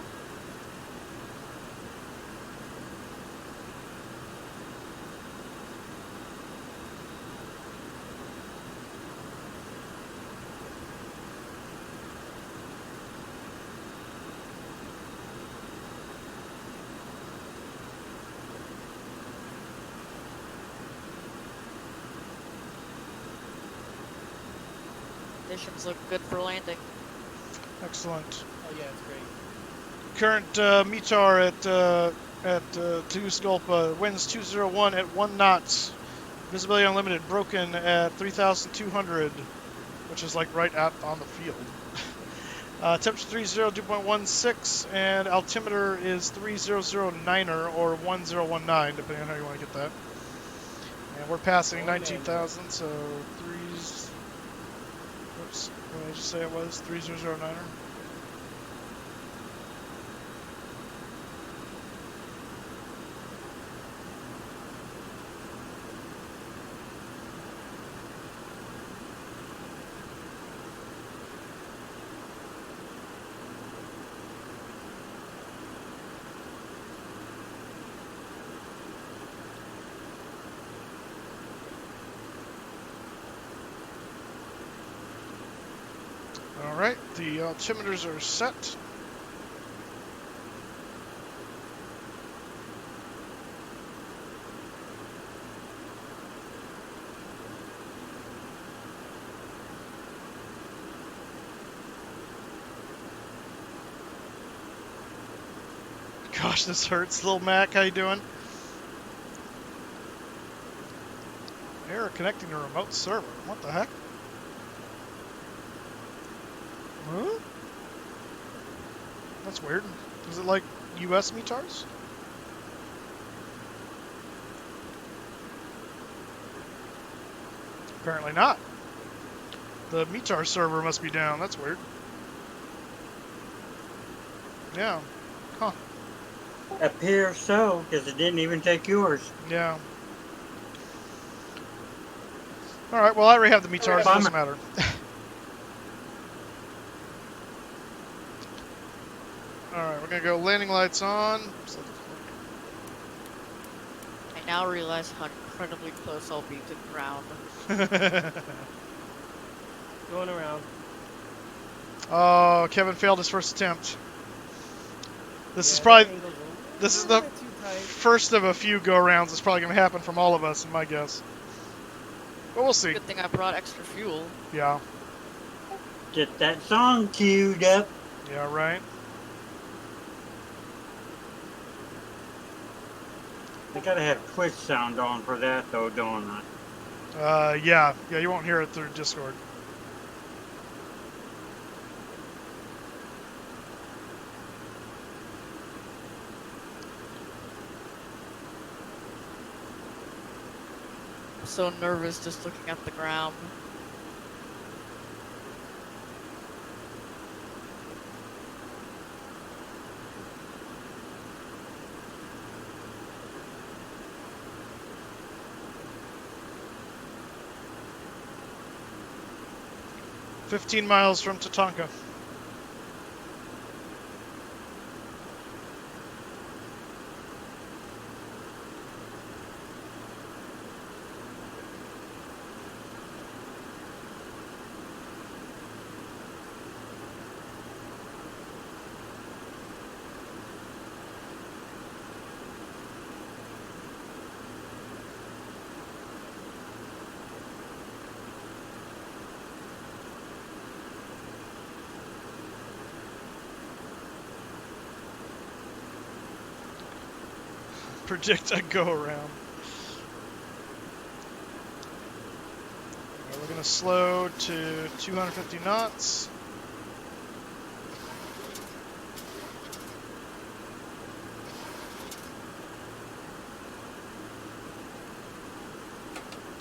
Speaker 11: Conditions look good for landing.
Speaker 1: Excellent.
Speaker 3: Oh yeah, it's great.
Speaker 1: Current METAR at Tegucigalpa, winds 201 at 1 knots. Visibility unlimited, broken at 3,200, which is like right out on the field. Temperature 30, 2.16, and altimeter is 3009er or 1019, depending on how you want to get that. And we're passing 19,000, so oops, what did I just say it was? 3009er? Alright, the altimeters are set. gosh, this hurts. Little Mac, how you doing? Error connecting to remote server. What the heck? Huh? That's weird. Is it like US METARs? Apparently not. The METAR server must be down. That's weird. Yeah. Huh.
Speaker 8: Appears so, because it didn't even take yours.
Speaker 1: Yeah. Alright, well I already have the METARs, it doesn't matter. Alright, we're gonna go landing lights on.
Speaker 11: I now realize how incredibly close I'll be to the ground.
Speaker 3: Going around.
Speaker 1: Oh, Kevin failed his first attempt. This is
Speaker 3: Yeah,
Speaker 1: probably
Speaker 3: that angle's a
Speaker 1: this is
Speaker 3: little
Speaker 1: the
Speaker 3: bit too tight.
Speaker 1: first of a few go-rounds that's probably gonna happen from all of us, in my guess. But we'll see.
Speaker 11: Good thing I brought extra fuel.
Speaker 1: Yeah.
Speaker 8: Get that song queued up.
Speaker 1: Yeah, right.
Speaker 8: I gotta have Twitch sound on for that though, don't I?
Speaker 1: Yeah, you won't hear it through Discord.
Speaker 11: I'm so nervous just looking at the ground.
Speaker 1: "15 miles from Tatanka." Predict a go-around. We're going to slow to 250 knots.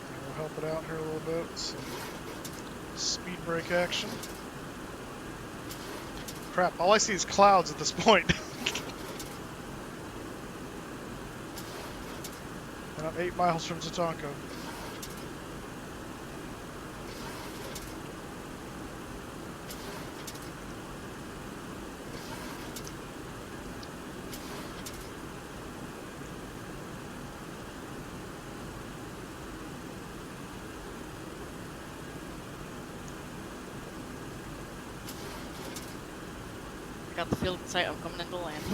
Speaker 1: And we'll help it out here a little bit. Some speed brake action. Crap, all I see is clouds at this point. And I'm 8 miles from Tatanka.
Speaker 11: I got the field in sight. I'm coming into land.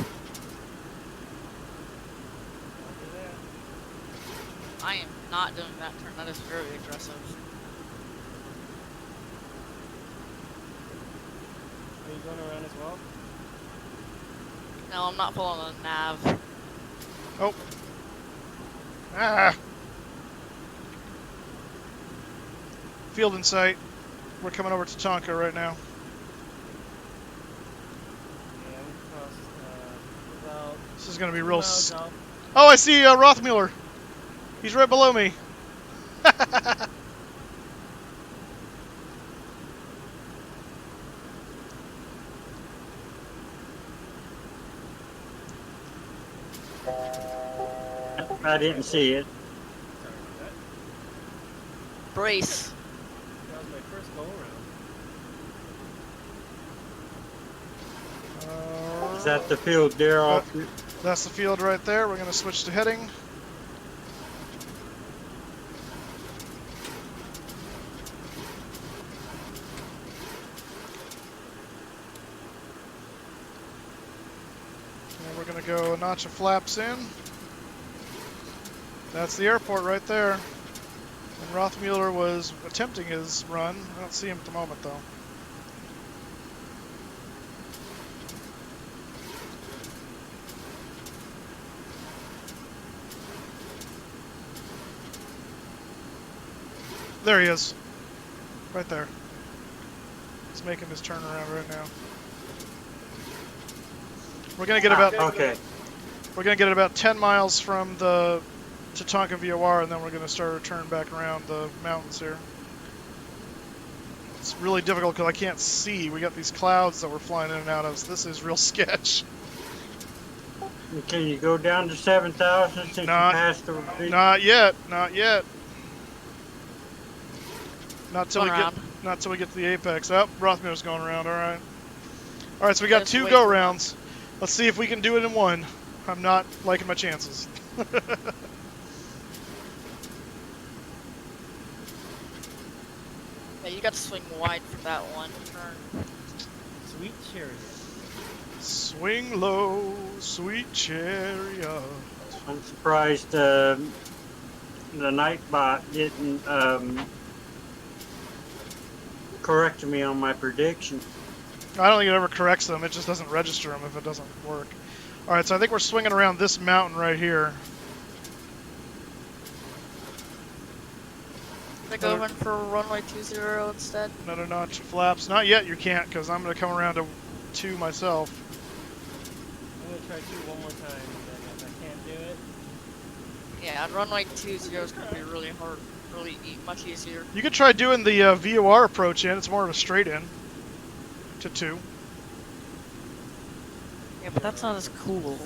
Speaker 11: I am not doing that turn. That is very aggressive.
Speaker 3: Are you going around as well?
Speaker 11: No, I'm not following the nav.
Speaker 1: Oh. Ah. Field in sight. We're coming over to Tatanka right now.
Speaker 3: Yeah, we crossed about
Speaker 1: This is going to be
Speaker 3: 2
Speaker 1: real.
Speaker 3: miles out.
Speaker 1: Oh, I see Rothmuller. He's right below me.
Speaker 8: I didn't see it.
Speaker 3: Sorry about that.
Speaker 11: Brace.
Speaker 3: That was my first go around.
Speaker 8: Is that the field there off?
Speaker 1: That's the field right there. We're going to switch to heading. And we're going to go a notch of flaps in. That's the airport right there. And Rothmuller was attempting his run. I don't see him at the moment, though. there he is. Right there. He's making his turnaround right now. We're gonna get about
Speaker 8: Okay.
Speaker 1: we're gonna get about 10 miles from the Tatanka VOR, and then we're gonna start a turn back around the mountains here. It's really difficult because I can't see. We got these clouds that we're flying in and out of, so this is real sketch.
Speaker 8: Can you go down to 7,000 since you passed the repeat?
Speaker 1: Not yet. Not yet. Not till
Speaker 11: Going around.
Speaker 1: not till we get to the apex. Oh, Rothmiller's going around. All right. All right. So we got
Speaker 11: Just
Speaker 1: 2
Speaker 11: wait
Speaker 1: go
Speaker 11: for
Speaker 1: rounds. Let's see if we can do it in 1. I'm not liking my chances.
Speaker 11: Yeah, you got to swing wide for that one turn.
Speaker 3: Sweet chariot.
Speaker 1: Swing low, sweet chariot.
Speaker 8: I'm surprised the Nightbot didn't correct me on my prediction.
Speaker 1: I don't think it ever corrects them. It just doesn't register them if it doesn't work. All right, so I think we're swinging around this mountain right here.
Speaker 11: Should I go in for runway 20 instead?
Speaker 1: Another notch of flaps. Not yet, you can't, because I'm going to come around to 2 myself.
Speaker 3: I'm gonna try 2 one more time, and then if I can't do it,
Speaker 11: Yeah, runway 20 is gonna be really hard, much easier.
Speaker 1: You could try doing the VOR approach in. It's more of a straight in to 2.
Speaker 11: Yeah, but that's not as cool.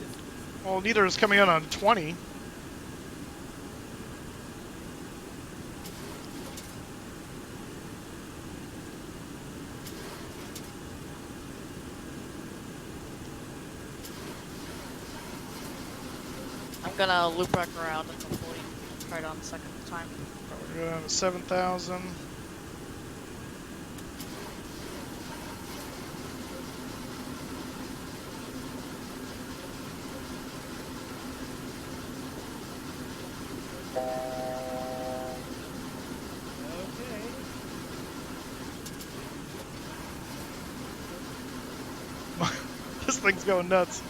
Speaker 1: Well, neither is coming out on 20.
Speaker 11: I'm gonna loop back around and hopefully try it on the second time.
Speaker 1: We're going down to 7,000.
Speaker 3: okay.
Speaker 1: This thing's going nuts.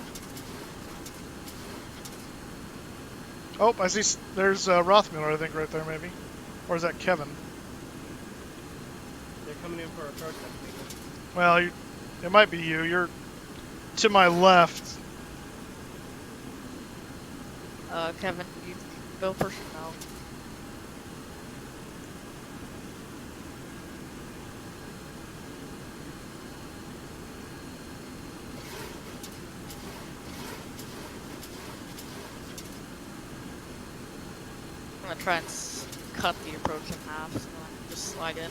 Speaker 1: Oh, I see. There's Rothmiller, I think, right there, maybe. Or is that Kevin?
Speaker 3: They're coming in for a approach, I think.
Speaker 1: Well, it might be you. You're to my left.
Speaker 11: Kevin, you go first now. I'm gonna try and cut the approach in half so I can just slide in.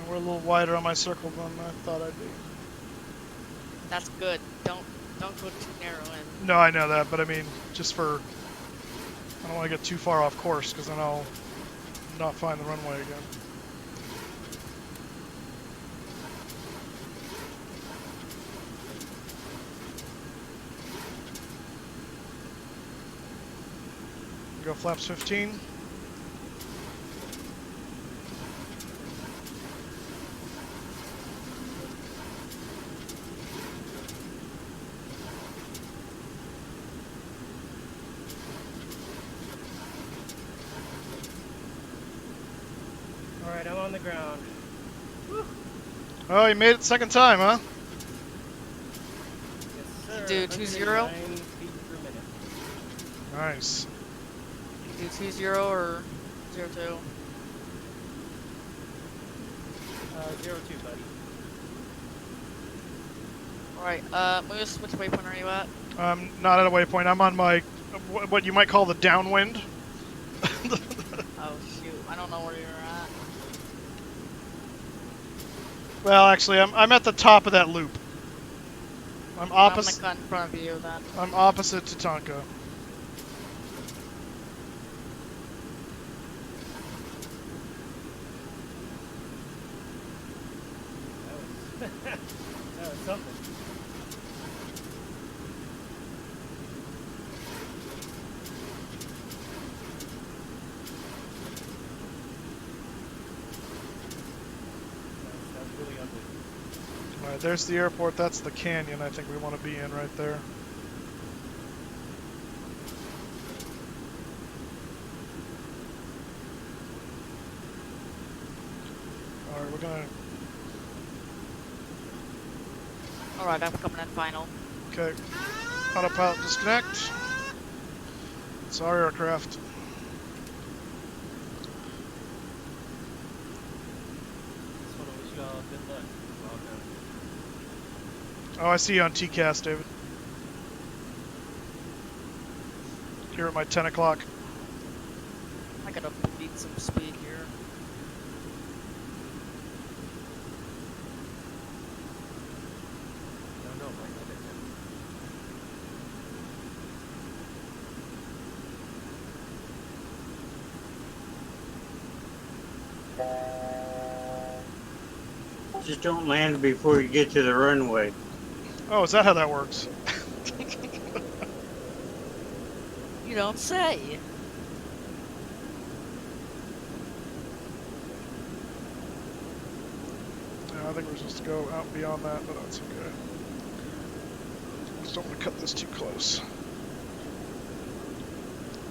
Speaker 1: We're a little wider on my circle than I thought I'd be.
Speaker 11: That's good. Don't go too narrow in.
Speaker 1: No, I know that, but I mean, just for... I don't want to get too far off course, because then I'll not find the runway again. Go flaps 15.
Speaker 3: Alright, I'm on the ground.
Speaker 1: Oh, you made it second time, huh?
Speaker 3: Yes, sir.
Speaker 11: Do
Speaker 3: 109
Speaker 11: 20?
Speaker 3: feet per minute.
Speaker 1: Nice.
Speaker 11: Do 20 or 02?
Speaker 3: 02, buddy.
Speaker 11: Alright, Moose, which waypoint are you at?
Speaker 1: I'm not at a waypoint. I'm on my, what you might call the downwind.
Speaker 11: Oh shoot, I don't know where you're at.
Speaker 1: Well, actually, I'm at the top of that loop. I'm opposite.
Speaker 11: I'm gonna cut in front of you then.
Speaker 1: I'm opposite Tatanka.
Speaker 3: That was something. That was really
Speaker 1: Alright, there's the airport. That's the canyon I think we want to be in right there. Alright, we're gonna...
Speaker 11: Alright, I'm coming in final.
Speaker 1: Okay. Autopilot disconnect. It's our aircraft.
Speaker 3: This one, I wish you all good luck. Welcome.
Speaker 1: Oh, I see you on TCAS, David. Here at my 10 o'clock.
Speaker 11: I gotta beat some speed here.
Speaker 3: No, Mike, I didn't.
Speaker 8: Just don't land before you get to the runway.
Speaker 1: Oh, is that how that works?
Speaker 11: You don't say.
Speaker 1: Yeah, I think we're supposed to go out beyond that, but that's okay. Just don't want to cut this too close.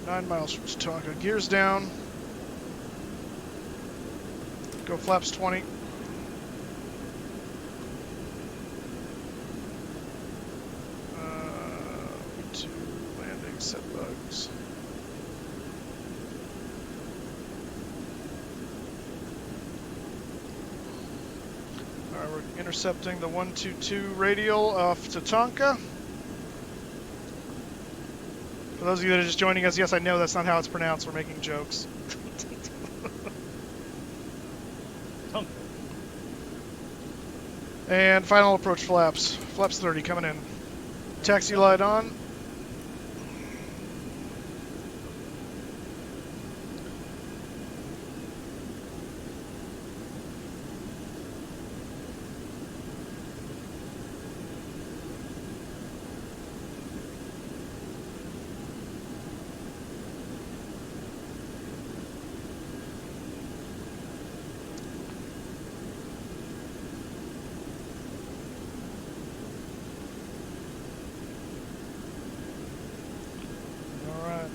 Speaker 1: 9 miles from Tatanka. Gears down. Go flaps 20. To landing, set bugs. Alright, we're intercepting the 122 radial off Tatanka. For those of you that are just joining us, yes, I know that's not how it's pronounced. We're making jokes. And final approach flaps. Flaps 30 coming in. Taxi light on.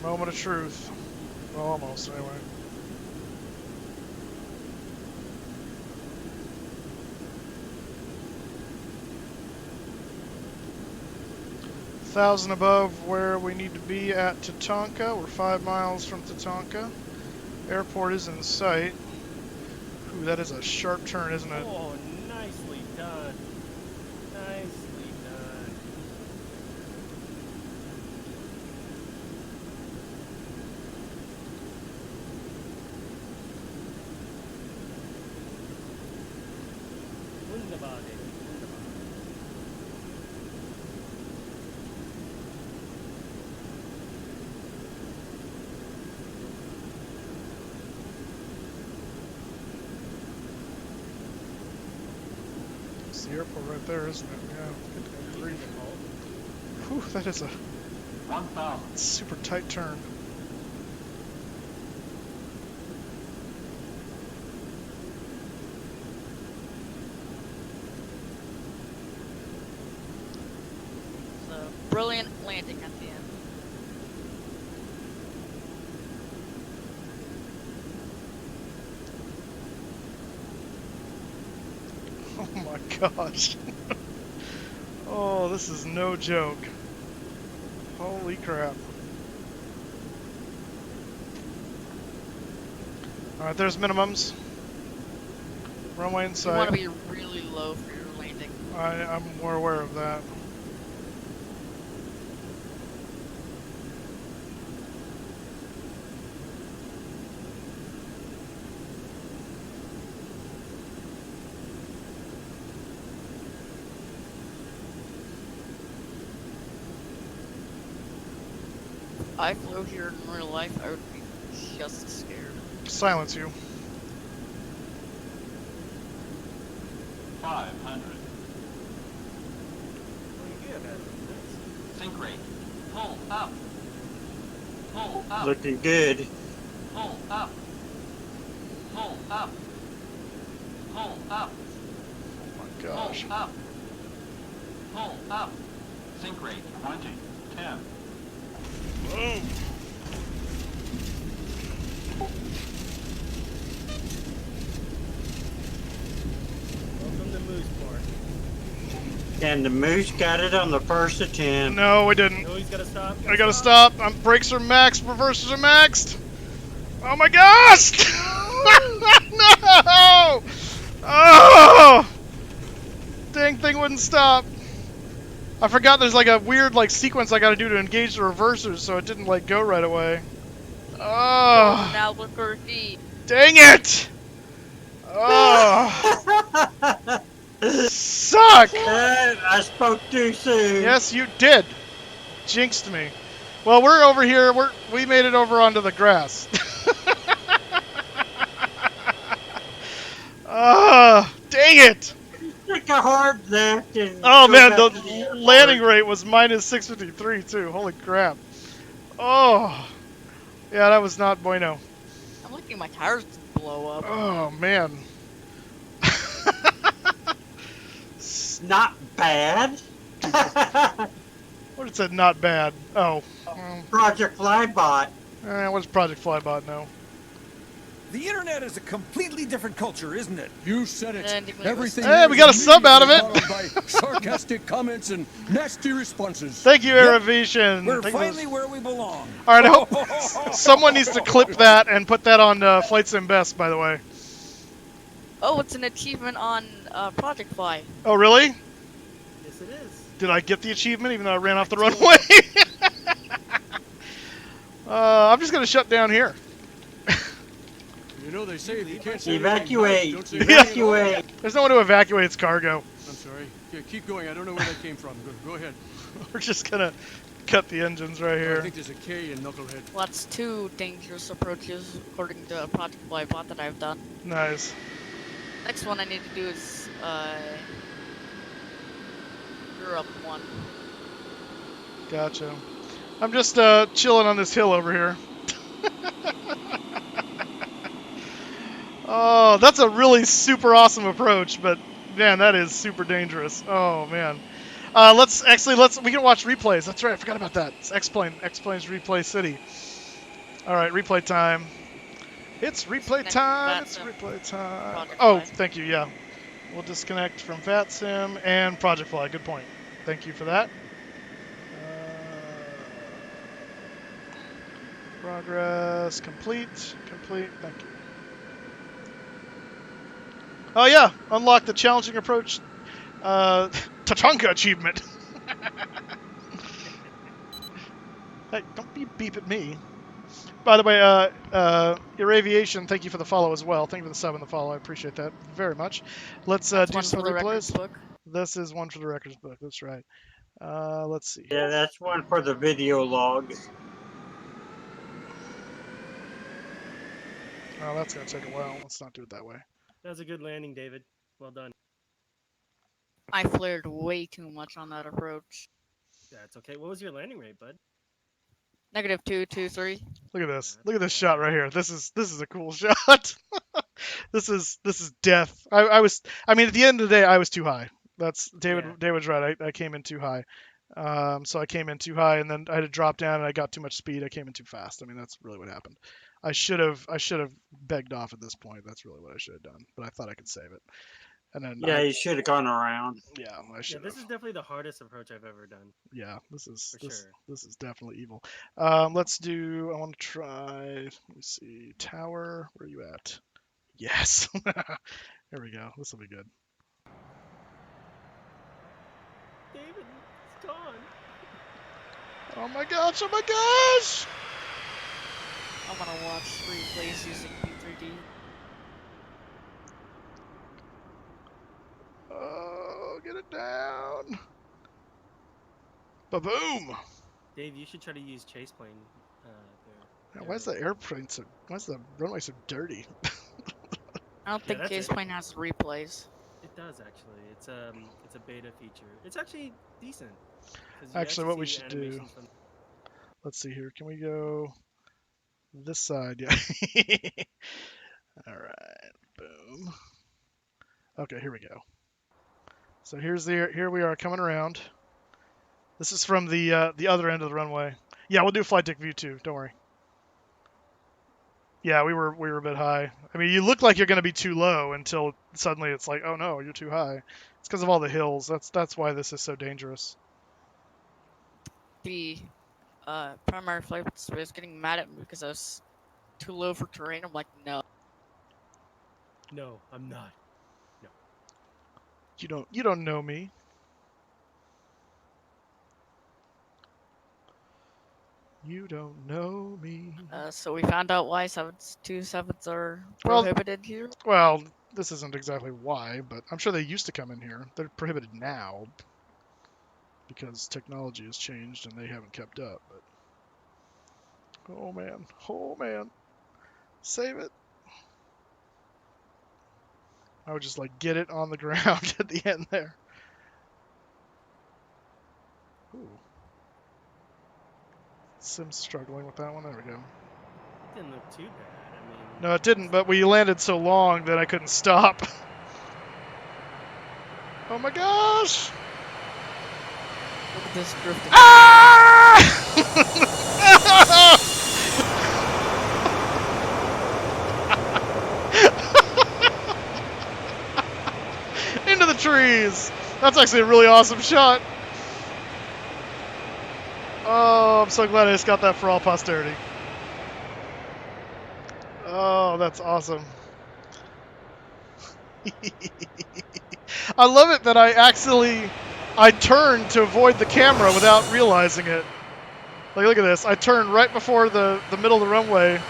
Speaker 1: Moment of truth. Well, almost, anyway. Thousand above where we need to be at Tatanka. We're 5 miles from Tatanka. Airport is in sight. Ooh, that is a sharp turn, isn't it?
Speaker 3: Oh, nicely done. Nicely done. Wunderbar, David. Wunderbar.
Speaker 1: It's the airport right there, isn't it? Yeah. Good grief. Whew, that is a
Speaker 9: 1,000.
Speaker 1: super tight turn.
Speaker 11: So, brilliant landing at the end.
Speaker 1: Oh my gosh. Oh, this is no joke. Holy crap. Alright, there's minimums. Runway in
Speaker 11: You
Speaker 1: sight.
Speaker 11: want to be really low for your landing.
Speaker 1: I'm more aware of that.
Speaker 11: If I flew here in real life, I would be just as scared.
Speaker 1: Silence you.
Speaker 9: 500.
Speaker 3: Oh, you good,
Speaker 9: Sink rate. Pull up. Pull up.
Speaker 8: Looking good.
Speaker 9: Pull up. Pull up. Pull up.
Speaker 1: Oh my gosh.
Speaker 9: Pull up. Pull up. Sink rate 20. 10.
Speaker 1: Boom.
Speaker 3: Welcome to Mooseport.
Speaker 8: And the Moose got it on the first attempt.
Speaker 1: No, we didn't.
Speaker 3: No, he's gotta stop.
Speaker 1: I gotta stop. Brakes are maxed. Reversers are maxed. Oh my gosh! No! Oh! Dang thing wouldn't stop. I forgot there's like a weird like sequence I gotta do to engage the reversers, so it didn't like go right away. Oh!
Speaker 11: Now look for feet.
Speaker 1: Dang it! Oh! Suck!
Speaker 8: I spoke too soon.
Speaker 1: Yes, you did. Jinxed me. Well, we're over here. We made it over onto the grass. Dang it!
Speaker 8: Take a hard left and
Speaker 1: Oh
Speaker 8: go
Speaker 1: man,
Speaker 8: back
Speaker 1: the
Speaker 8: to the airport.
Speaker 1: landing rate was minus 653 too. Holy crap! Oh, yeah, that was not bueno.
Speaker 11: I'm looking at my tires blow up.
Speaker 1: Oh man.
Speaker 8: Not bad.
Speaker 1: What it said? Not bad. Oh.
Speaker 8: Project Flybot.
Speaker 1: What's Project Flybot now?
Speaker 4: The internet is a completely different culture, isn't it?
Speaker 5: You said it.
Speaker 11: And
Speaker 5: Everything.
Speaker 1: Hey,
Speaker 5: here
Speaker 1: we
Speaker 5: is
Speaker 1: got a sub out of it.
Speaker 5: immediately followed by sarcastic comments and nasty responses.
Speaker 1: Thank you, Aerovision.
Speaker 4: We're
Speaker 1: Thank you.
Speaker 4: finally where we belong.
Speaker 1: All right, I hope someone needs to clip that and put that on FlightSim Best, by the way.
Speaker 11: Oh, it's an achievement on Project Fly.
Speaker 1: Oh, really?
Speaker 3: Yes, it is.
Speaker 1: Did I get the achievement even though I ran off the runway? I'm just going to shut down here.
Speaker 5: You know they say if you can't say
Speaker 8: Evacuate.
Speaker 5: don't say
Speaker 8: Evacuate.
Speaker 1: There's no one to evacuate its cargo.
Speaker 5: I'm sorry. Yeah, keep going. I don't know where that came from. Go ahead.
Speaker 1: We're just going to cut the engines right
Speaker 5: I
Speaker 1: here.
Speaker 5: think there's a K in Knucklehead.
Speaker 11: Well, that's 2 dangerous approaches according to Project Fly bot that I've done.
Speaker 1: Nice.
Speaker 11: Next one I need to do is Europe 1.
Speaker 1: Gotcha. I'm just chilling on this hill over here. Oh, that's a really super awesome approach, but man, that is super dangerous. Oh man. We can watch replays. That's right, I forgot about that. It's X-Plane's Replay City. All right, replay time. It's replay time. It's replay time. Oh, thank you. Yeah, we'll disconnect from FatSim and Project Fly. Good point. Thank you for that. Progress complete. Complete. Thank you. Oh yeah, unlock the challenging approach Tatanka achievement. Hey, don't beep at me. By the way, your aviation, thank you for the follow as well. Thank you for the sub and the follow. I appreciate that very much. Let's do some replays. This is one for the records book. That's right. Let's see.
Speaker 8: Yeah, that's one for the video log.
Speaker 1: Oh, that's gonna take a while. Let's not do it that way.
Speaker 3: That was a good landing, David. Well done.
Speaker 11: I flared way too much on that approach.
Speaker 3: That's okay. What was your landing rate, bud?
Speaker 11: -223.
Speaker 1: Look at this. Look at this shot right here. This is a cool shot. this is death. I mean, at the end of the day, I was too high. That's David.
Speaker 3: Yeah.
Speaker 1: David's right. I came in too high. So I came in too high, and then I had to drop down, and I got too much speed. I came in too fast. I mean, that's really what happened. I should have begged off at this point. That's really what I should have done. But I thought I could save it. And then
Speaker 8: Yeah, you should have gone around.
Speaker 1: Yeah, I should.
Speaker 3: Yeah, this is definitely the hardest approach I've ever done.
Speaker 1: Yeah, this is
Speaker 3: sure.
Speaker 1: This is definitely evil. Let's do. I want to try. Let me see. Tower. Where are you at? Yes. Here we go. This will be good.
Speaker 3: David, it's gone.
Speaker 1: Oh my gosh! Oh my gosh!
Speaker 11: I'm gonna watch replays using P3D.
Speaker 1: Oh, get it down! Ba-boom!
Speaker 3: Dave, you should try to use chase plane.
Speaker 1: Now, why is the airplane so? Why is the runway so dirty?
Speaker 11: I don't think
Speaker 3: that's
Speaker 11: Chase
Speaker 3: it.
Speaker 11: Plane has replays.
Speaker 3: It does actually. It's a beta feature. It's actually decent. 'Cause you
Speaker 1: Actually, what we
Speaker 3: see
Speaker 1: should do.
Speaker 3: animations from-
Speaker 1: Let's see here. Can we go this side? Yeah. All right. Boom. Okay, here we go. So here we are coming around. This is from the other end of the runway. Yeah, we'll do flight deck view too. Don't worry. Yeah, we were a bit high. I mean, you look like you're going to be too low until suddenly it's like, oh no, you're too high. It's because of all the hills. That's why this is so dangerous.
Speaker 11: The primary flight was getting mad at me because I was too low for terrain. I'm like, no.
Speaker 3: No, I'm not. No.
Speaker 1: You don't know me. You don't know me.
Speaker 11: So we found out why 727s are prohibited here.
Speaker 1: Well, this isn't exactly why, but I'm sure they used to come in here. They're prohibited now because technology has changed and they haven't kept up. But oh man, save it. I would just like get it on the ground at the end there. Ooh. Sim's struggling with that one. There we go.
Speaker 3: It didn't look too bad. I mean.
Speaker 1: No, it didn't, but we landed so long that I couldn't stop. Oh my gosh!
Speaker 11: Look at this drifting.
Speaker 1: Ah! Into the trees! That's actually a really awesome shot. Oh, I'm so glad I just got that for all posterity. Oh, that's awesome. I love it that I turned to avoid the camera without realizing it. Like, look at this. I turned right before the middle of the runway.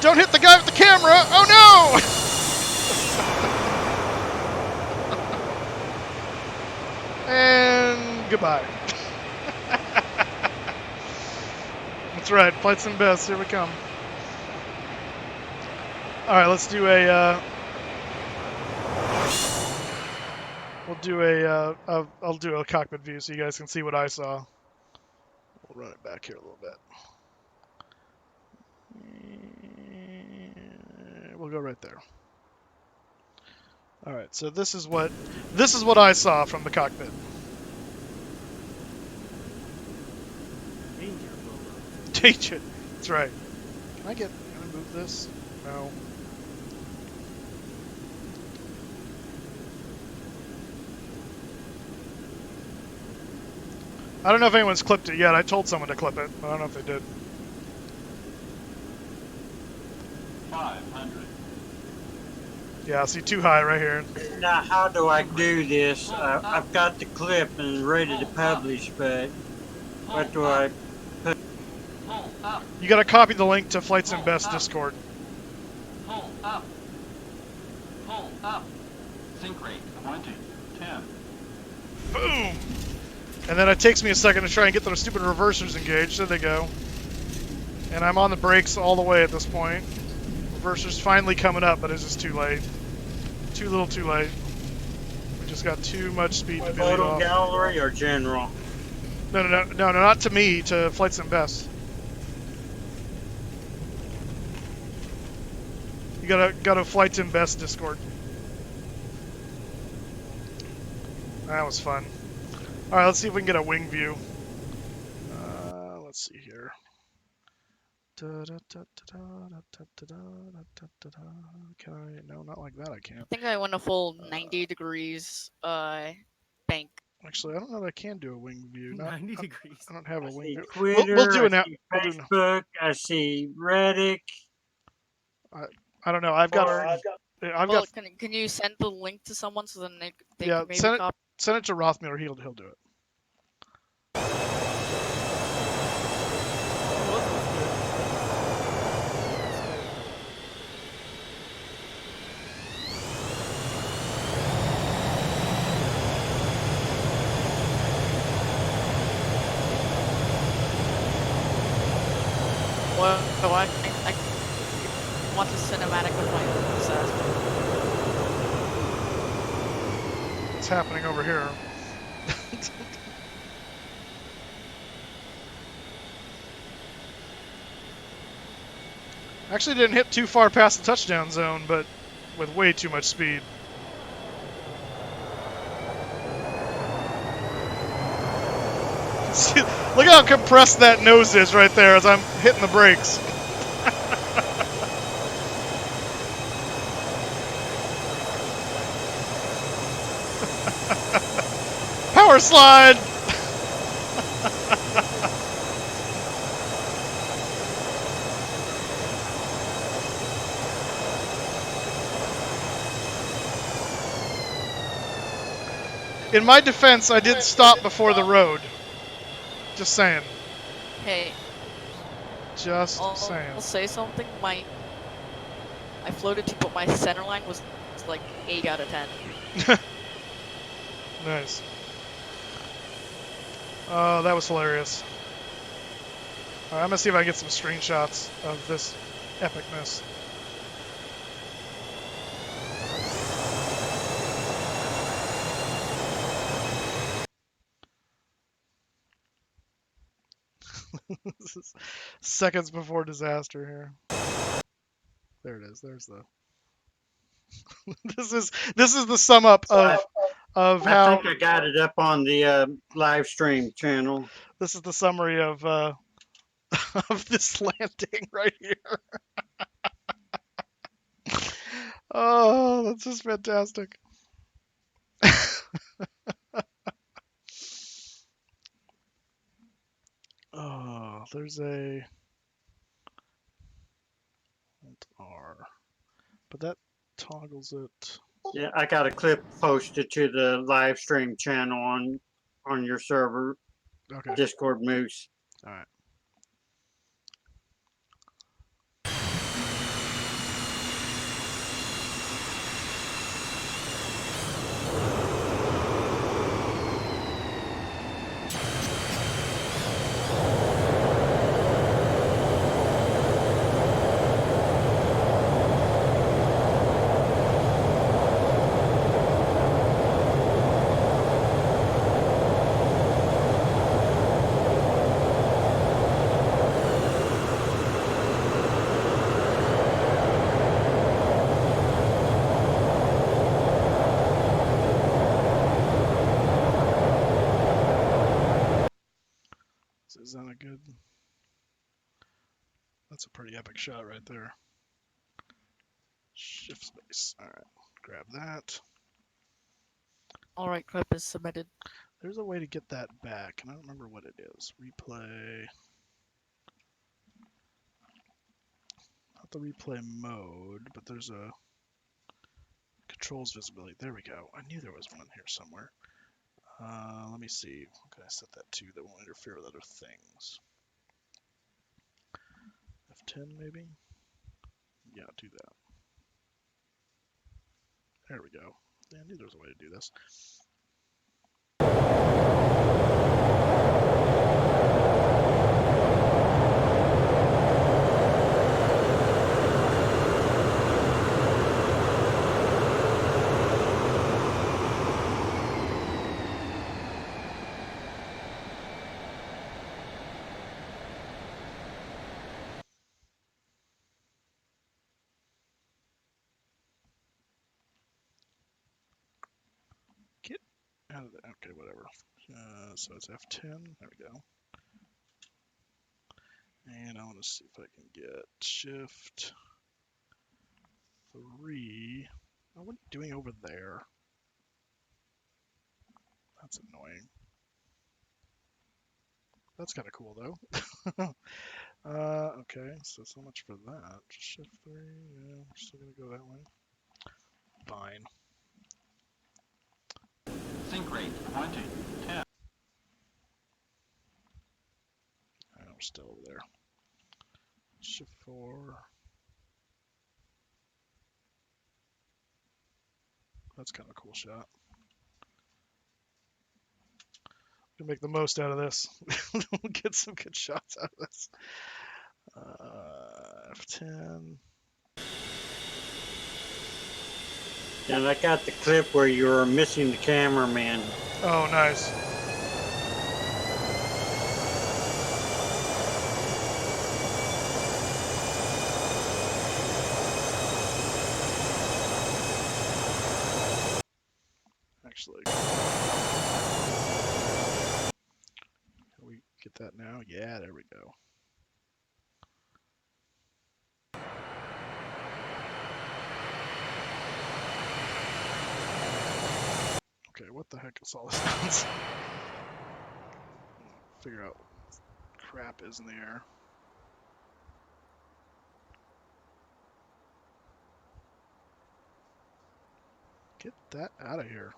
Speaker 1: Don't hit the guy with the camera! Oh no! And goodbye. That's right, FlyJSim best. Here we come. All right, let's do a. We'll do a. I'll do a cockpit view so you guys can see what I saw. We'll run it back here a little bit. We'll go right there. All right, so this is what I saw from the cockpit. Danger. That's right. Can I move this? No. I don't know if anyone's clipped it yet. I told someone to clip it, but I don't know if they did.
Speaker 9: 500.
Speaker 1: Yeah, see, too high right here.
Speaker 8: Now, how do I do this? I've got the clip and ready to publish, but what do I put?
Speaker 1: You gotta copy the link to FlyJSim Best Discord.
Speaker 9: Pull up. Pull up. Sync rate 20. 10.
Speaker 1: Boom! And then it takes me a second to try and get those stupid reversers engaged. There they go. And I'm on the brakes all the way at this point. Reversers finally coming up, but it's just too late. Too little too late. We just got too much speed to be laid off.
Speaker 8: Photo gallery or general?
Speaker 1: No, not to me, to FlyJSim Best. You gotta FlyJSim Best Discord. That was fun. Alright, let's see if we can get a wing view. Let's see here. Can I? No, not like that, I can't.
Speaker 11: I think I went a full 90 degrees bank.
Speaker 1: Actually, I don't know that I can do a wing view.
Speaker 3: 90 degrees.
Speaker 1: I don't have a wing view.
Speaker 8: Twitter,
Speaker 1: We'll do it
Speaker 8: I
Speaker 1: now.
Speaker 8: see
Speaker 1: We'll do it
Speaker 8: Facebook, I see Reddit.
Speaker 1: I don't know. I've got.
Speaker 11: Well, can you send the link to someone so then they can maybe copy?
Speaker 1: Send it to Rothmiller. He'll do it.
Speaker 11: Well, I want the cinematic of my disaster.
Speaker 1: What's happening over here? Actually didn't hit too far past the touchdown zone, but with way too much speed. See, look how compressed that nose is right there as I'm hitting the brakes. Power slide! In my defense, I did stop before the road. Just saying.
Speaker 11: Hey,
Speaker 1: Just saying.
Speaker 11: I'll say something. I floated to, but my center line was like 8 out of 10.
Speaker 1: Nice. Oh, that was hilarious. Alright, I'm gonna see if I can get some screenshots of this epicness. This is seconds before disaster here. There it is. There's the. this is the sum up of
Speaker 8: I
Speaker 1: how.
Speaker 8: think I got it up on the live stream channel.
Speaker 1: This is the summary of of this landing right here. Oh, that's just fantastic. Oh, there's a R, but that toggles it.
Speaker 8: Yeah, I got a clip posted to the live stream channel on your server,
Speaker 1: Okay.
Speaker 8: Discord Moose.
Speaker 1: All right. Is that a good? That's a pretty epic shot right there. Shift space. All right, grab that.
Speaker 11: All right, clip is submitted.
Speaker 1: There's a way to get that back, and I don't remember what it is. Replay. Not the replay mode, but there's a controls visibility. There we go. I knew there was one here somewhere. Let me see. What can I set that to that won't interfere with other things? F10 maybe? Yeah, do that. There we go. Yeah, I knew there was a way to do this. Get out of the, okay, whatever. So it's F10, there we go. And I want to see if I can get shift 3. Oh, what are you doing over there? That's annoying. That's kind of cool though. Okay, so much for that. Shift 3, yeah, we're still gonna go that way. Fine.
Speaker 9: Sync rate 20, 10.
Speaker 1: Alright, we're still over there. Shift 4. That's kind of a cool shot. Gonna make the most out of this. We'll get some good shots out of this. F10.
Speaker 8: And I got the clip where you were missing the cameraman.
Speaker 1: Oh, nice. Actually, here we Get that now. Yeah, there we go. Okay, what the heck is all this nonsense? Figure out what crap is in the air. Get that out of here.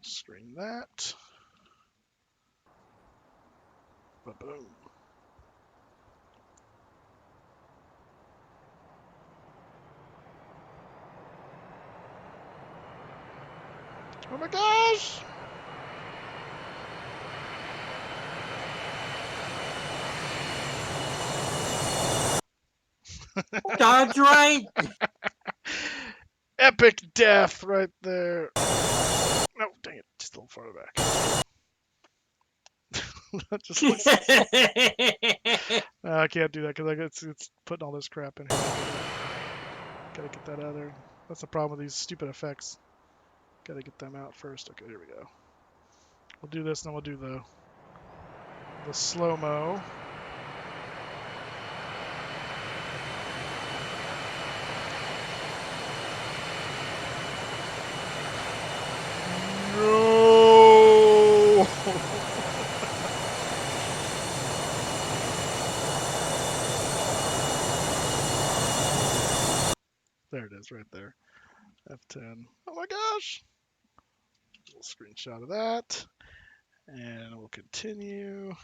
Speaker 1: Screen that. Ba-boom. Oh my gosh!
Speaker 8: Dodge right.
Speaker 1: Epic death right there. No, dang it, just a little farther back. That just looks. I can't do that because it's putting all this crap in here. Gotta get that out of there. That's the problem with these stupid effects. Gotta get them out first. Okay, here we go. We'll do this, and then we'll do the slow-mo. No! There it is, right there. F10. Oh my gosh! A little screenshot of that. And we'll continue.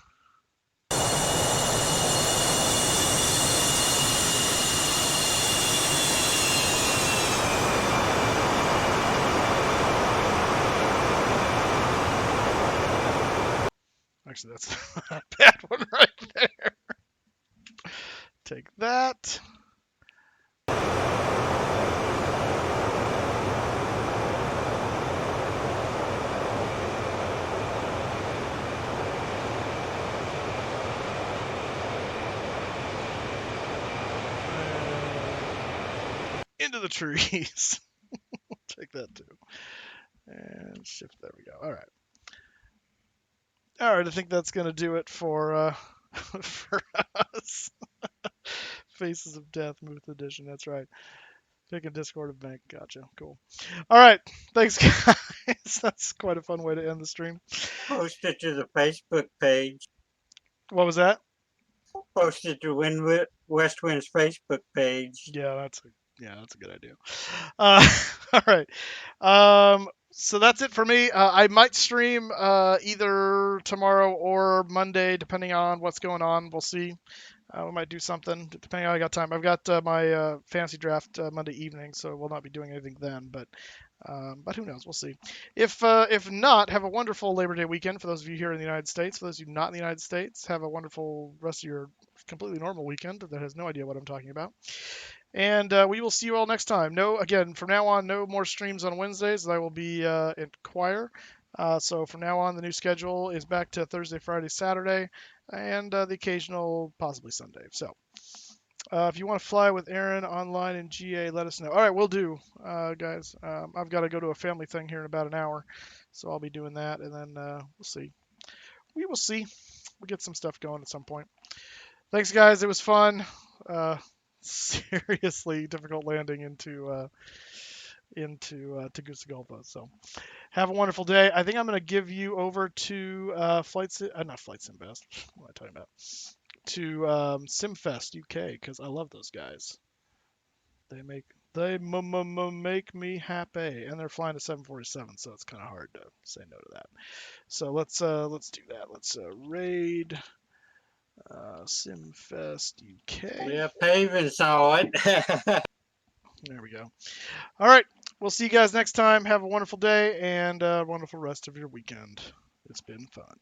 Speaker 1: Actually, that's a bad one right there. Take that. Into the trees. Take that too. And shift. There we go. All right. All right. I think that's gonna do it for for us. Faces of Death, Muth Edition. That's right. Pick a Discord of Bank. Gotcha. Cool. All right. Thanks, guys. That's quite a fun way to end the stream.
Speaker 8: Post it to the Facebook page.
Speaker 1: What was that?
Speaker 8: Post it to WestWind's Facebook page.
Speaker 1: Yeah, that's a good idea. All right. So that's it for me. I might stream either tomorrow or Monday, depending on what's going on. We'll see. We might do something depending on how I got time. I've got my fantasy draft Monday evening, so we'll not be doing anything then. But who knows? We'll see. If not, have a wonderful Labor Day weekend for those of you here in the United States. For those of you not in the United States, have a wonderful rest of your completely normal weekend that has no idea what I'm talking about. And we will see you all next time. Again, from now on, no more streams on Wednesdays. I will be at choir. So from now on, the new schedule is back to Thursday, Friday, Saturday, and the occasional possibly Sunday. So if you want to fly with Aaron online in GA, let us know. All right, we'll do, guys. I've got to go to a family thing here in about an hour, so I'll be doing that, and then we'll see. We will see. We'll get some stuff going at some point. Thanks, guys. It was fun. Seriously difficult landing into Tegucigalpa. So have a wonderful day. I think I'm going to give you over to not FlyJSim Best. What am I talking about? To SimFest UK, because I love those guys. They make me happy, and they're flying a 747, so it's kind of hard to say no to that. So let's do that. Let's raid SimFest UK.
Speaker 8: Yeah, Paven saw it.
Speaker 1: There we go. All right. We'll see you guys next time. Have a wonderful day and a wonderful rest of your weekend. It's been fun.